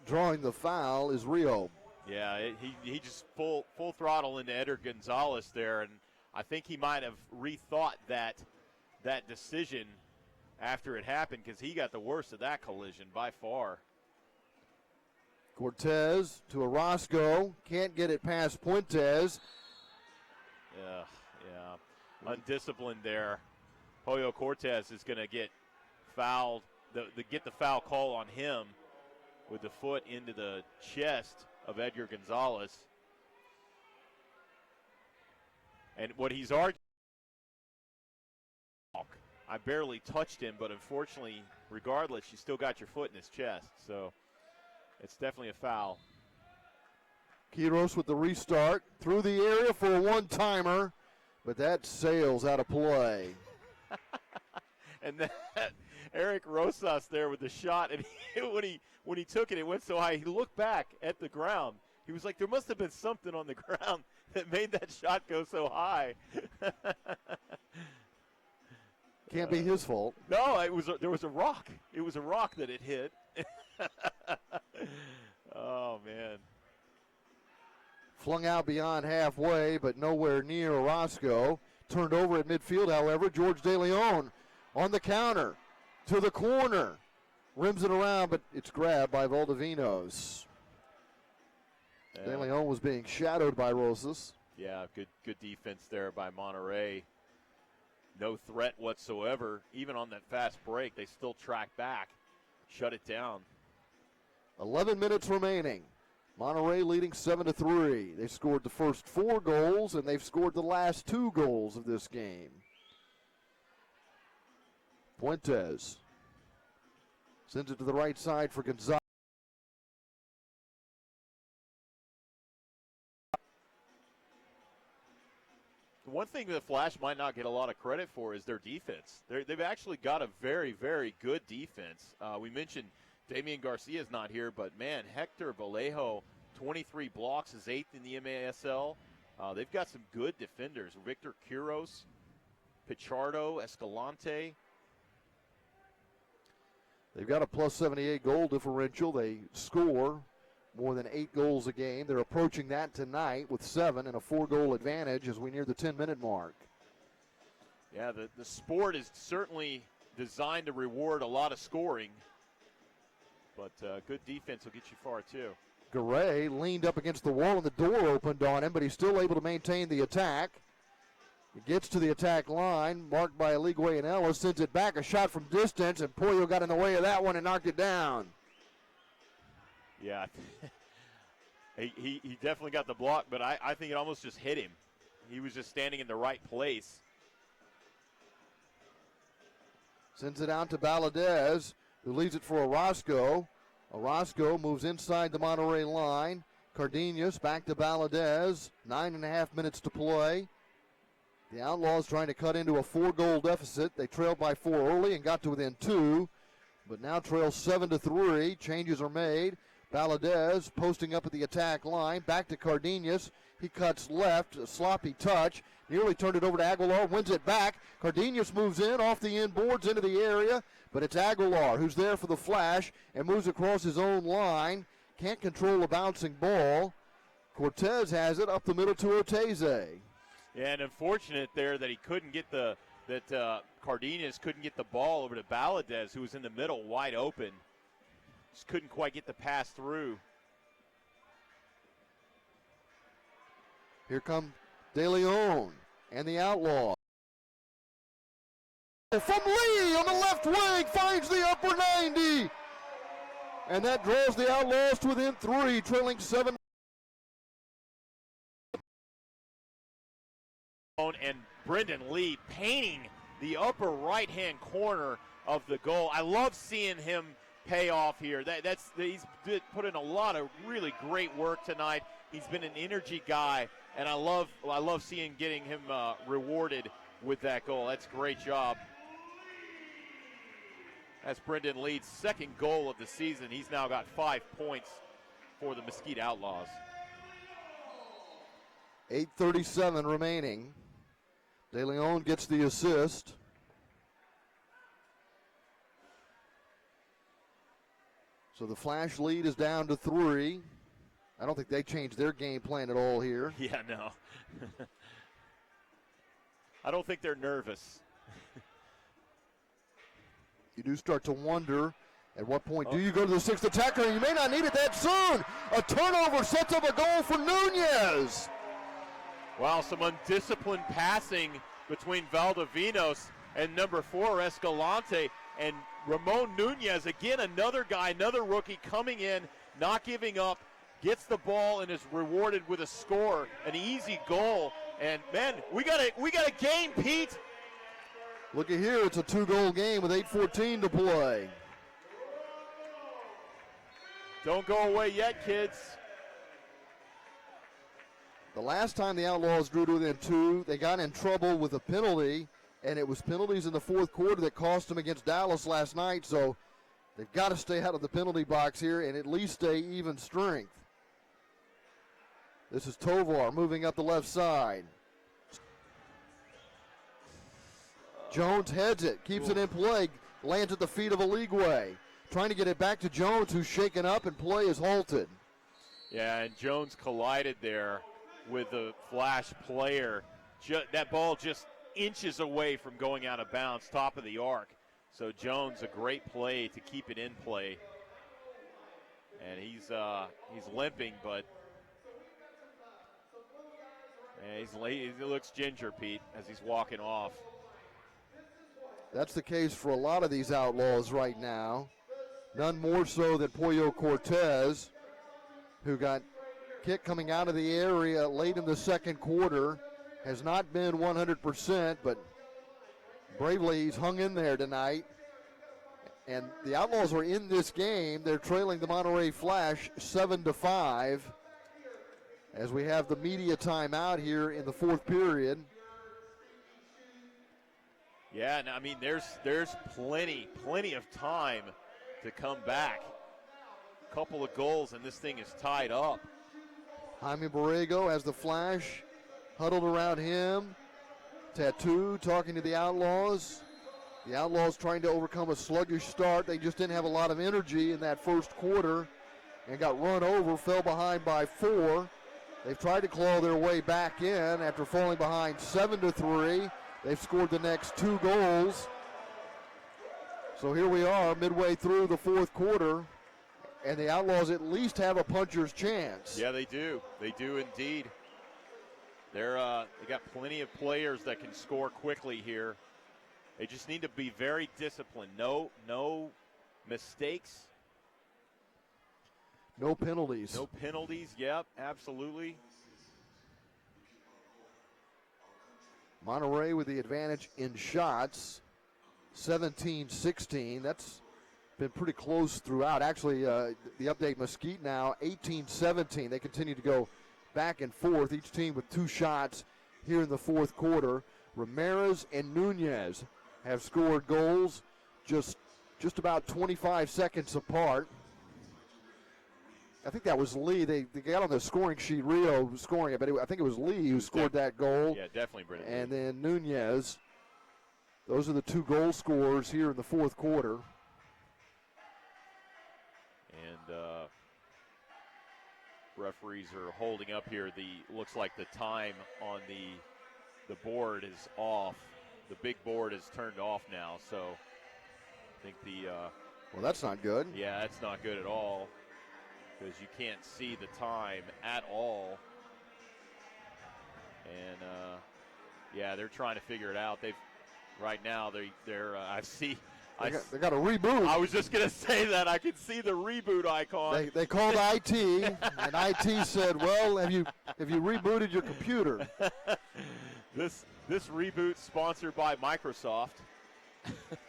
drawing the foul, is Rio. Yeah, he just full throttle into Eder Gonzalez there, and I think he might have rethought that decision after it happened because he got the worst of that collision by far. Cortez to Orozco, can't get it past Puentes. Yeah, undisciplined there. Pollo Cortez is going to get fouled, get the foul call on him with the foot into the chest of Edgar Gonzalez. And what he's arguing, I barely touched him, but unfortunately, regardless, you still got your foot in his chest. So it's definitely a foul. Quiros with the restart, through the area for a one-timer, but that sails out of play. And then Eric Rosas there with the shot, and when he took it, it went so high, he looked back at the ground. He was like, there must have been something on the ground that made that shot go so high. Can't be his fault. No, there was a rock. It was a rock that it hit. Oh, man. Flung out beyond halfway, but nowhere near Orozco. Turned over at midfield, however. George De Leon on the counter to the corner. Rims it around, but it's grabbed by Valdivinos. Yeah. De Leon was being shadowed by Rosas. Yeah, good defense there by Monterey. No threat whatsoever. Even on that fast break, they still track back, shut it down. 11 minutes remaining. Monterey leading 7-3. They scored the first 4 goals, and they've scored the last 2 goals of this game. Puentes sends it to the right side for Gonzalez. One thing that Flash might not get a lot of credit for is their defense. They've actually got a very, very good defense. We mentioned Damian Garcia's not here, but, man, Hector Vallejo, 23 blocks, is 8th in the MASL. They've got some good defenders. Victor Quiros, Pichardo, Escalante. They've got a plus 78 goal differential. They score more than 8 goals a game. They're approaching that tonight with 7 and a 4-goal advantage as we near the 10-minute mark. Yeah, the sport is certainly designed to reward a lot of scoring, but good defense will get you far too. Garay leaned up against the wall and the door opened on him, but he's still able to maintain the attack. He gets to the attack line, marked by Aligwe and Ellis, sends it back, a shot from distance, and Pollo got in the way of that one and knocked it down. Yeah, he definitely got the block, but I think it almost just hit him. He was just standing in the right place. Sends it out to Valadez, who leaves it for Orozco. Orozco moves inside the Monterey line, Cardenas back to Valadez. 9.5 minutes to play. The Outlaws trying to cut into a 4-goal deficit. They trailed by 4 early and got to within 2, but now trail 7-3. Changes are made. Valadez posting up at the attack line. Back to Cardenas. He cuts left. A sloppy touch. Nearly turned it over to Aguilar. Wins it back. Cardenas moves in off the inboards into the area, but it's Aguilar who's there for the flash and moves across his own line. Can't control a bouncing ball. Cortez has it up the middle to Oteze. Yeah, and unfortunate there that he couldn't get Cardenas couldn't get the ball over to Valadez, who was in the middle wide open. Just couldn't quite get the pass through. Here come De Leon and the Outlaw. From Lee on the left wing, finds the upper 90. And that draws the Outlaws to within 3, trailing 7. And Brendan Lee painting the upper right-hand corner of the goal. I love seeing him pay off here. He's put in a lot of really great work tonight. He's been an energy guy, and I love getting him rewarded with that goal. That's a great job. That's Brendan Lee's second goal of the season. He's now got 5 points for the Mesquite Outlaws. 8:37 remaining. De Leon gets the assist. So the Flash lead is down to 3. I don't think they changed their game plan at all here. Yeah, no. I don't think they're nervous. You do start to wonder at what point do you go to the 6th attacker, and you may not need it that soon. A turnover sets up a goal for Nunez. Wow, some undisciplined passing between Valdivinos and number 4, Escalante. And Ramon Nunez, again, another guy, another rookie coming in, not giving up, gets the ball and is rewarded with a score, an easy goal. And, man, we got a game, Pete. Look at here, it's a 2-goal game with 8:14 to play. Don't go away yet, kids. The last time the Outlaws drew to within 2, they got in trouble with a penalty, and it was penalties in the 4th quarter that cost them against Dallas last night, so they've got to stay out of the penalty box here and at least stay even strength. This is Tovar moving up the left side. Jones heads it, keeps it in play, lands at the feet of Aligwe. Trying to get it back to Jones, who's shaken up, and play is halted. Yeah, and Jones collided there with the Flash player. That ball just inches away from going out of bounds, top of the arc. So Jones, a great play to keep it in play. And he's limping, but he looks ginger, Pete, as he's walking off. That's the case for a lot of these Outlaws right now. None more so than Pollo Cortez, who got kicked coming out of the area late in the 2nd quarter. Has not been 100%, but bravely he's hung in there tonight. And the Outlaws are in this game. They're trailing the Monterey Flash 7-5 as we have the media timeout here in the 4th period. Yeah, and I mean, there's plenty of time to come back. A couple of goals, and this thing is tied up. Jaime Borrego has the Flash huddled around him. Tattoo talking to the Outlaws. The Outlaws trying to overcome a sluggish start. They just didn't have a lot of energy in that 1st quarter and got run over, fell behind by 4. They've tried to claw their way back in after falling behind 7-3. They've scored the next 2 goals. So here we are midway through the 4th quarter, and the Outlaws at least have a puncher's chance. Yeah, they do. They do indeed. They got plenty of players that can score quickly here. They just need to be very disciplined. No mistakes. No penalties. No penalties, yep, absolutely. Monterey with the advantage in shots, 17-16. That's been pretty close throughout. Actually, the update, Mesquite now 18-17. They continue to go back and forth, each team with 2 shots here in the fourth quarter. Ramirez and Nunez have scored goals just about 25 seconds apart. I think that was Lee. They got on the scoring sheet, Rio scoring it, but I think it was Lee who scored that goal. Yeah, definitely Brendan. And then Nunez. Those are the 2 goal scorers here in the fourth quarter. And referees are holding up here. Looks like the time on the board is off. The big board is turned off now, so I think well, that's not good. Yeah, that's not good at all, because you can't see the time at all. And yeah, they're trying to figure it out. Right now they're I see. They got a reboot. I was just going to say that. I can see the reboot icon. They called IT, and IT said, well, have you rebooted your computer? This reboot sponsored by Microsoft.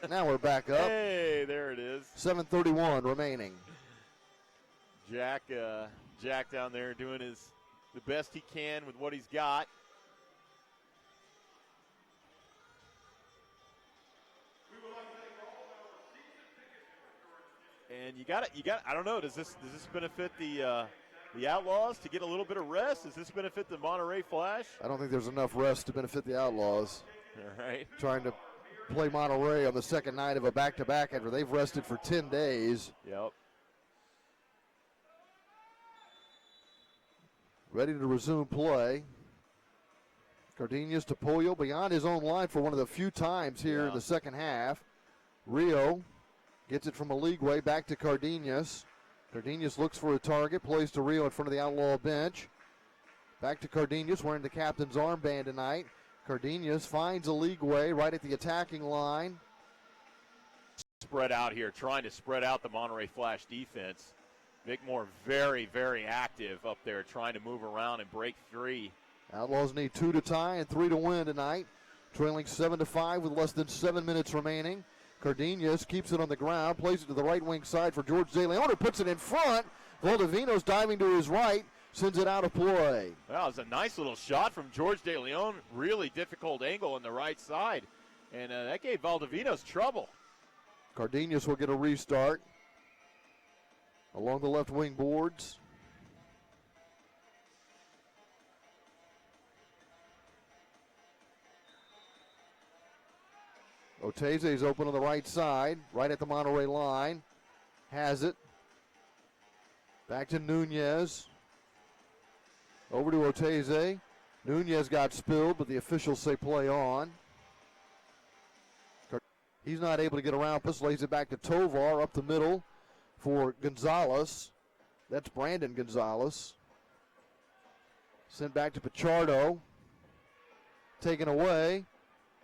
Now we're back up. Hey, there it is. 7:31 remaining. Jack down there doing the best he can with what he's got. And you got I don't know, does this benefit the Outlaws to get a little bit of rest? Does this benefit the Monterey Flash? I don't think there's enough rest to benefit the Outlaws. All right. Trying to play Monterey on the second night of a back-to-back after they've rested for 10 days. Yep. Ready to resume play. Cardenas to Pollo beyond his own line for one of the few times here in the second half. Rio gets it from a league way back to Cardenas. Cardenas looks for a target, plays to Rio in front of the Outlaw bench. Back to Cardenas, wearing the captain's armband tonight. Cardenas finds a league way right at the attacking line. Spread out here, trying to spread out the Monterey Flash defense. Vic Moore very, very active up there, trying to move around and break free. Outlaws need 2 to tie and 3 to win tonight. Trailing 7-5 with less than 7 minutes remaining. Cardenas keeps it on the ground, plays it to the right wing side for George De Leon, who puts it in front. Valdivino's diving to his right, sends it out of play. Well, it was a nice little shot from George De Leon. Really difficult angle on the right side. And that gave Valdivino's trouble. Cardenas will get a restart along the left wing boards. Oteze's open on the right side, right at the Monterey line. Has it. Back to Nunez. Over to Oteze. Nunez got spilled, but the officials say play on. He's not able to get around. Puss lays it back to Tovar up the middle for Gonzalez. That's Brandon Gonzalez. Sent back to Pichardo. Taken away.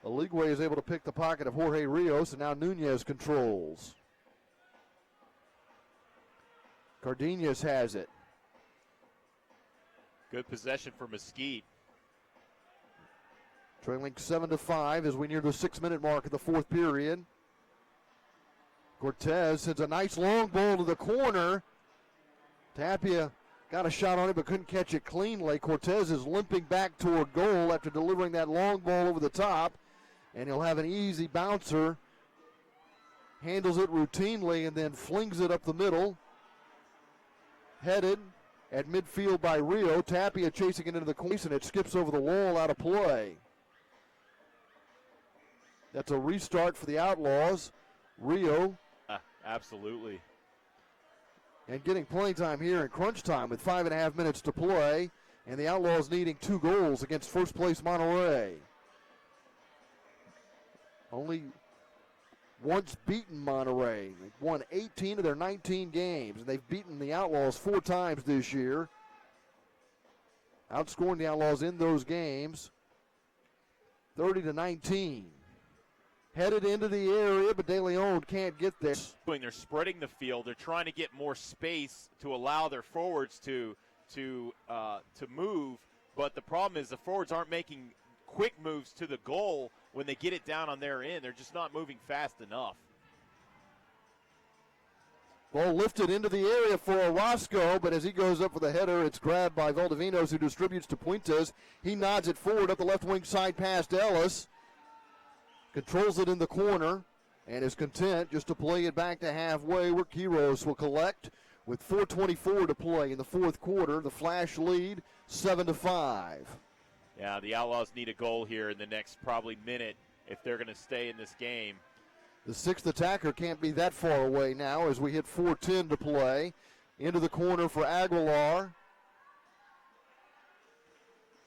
Aligwe is able to pick the pocket of Jorge Rios, and now Nunez controls. Cardenas has it. Good possession for Mesquite. Trailing 7-5 as we near the 6-minute mark of the fourth period. Cortez sends a nice long ball to the corner. Tapia got a shot on it but couldn't catch it cleanly. Cortez is limping back toward goal after delivering that long ball over the top. And he'll have an easy bouncer. Handles it routinely and then flings it up the middle. Headed at midfield by Rio. Tapia chasing it into the corner, and it skips over the wall out of play. That's a restart for the Outlaws. Rio. Absolutely. And getting playing time here in crunch time with 5.5 minutes to play. And the Outlaws needing 2 goals against first place Monterey. Only once beaten Monterey. They've won 18 of their 19 games, and they've beaten the Outlaws 4 times this year. Outscoring the Outlaws in those games 30-19. Headed into the area, but De Leon can't get there. They're spreading the field. They're trying to get more space to allow their forwards to move, but the problem is the forwards aren't making quick moves to the goal when they get it down on their end. They're just not moving fast enough. Ball lifted into the area for Orozco, but as he goes up for the header, it's grabbed by Valdivinos, who distributes to Puentes. He nods it forward up the left wing side past Ellis. Controls it in the corner and is content just to play it back to halfway, where Quiros will collect with 4:24 to play in the fourth quarter. The Flash lead 7-5. Yeah, the Outlaws need a goal here in the next probably minute if they're going to stay in this game. The sixth attacker can't be that far away now as we hit 4:10 to play. Into the corner for Aguilar.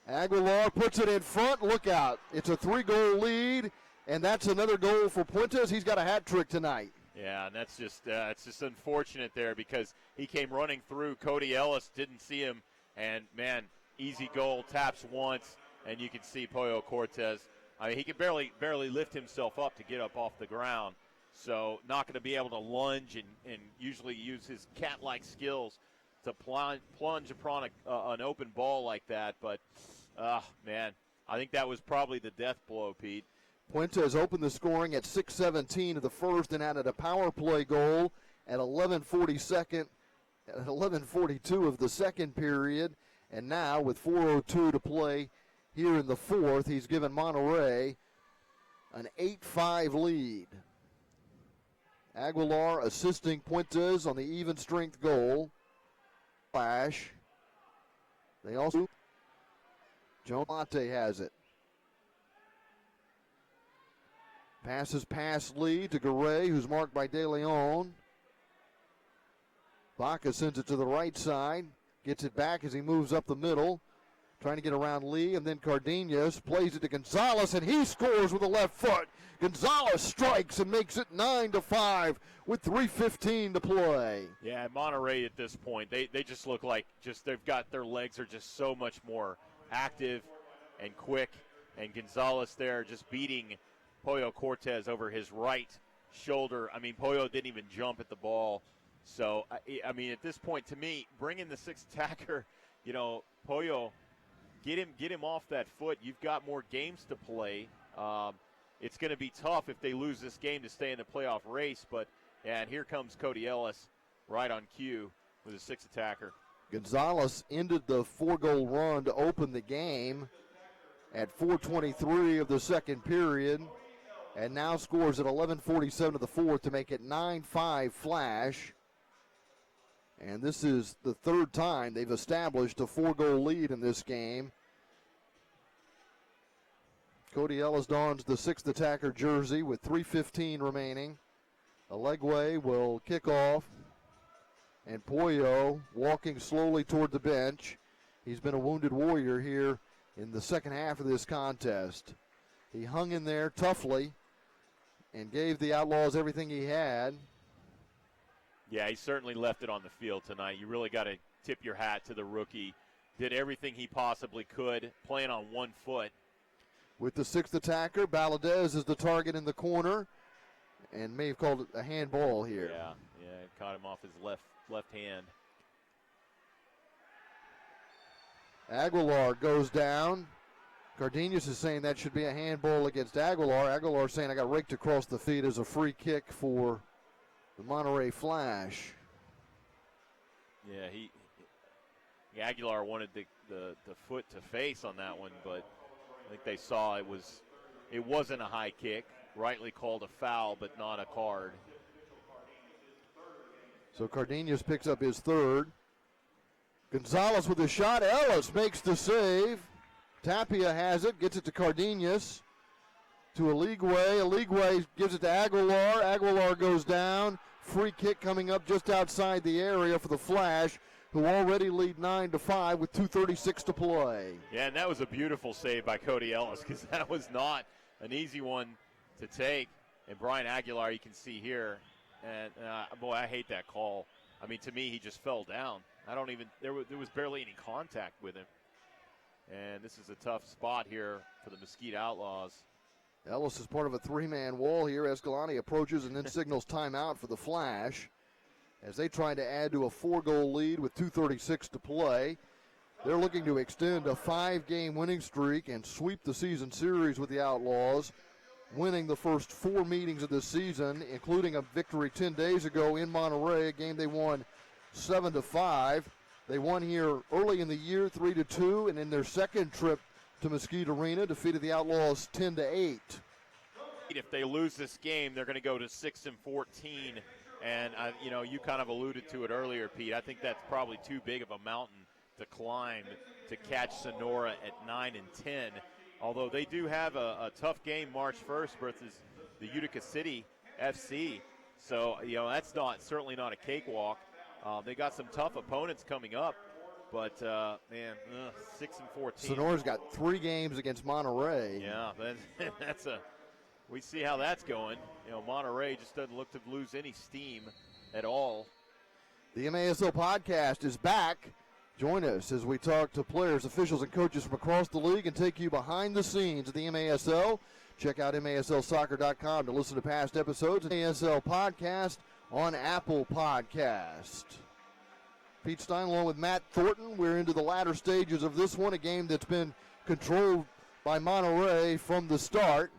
Aguilar puts it in front. Look out. It's a 3-goal lead, and that's another goal for Puentes. He's got a hat trick tonight. Yeah, and that's just it's just unfortunate there because he came running through. Cody Ellis didn't see him, and, man, easy goal, taps once, and you can see Pollo Cortez. I mean, he could barely lift himself up to get up off the ground. So not going to be able to lunge and usually use his cat-like skills to plunge upon an open ball like that. But, man, I think that was probably the death blow, Pete. Puentes opened the scoring at 6:17 of the first and added a power play goal at 11:42 of the second period. And now with 4:02 to play here in the fourth, he's given Monterey an 8-5 lead. Aguilar assisting Puentes on the even strength goal. Flash. They also, Joan Latte has it. Passes past Lee to Garay, who's marked by De Leon. Baca sends it to the right side. Gets it back as he moves up the middle. Trying to get around Lee, and then Cardenas plays it to Gonzalez, and he scores with the left foot. Gonzalez strikes and makes it 9-5 with 3:15 to play. Yeah, Monterey at this point, they just look like they've got their legs are just so much more active and quick, and Gonzalez there just beating Pollo Cortez over his right shoulder. I mean, Pollo didn't even jump at the ball. So, I mean, at this point, to me, bring in the sixth attacker, Pollo, get him off that foot. You've got more games to play. It's going to be tough if they lose this game to stay in the playoff race. But, and here comes Cody Ellis right on cue with his sixth attacker. Gonzalez ended the 4-goal run to open the game at 4:23 of the second period, and now scores at 11:47 of the fourth to make it 9-5 Flash. And this is the third time they've established a 4-goal lead in this game. Cody Ellis dons the sixth attacker jersey with 3:15 remaining. Alegwe will kick off, and Pollo walking slowly toward the bench. He's been a wounded warrior here in the second half of this contest. He hung in there toughly and gave the Outlaws everything he had. Yeah, he certainly left it on the field tonight. You really got to tip your hat to the rookie. Did everything he possibly could, playing on one foot. With the sixth attacker, Valadez is the target in the corner, and may have called it a handball here. Yeah, it caught him off his left hand. Aguilar goes down. Cardenas is saying that should be a handball against Aguilar. Aguilar saying I got raked across the feet as a free kick for the Monterey Flash. Yeah, Aguilar wanted the foot to face on that one, but I think they saw it wasn't a high kick. Rightly called a foul, but not a card. So Cardenas picks up his third. Gonzalez with a shot. Ellis makes the save. Tapia has it, gets it to Cardenas. To Aligwe. Aligwe gives it to Aguilar. Aguilar goes down. Free kick coming up just outside the area for the Flash, who already lead 9-5 with 2:36 to play. Yeah, and that was a beautiful save by Cody Ellis because that was not an easy one to take. And Brian Aguilar, you can see here, and boy, I hate that call. I mean, to me, he just fell down. There was barely any contact with him. And this is a tough spot here for the Mesquite Outlaws. Ellis is part of a three-man wall here. Escalante approaches and then signals timeout for the Flash as they try to add to a 4-goal lead with 2:36 to play. They're looking to extend a 5-game winning streak and sweep the season series with the Outlaws. winning the first 4 meetings of the season, including a victory 10 days ago in Monterey, a game they won 7-5. They won here early in the year 3-2, and in their second trip to Mesquite Arena, defeated the Outlaws 10-8. If they lose this game, they're going to go to 6-14. And, you kind of alluded to it earlier, Pete. I think that's probably too big of a mountain to climb to catch Sonora at 9-10. Although they do have a tough game March 1st versus the Utica City FC. So, that's certainly not a cakewalk. They got some tough opponents coming up. But, 6-14. Sonora's got 3 games against Monterey. Yeah, we see how that's going. Monterey just doesn't look to lose any steam at all. The MASL podcast is back. Join us as we talk to players, officials, and coaches from across the league and take you behind the scenes of the MASL. Check out MASLsoccer.com to listen to past episodes of the MASL podcast on Apple Podcast. Pete Stein along with Matt Thornton. We're into the latter stages of this one, a game that's been controlled by Monterey from the start.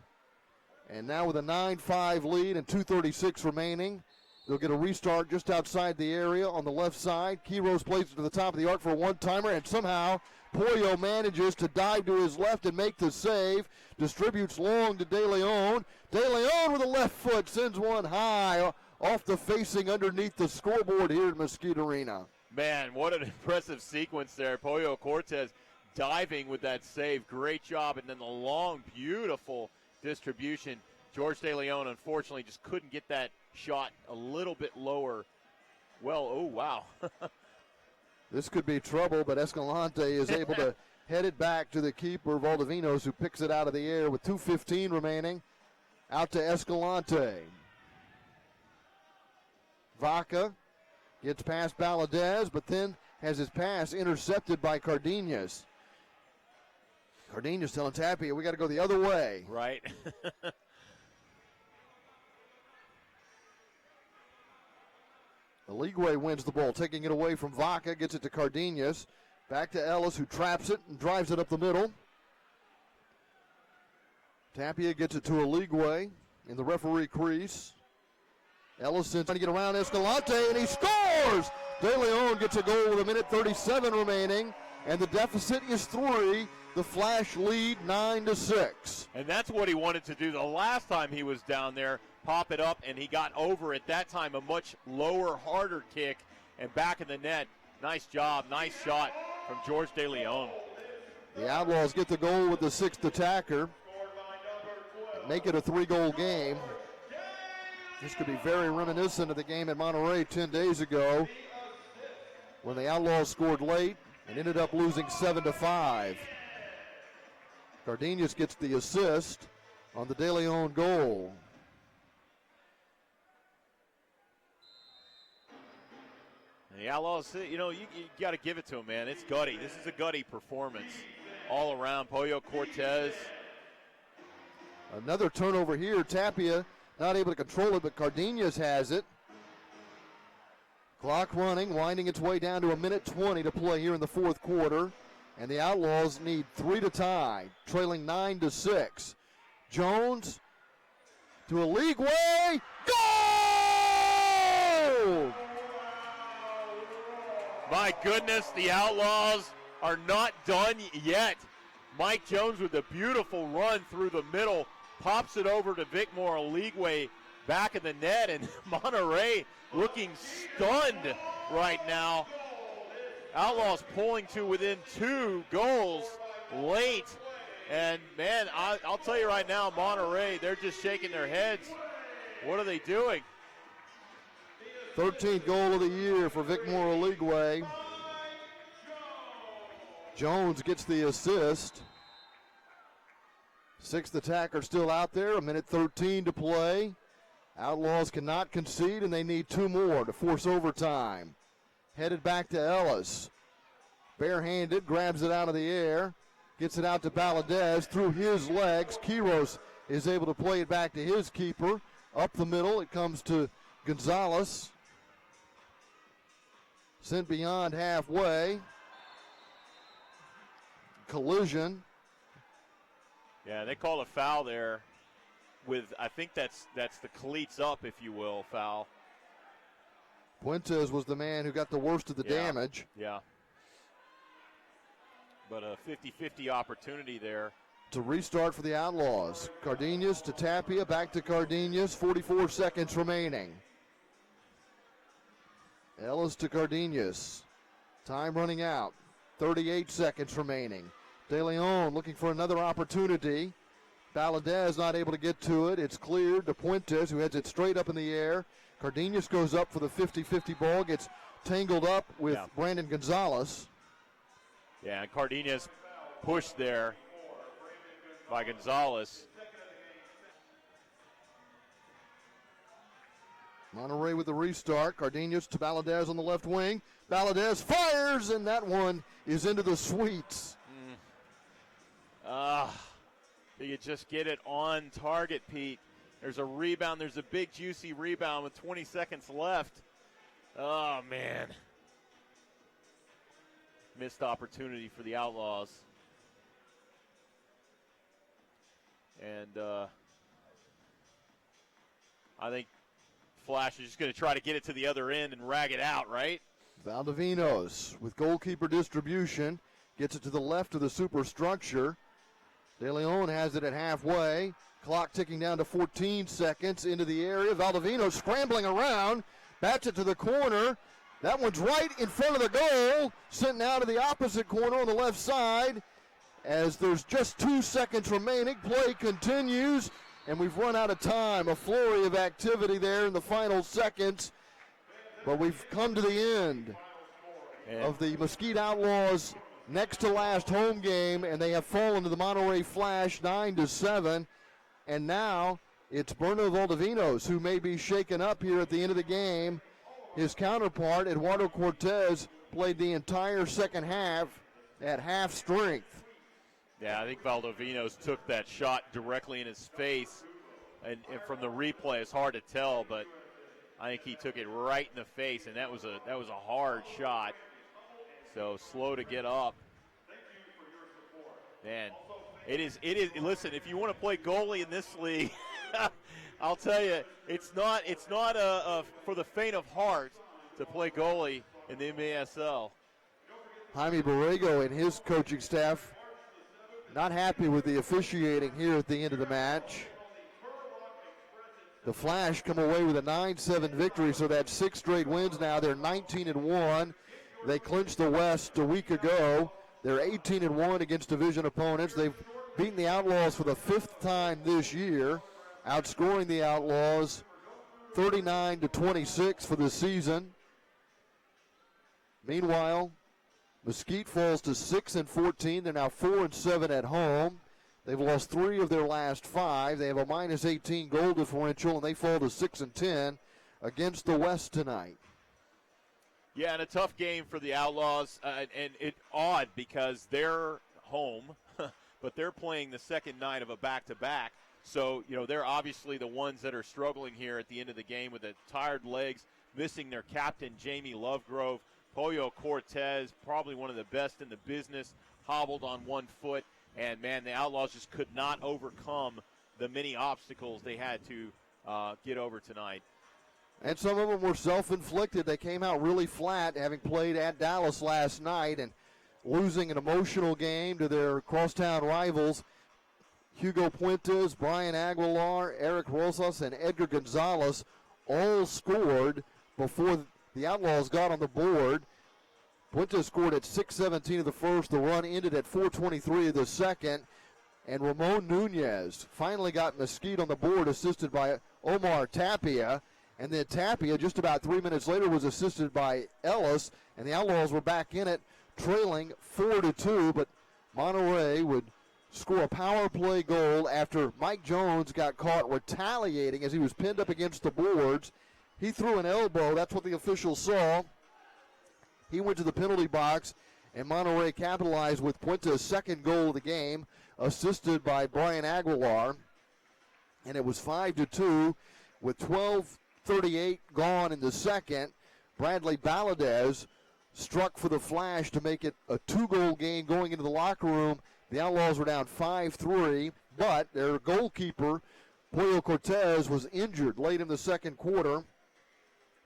And now with a 9-5 lead and 2:36 remaining, they'll get a restart just outside the area on the left side. Quiros plays it to the top of the arc for a one-timer, and somehow Pollo manages to dive to his left and make the save. Distributes long to De Leon. De Leon with a left foot sends one high off the facing underneath the scoreboard here at Mesquite Arena. Man, what an impressive sequence there. Pollo Cortez diving with that save. Great job. And then the long, beautiful distribution. George De Leon, unfortunately, just couldn't get that shot a little bit lower. Well, oh, wow. This could be trouble, but Escalante is able to head it back to the keeper, Valdivinos, who picks it out of the air with 2:15 remaining. Out to Escalante. Vaca gets past Valadez, but then has his pass intercepted by Cardenas. Cardenas telling Tapia, we got to go the other way. Right. Aligwe wins the ball, taking it away from Vaca, gets it to Cardenas. Back to Ellis, who traps it and drives it up the middle. Tapia gets it to Aligwe in the referee crease. Ellis trying to get around Escalante, and he scores! De Leon gets a goal with 1:37 remaining, and the deficit is 3. The Flash lead 9-6. And that's what he wanted to do the last time he was down there. Pop it up, and he got over at that time a much lower, harder kick, and back in the net. Nice job, nice shot from George De Leon. The Outlaws get the goal with the 6th attacker. Make it a 3-goal game. This could be very reminiscent of the game at Monterey 10 days ago when the Outlaws scored late and ended up losing 7-5. Cardenas gets the assist on the De Leon goal. The Outlaws, you got to give it to him, man. It's gutty. This is a gutty performance all around. Pollo Cortez. Another turnover here. Tapia not able to control it, but Cardenas has it. Clock running, winding its way down to 1:20 to play here in the fourth quarter. And the Outlaws need 3 to tie, trailing 9-6. Jones to Aligwe. Goal! My goodness, the Outlaws are not done yet. Mike Jones with a beautiful run through the middle, pops it over to Vicmore Aligwe back in the net, and Monterey looking stunned right now. Outlaws pulling to within 2 goals late. And, man, I'll tell you right now, Monterey, they're just shaking their heads. What are they doing? 13th goal of the year for Vicmore Aligwe. Jones gets the assist. 6th attacker still out there, 1:13 to play. Outlaws cannot concede, and they need 2 more to force overtime. Headed back to Ellis. Barehanded, grabs it out of the air. Gets it out to Valadez through his legs. Quiros is able to play it back to his keeper. Up the middle, it comes to Gonzalez. Sent beyond halfway. Collision. Yeah, they called a foul there with I think that's the cleats up, if you will, foul. Puentes was the man who got the worst of the damage. Yeah. But a 50-50 opportunity there. To restart for the Outlaws. Cardenas to Tapia, back to Cardenas, 44 seconds remaining. Ellis to Cardenas. Time running out, 38 seconds remaining. De Leon looking for another opportunity. Valadez not able to get to it. It's cleared to Puentes, who heads it straight up in the air. Cardenas goes up for the 50-50 ball, gets tangled up with Brandon Gonzalez. Yeah, and Cardenas pushed there by Gonzalez. Monterey with the restart. Cardenas to Valadez on the left wing. Valadez fires, and that one is into the sweets. You just get it on target, Pete. There's a rebound. There's a big, juicy rebound with 20 seconds left. Oh, man. Missed opportunity for the Outlaws. And I think Flash is just going to try to get it to the other end and rag it out, right? Valdovinos with goalkeeper distribution. Gets it to the left of the superstructure. De Leon has it at halfway. Clock ticking down to 14 seconds into the area. Valdovinos scrambling around. Bats it to the corner. That one's right in front of the goal. Sent now to the opposite corner on the left side. As there's just 2 seconds remaining, play continues. And we've run out of time. A flurry of activity there in the final seconds. But we've come to the end of the Mesquite Outlaws' next to last home game, and they have fallen to the Monterey Flash 9-7. And now it's Bruno Valdovinos who may be shaken up here at the end of the game. His counterpart, Eduardo Cortez, played the entire second half at half strength. Yeah, I think Valdovinos took that shot directly in his face. And from the replay, it's hard to tell, but I think he took it right in the face, and that was a hard shot. So slow to get up. Man, it is. Listen, if you want to play goalie in this league, I'll tell you, it's not for the faint of heart to play goalie in the MASL. Jaime Borrego and his coaching staff not happy with the officiating here at the end of the match. The Flash come away with a 9-7 victory, so that's 6 straight wins now. They're 19-1. They clinched the West a week ago. They're 18-1 against division opponents. They've beaten the Outlaws for the 5th time this year, outscoring the Outlaws 39-26 for the season. Meanwhile, Mesquite falls to 6-14. They're now 4-7 at home. They've lost 3 of their last 5. They have a -18 goal differential, and they fall to 6-10 against the West tonight. Yeah, and a tough game for the Outlaws, and it's odd because they're home, but they're playing the second night of a back-to-back. So, they're obviously the ones that are struggling here at the end of the game with the tired legs, missing their captain, Jamie Lovegrove. Pollo Cortez, probably one of the best in the business, hobbled on one foot. And, man, the Outlaws just could not overcome the many obstacles they had to get over tonight. And some of them were self-inflicted. They came out really flat, having played at Dallas last night and losing an emotional game to their crosstown rivals. Hugo Puentes, Brian Aguilar, Eric Rosas, and Edgar Gonzalez all scored before the Outlaws got on the board. Puentes scored at 6:17 of the first. The run ended at 4:23 of the second. And Ramon Nunez finally got Mesquite on the board, assisted by Omar Tapia. And then Tapia, just about 3 minutes later, was assisted by Ellis. And the Outlaws were back in it, trailing 4-2. But Monterey would score a power play goal after Mike Jones got caught retaliating as he was pinned up against the boards. He threw an elbow. That's what the officials saw. He went to the penalty box, and Monterey capitalized with Puentes' second goal of the game, assisted by Brian Aguilar. And it was 5-2 with 12:38 gone in the second. Bradley Valadez struck for the Flash to make it a 2-goal game going into the locker room. The Outlaws were down 5-3, but their goalkeeper Pollo Cortez was injured late in the second quarter.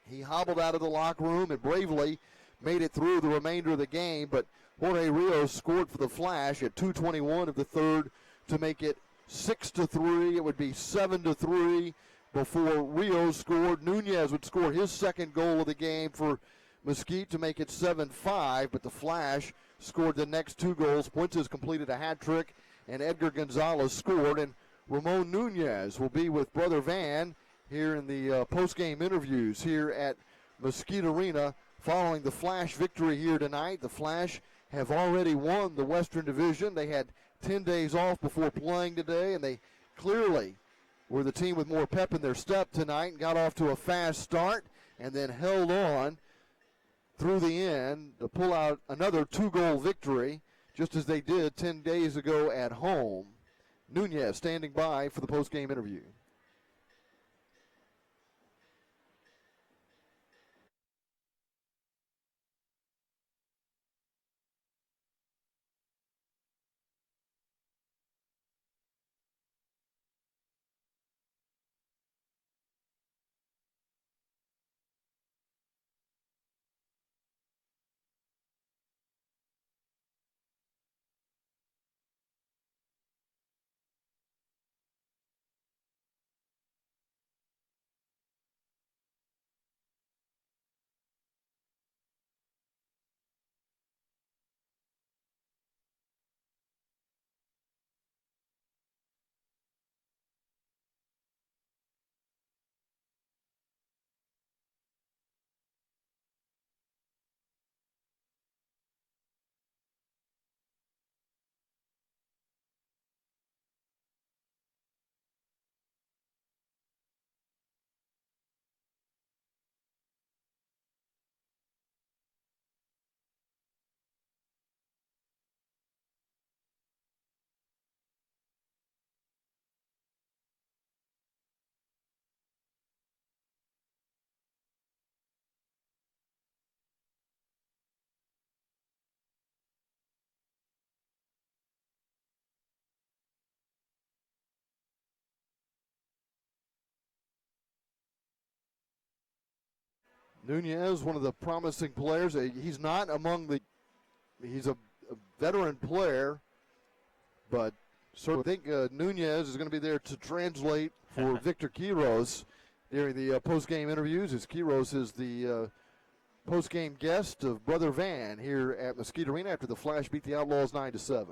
He hobbled out of the locker room and bravely made it through the remainder of the game, but Jorge Rios scored for the Flash at 2:21 of the third to make it 6-3. It would be 7-3 before Rios scored. Nunez would score his second goal of the game for Mesquite to make it 7-5, but the Flash scored the next two goals. Puentes completed a hat trick, and Edgar Gonzalez scored, and Ramon Nunez will be with Brother Van here in the post-game interviews here at Mesquite Arena following the Flash victory here tonight. The Flash have already won the Western Division. They had 10 days off before playing today, and they clearly were the team with more pep in their step tonight and got off to a fast start and then held on through the end to pull out another two-goal victory, just as they did 10 days ago at home. Nunez standing by for the post-game interview. Nunez, one of the promising players. He's not among the, he's a veteran player, but so I think Nunez is going to be there to translate for Victor Quiros during the post-game interviews, as Quiros is the post-game guest of Brother Van here at Mesquite Arena after the Flash beat the Outlaws 9-7.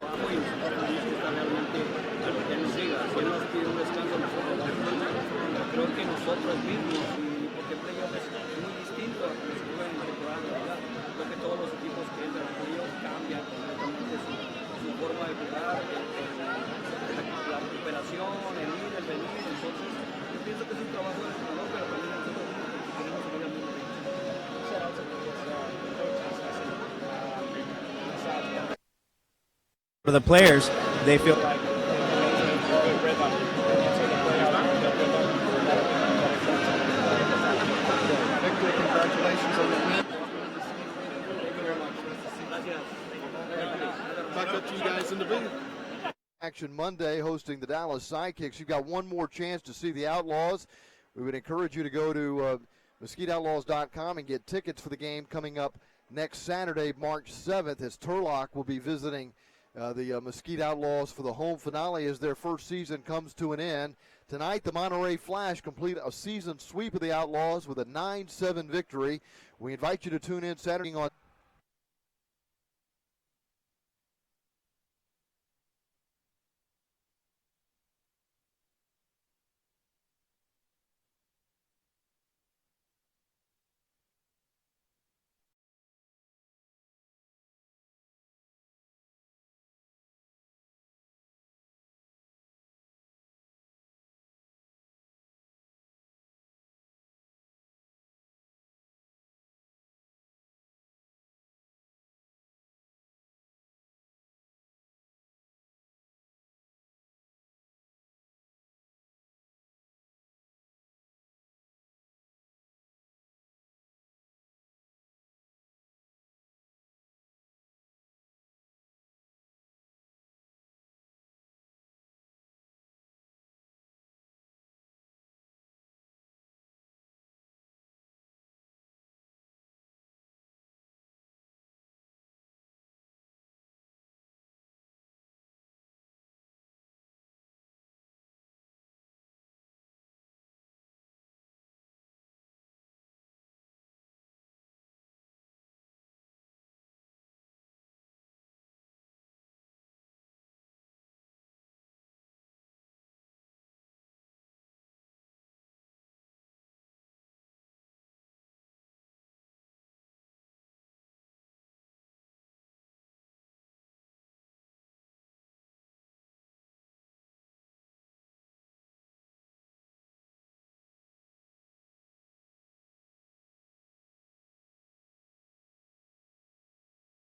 Y nosotros felices está realmente algo que nos siga. Si él nos pide un descanso, nosotros damos cuenta. Creo que nosotros mismos, y porque playoff es muy distinto a que se juega en temporada regular. Creo que todos los equipos que entran en playoff cambian completamente su forma de jugar, la recuperación, el ir, el venir. Entonces, yo pienso que es un trabajo del entrenador, pero también nosotros mismos tenemos que salir al mismo tiempo. For the players, they feel like Victor, congratulations on the win. Back up to you guys in the booth. Action Monday hosting the Dallas Sidekicks. You've got one more chance to see the Outlaws. We would encourage you to go to MesquiteOutlaws.com and get tickets for the game coming up next Saturday, March 7th, as Turlock will be visiting the Mesquite Outlaws for the home finale as their first season comes to an end. Tonight, the Monterey Flash complete a season sweep of the Outlaws with a 9-7 victory. We invite you to tune in Saturday on